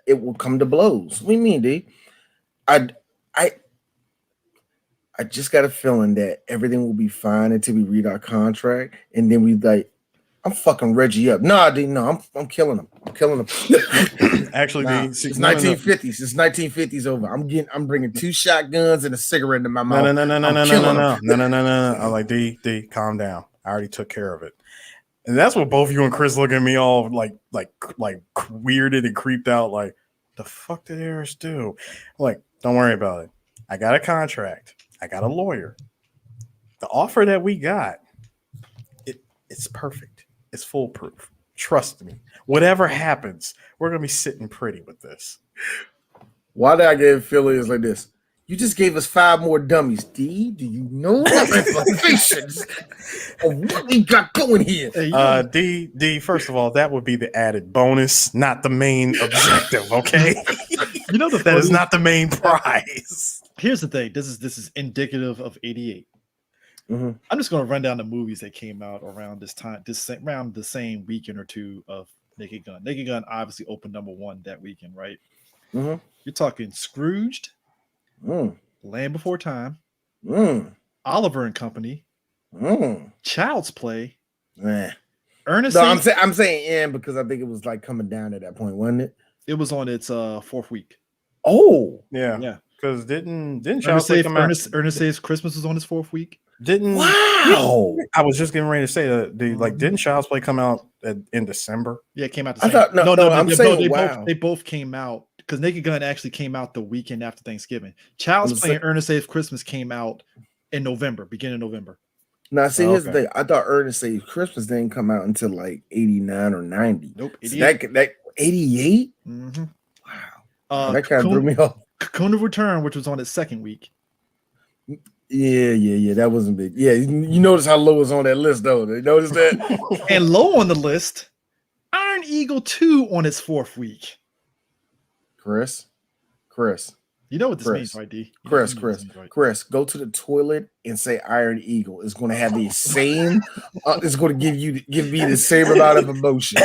it will come to blows. What do you mean, D? I just got a feeling that everything will be fine until we read our contract, and then we like, I'm fucking Reggie up. Nah, D, no, I'm killing him. Actually, it's 1950s. It's 1950s over. I'm bringing 2 shotguns and a cigarette in my mouth. No. I'm like, D, calm down. I already took care of it. And that's what both you and Chris look at me all like weirded and creeped out. Like, the fuck did Harris do? Like, don't worry about it. I got a contract. I got a lawyer. The offer that we got, it's perfect. It's foolproof. Trust me. Whatever happens, we're gonna be sitting pretty with this. Why did I get feelings like this? You just gave us 5 more dummies. D, do you know the implications of what we got going here? D, first of all, that would be the added bonus, not the main objective, okay? You know that is not the main prize. Here's the thing. This is indicative of 88. Mm-hmm. I'm just going to run down the movies that came out around this time, around the same weekend or two of Naked Gun. Naked Gun obviously opened #1 that weekend, right? Mm-hmm. You're talking Scrooged, Land Before Time, Oliver and Company, Child's Play, Ernest. No, I'm saying because I think it was like coming down at that point, wasn't it? It was on its 4th week. Oh, yeah. Because didn't Child's Play come out? Ernest Saves Christmas was on its 4th week. Wow! I was just getting ready to say that didn't Child's Play come out in December? Yeah, it came out. They both came out because Naked Gun actually came out the weekend after Thanksgiving. Child's Play and Ernest Saves Christmas came out in November, beginning of November. Now, see, here's the thing. I thought Ernest Saves Christmas didn't come out until like 89 or 90. Nope, 88. So that 88? Mm-hmm. Wow. That kind of threw me off. Cocoon of Return, which was on its 2nd week. Yeah. That wasn't big. Yeah, you notice how low is on that list, though. They notice that? And low on the list, Iron Eagle 2 on its 4th week. Chris. You know what this means, right, D? Chris, go to the toilet and say Iron Eagle. It's going to have the same. It's going to give me the same amount of emotion.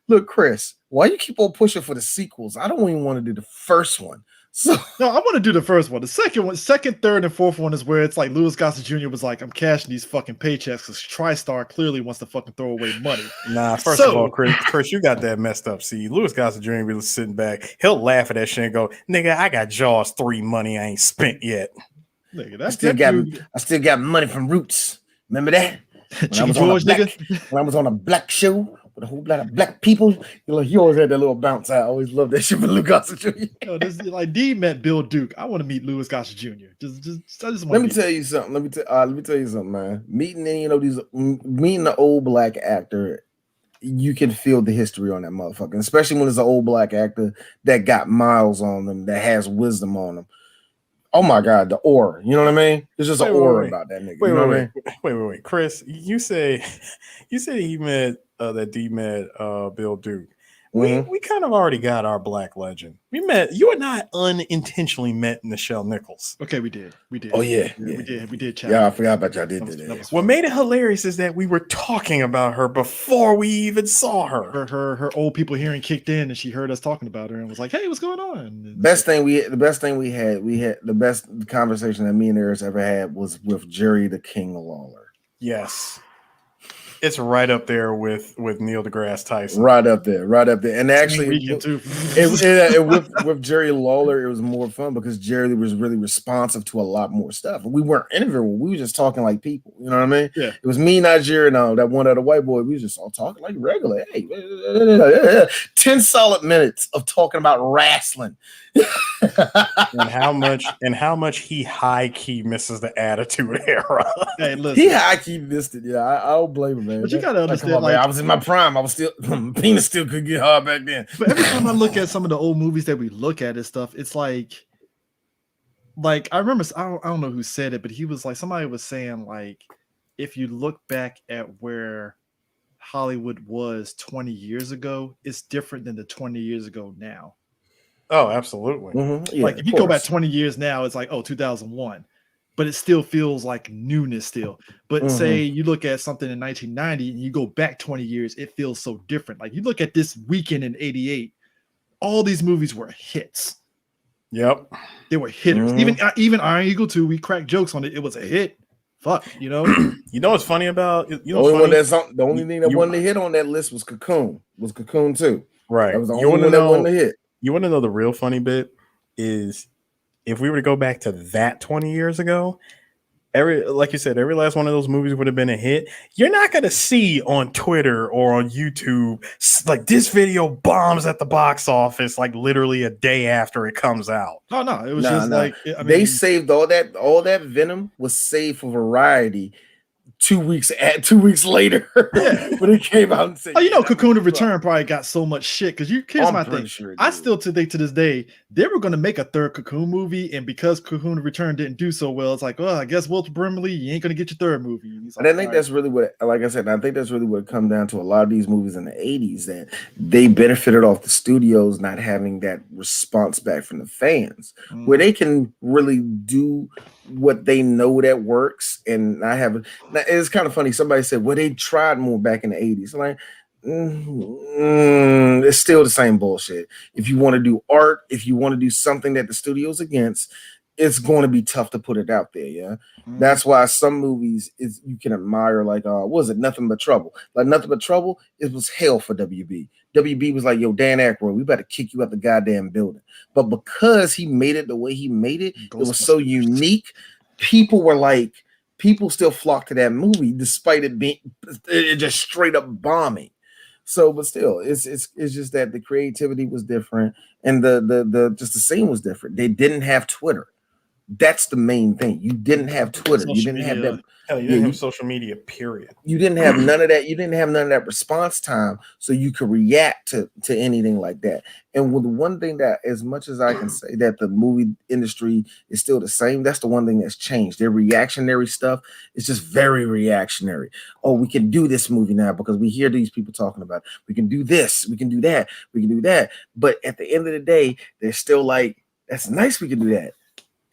Look, Chris, why you keep on pushing for the sequels? I don't even want to do the first one. So no, I want to do the first one. The second, third, and fourth one is where it's like Louis Gossett Jr. was like, I'm cashing these fucking paychecks because TriStar clearly wants to fucking throw away money. Nah, first of all, Chris, you got that messed up. See, Louis Gossett Jr. be sitting back. He'll laugh at that shit and go, nigga, I got Jaws 3 money I ain't spent yet. Nigga, I still got money from Roots. Remember that? When I was on a black show with a whole lot of black people. He always had that little bounce. I always loved that shit with Lou Gossett Jr. This is like D met Bill Duke. I want to meet Louis Gossett Jr. I just Let me tell you something. Let me tell you something, man. Meeting the old black actor, you can feel the history on that motherfucker, especially when it's an old black actor that got miles on them, that has wisdom on them. Oh my God, the aura. You know what I mean? There's just an aura about that nigga. Wait. Chris, you say he met that D met Bill Duke. We kind of already got our black legend. You and I unintentionally met Nichelle Nichols. Okay, we did. Oh yeah. We did chat. Yeah, I forgot about y'all did that. What made it hilarious is that we were talking about her before we even saw her. Her old people hearing kicked in, and she heard us talking about her and was like, "Hey, what's going on?" The best conversation that me and Eris ever had was with Jerry the King Lawler. Yes. It's right up there with Neil deGrasse Tyson. Right up there. And actually, with Jerry Lawler, it was more fun because Jerry was really responsive to a lot more stuff. We weren't interviewing; we were just talking like people. You know what I mean? Yeah. It was me, Nigeria, and that one other white boy. We was just all talking like regular. Hey, 10 solid minutes of talking about wrestling. and how much he high key misses the Attitude Era. Hey, listen. He high key missed it. Yeah, I don't blame him, man. But you gotta understand, on, I was in my prime. I was still penis still could get hard back then. But every time I look at some of the old movies that we look at and stuff, it's like I remember, I don't know who said it, but he was like, somebody was saying like, if you look back at where Hollywood was 20 years ago, it's different than the 20 years ago now. Oh, absolutely. Mm-hmm. Yeah, like if you go back 20 years now, it's like, 2001, but it still feels like newness still. But say you look at something in 1990 and you go back 20 years, it feels so different. Like you look at this Weekend in '88, all these movies were hits. Yep. They were hitters. Even Iron Eagle 2, we cracked jokes on it. It was a hit. Fuck, You know what's funny about the only thing that wasn't a hit on that list was Cocoon. Was Cocoon 2. Right. That was the only one that wasn't a hit. You want to know the real funny bit is if we were to go back to that 20 years ago, like you said, every last one of those movies would have been a hit. You're not going to see on Twitter or on YouTube like this video bombs at the box office like literally a day after it comes out. Oh no, it was like they saved all that venom was saved for Variety 2 weeks later when it came out and said, Cocoon to Return probably got so much shit because here's my thing. Sure I still to this day they were going to make a third Cocoon movie, and because Cocoon to Return didn't do so well, it's like, I guess Walter Brimley, you ain't going to get your third movie. And I think that's really what, like I said, I think that's really what it come down to. A lot of these movies in the 80s that they benefited off the studios not having that response back from the fans, where they can really do what they know that works. And it's kind of funny. Somebody said, well, they tried more back in the 80s. I'm like, it's still the same bullshit. If you want to do art, if you want to do something that the studio's against, it's going to be tough to put it out there. Yeah. That's why some movies you can admire, like, what was it? Nothing But Trouble. Like Nothing But Trouble, it was hell for WB. WB was like, yo, Dan Aykroyd, we better kick you out the goddamn building. But because he made it the way he made it, it was so unique. People still flocked to that movie despite it being just straight up bombing. So, but still, it's just that the creativity was different and the scene was different. They didn't have Twitter. That's the main thing. You didn't have Twitter. You didn't have that. Hell, you didn't have social media, period. You didn't have none of that. You didn't have none of that response time, so you could react to anything like that. And with the one thing that, as much as I can say that the movie industry is still the same, that's the one thing that's changed. Their reactionary stuff is just very reactionary. Oh, we can do this movie now because we hear these people talking about it. We can do this. We can do that. We can do that. But at the end of the day, they're still like, that's nice. We can do that.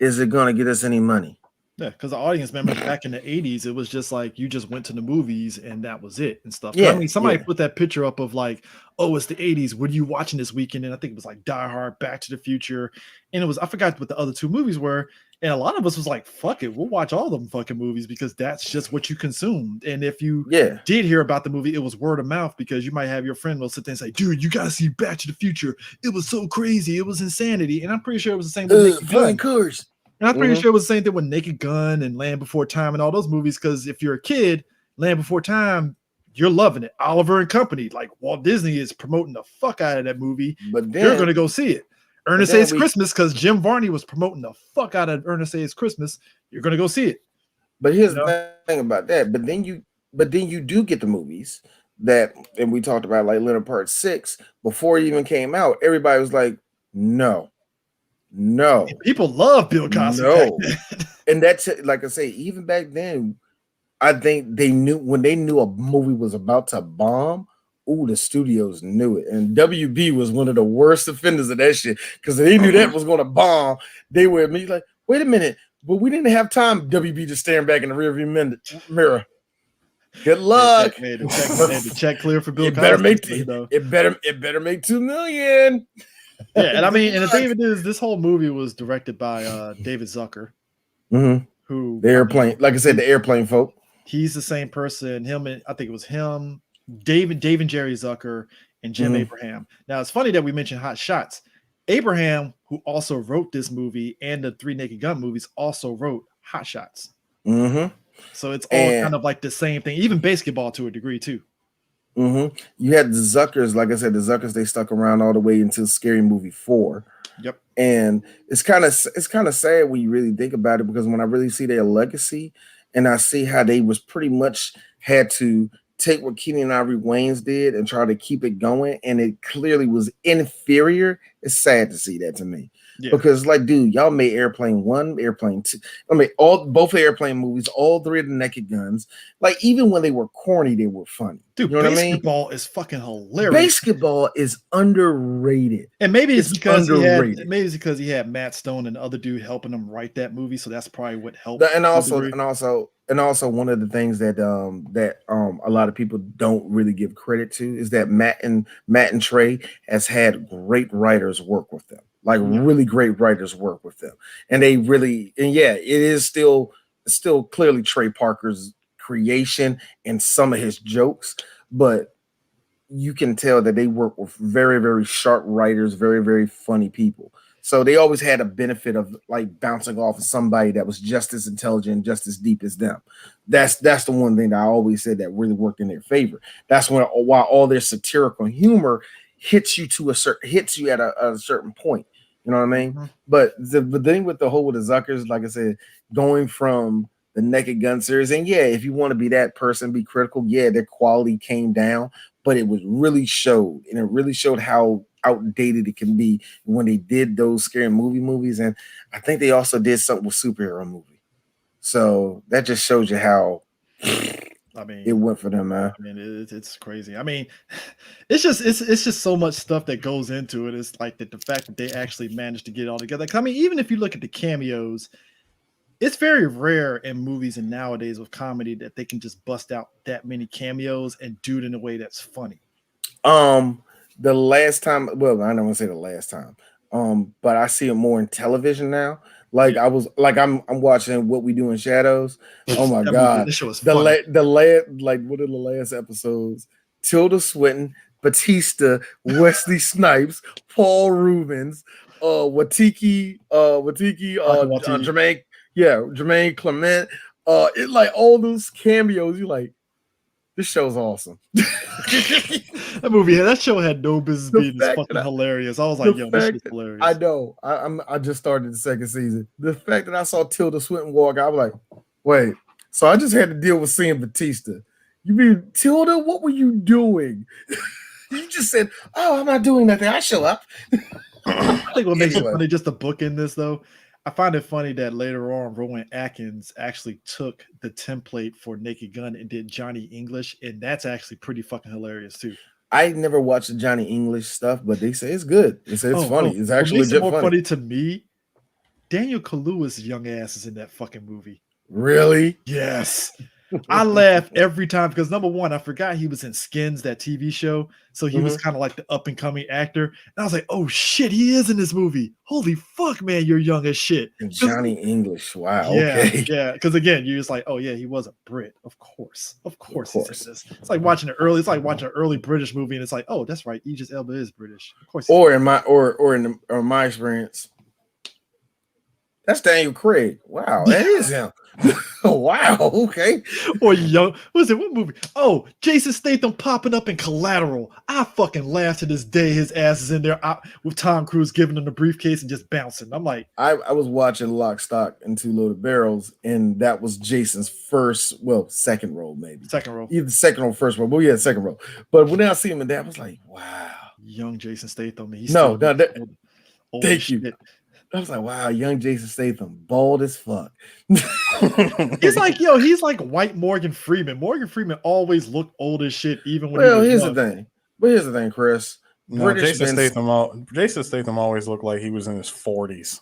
Is it going to get us any money? Yeah, because the audience members back in the 80s, it was just like you just went to the movies and that was it and stuff. Yeah, I mean, somebody put that picture up of like, oh, it's the 80s. What are you watching this weekend? And I think it was like Die Hard, Back to the Future. And it was, I forgot what the other two movies were. And a lot of us was like, fuck it, we'll watch all them fucking movies because that's just what you consumed. And if you did hear about the movie, it was word of mouth because you might have your friend will sit there and say, dude, you got to see Back to the Future. It was so crazy. It was insanity. And I'm pretty sure it was the same with Naked Gun. And I'm pretty sure it was the same thing with Naked Gun and Land Before Time and all those movies. Because if you're a kid, Land Before Time you're loving it. Oliver and Company, like Walt Disney is promoting the fuck out of that movie. But then You're going to go see it. Ernest then Saves Christmas, because Jim Varney was promoting the fuck out of Ernest Saves Christmas. You're going to go see it. But here's the thing about that. But then you do get the movies that, and we talked about like Leonard Part 6 before it even came out. Everybody was like, no. And people love Bill Cosby. No, and that's like I say, even back then, I think they knew when they knew a movie was about to bomb. Ooh, the studios knew it, and WB was one of the worst offenders of that shit because they knew that was going to bomb. They were like, wait a minute, but we didn't have time. WB just staring back in the rearview mirror. Good luck. Made the check clear for Bill Cosby. It better make $2 million. Yeah, and I mean, and the thing of it is, this whole movie was directed by David Zucker, who the airplane, like I said, the airplane folk. He's the same person. I think it was him, Dave and Jerry Zucker, and Jim Abraham. Now it's funny that we mentioned Hot Shots. Abraham, who also wrote this movie and the 3 Naked Gun movies, also wrote Hot Shots. So it's all kind of like the same thing, even Basketball to a degree too. You had the Zuckers, like I said, they stuck around all the way until Scary Movie 4. Yep. And it's kind of sad when you really think about it, because when I really see their legacy and I see how they was pretty much had to take what Keenen Ivory Wayans did and try to keep it going, and it clearly was inferior. It's sad to see that to me. Yeah. Because, like, dude, y'all made Airplane 1, Airplane 2. I mean, both the Airplane movies, all 3 of the Naked Guns. Like, even when they were corny, they were funny. Dude, you know Basketball is fucking hilarious. Basketball is underrated. And maybe it's because he had Matt Stone and the other dude helping him write that movie, so that's probably what helped. And also one of the things that a lot of people don't really give credit to is that Matt and Trey has had great writers work with them. Like really great writers work with them, and it is still clearly Trey Parker's creation and some of his jokes, but you can tell that they work with very, very sharp writers, very, very funny people. So they always had a benefit of like bouncing off of somebody that was just as intelligent, just as deep as them. That's the one thing that I always said that really worked in their favor. That's why all their satirical humor hits you at a certain point. You know what I mean? But the thing with the Zuckers, like I said, going from the Naked Gun series, and if you want to be that person, be critical, their quality came down, but it really showed how outdated it can be when they did those scary movies. And I think they also did something with superhero movie. So that just shows you how it went for them, man. I mean, it's crazy. I mean, it's just so much stuff that goes into it. It's like the fact that they actually managed to get it all together. I mean, even if you look at the cameos, it's very rare in movies and nowadays with comedy that they can just bust out that many cameos and do it in a way that's funny. The last time, well, I don't want to say the last time, but I see it more in television now. Like I'm watching What We Do in Shadows. Oh my god, this show was what are the last episodes? Tilda Swinton, Batista, Wesley Snipes, Paul Rubens, Watiki, Jermaine Clement. It like all those cameos. You like, this show's awesome. That show had no business being this fucking hilarious. I was like, yo, this is hilarious. I know. I just started the second season. The fact that I saw Tilda Swinton walk, I was like, wait. So I just had to deal with seeing Batista. You mean Tilda? What were you doing? You just said, "Oh, I'm not doing nothing. I show up." I think what makes it funny, just to book in this though, I find it funny that later on Rowan Atkins actually took the template for Naked Gun and did Johnny English, and that's actually pretty fucking hilarious too. I never watched the Johnny English stuff, but they say it's good. They say it's funny. It's actually legit more funny to me. Daniel Kaluuya's young ass is in that fucking movie. Really? Yes. I laugh every time because number one, I forgot he was in Skins, that TV show. So he was kind of like the up and coming actor. And I was like, oh shit, he is in this movie. Holy fuck, man, you're young as shit. And Johnny English. Wow. Yeah. Okay. Yeah. Because again, you're just like, oh yeah, he was a Brit. Of course. He's in this. It's like watching an early British movie, and it's like, oh, that's right. Idris Elba is British. Of course. Or in my experience, that's Daniel Craig. Wow, that is him. Oh, wow. Okay. Or young, what movie? Oh, Jason Statham popping up in Collateral. I fucking laugh to this day. His ass is in there with Tom Cruise giving him the briefcase and just bouncing. I'm like, I was watching Lock, Stock, and Two Loaded Barrels, and that was Jason's second role, maybe. Second role. Either second or first role. But yeah, second role. But when I see him in that, I was like, wow. Young Jason Statham. He's thank you. Shit. I was like, wow, young Jason Statham, bald as fuck. He's like white Morgan Freeman. Morgan Freeman always looked old as shit, even when here's the thing. But here's the thing, Chris. No, Jason Statham always looked like he was in his 40s.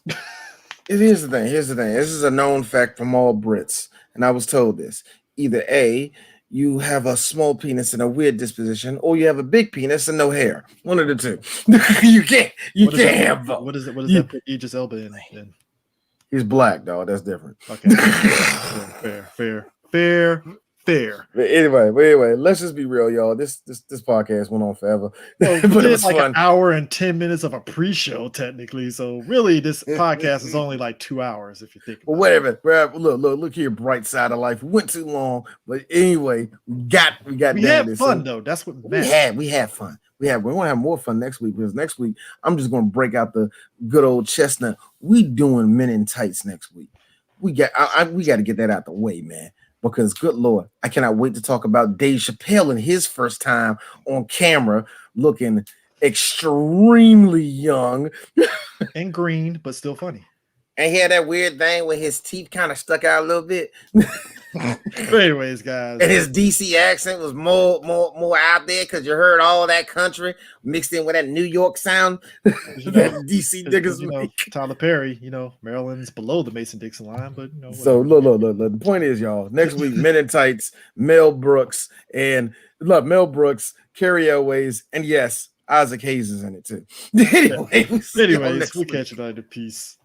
Here's the thing. This is a known fact from all Brits, and I was told this. Either A, you have a small penis and a weird disposition, or you have a big penis and no hair. One of the two. you can't have both. What is that put Idris Elba in? He's black, dog. That's different. Okay. Fair. But anyway, let's just be real, y'all. This podcast went on forever. But it was like an hour and 10 minutes of a pre-show, technically. So really, this podcast is only like 2 hours if you think. But whatever. Look here, bright side of life. We went too long, but anyway, we had fun though. That's what matters. We had fun. We're gonna have more fun next week, because next week I'm just gonna break out the good old chestnut. We doing Men in Tights next week. We got to get that out the way, man. Because good Lord, I cannot wait to talk about Dave Chappelle and his first time on camera, looking extremely young and green, but still funny. And he had that weird thing where his teeth kind of stuck out a little bit. But anyways, guys, and his DC accent was more out there because you heard all that country mixed in with that New York sound. That DC niggas Tyler Perry, Maryland's below the Mason-Dixon line, but so look. The point is, y'all, next week, Men in Tights, Mel Brooks, Carrie Elways, and yes, Isaac Hayes is in it too. Anyways, we'll catch you later. Peace.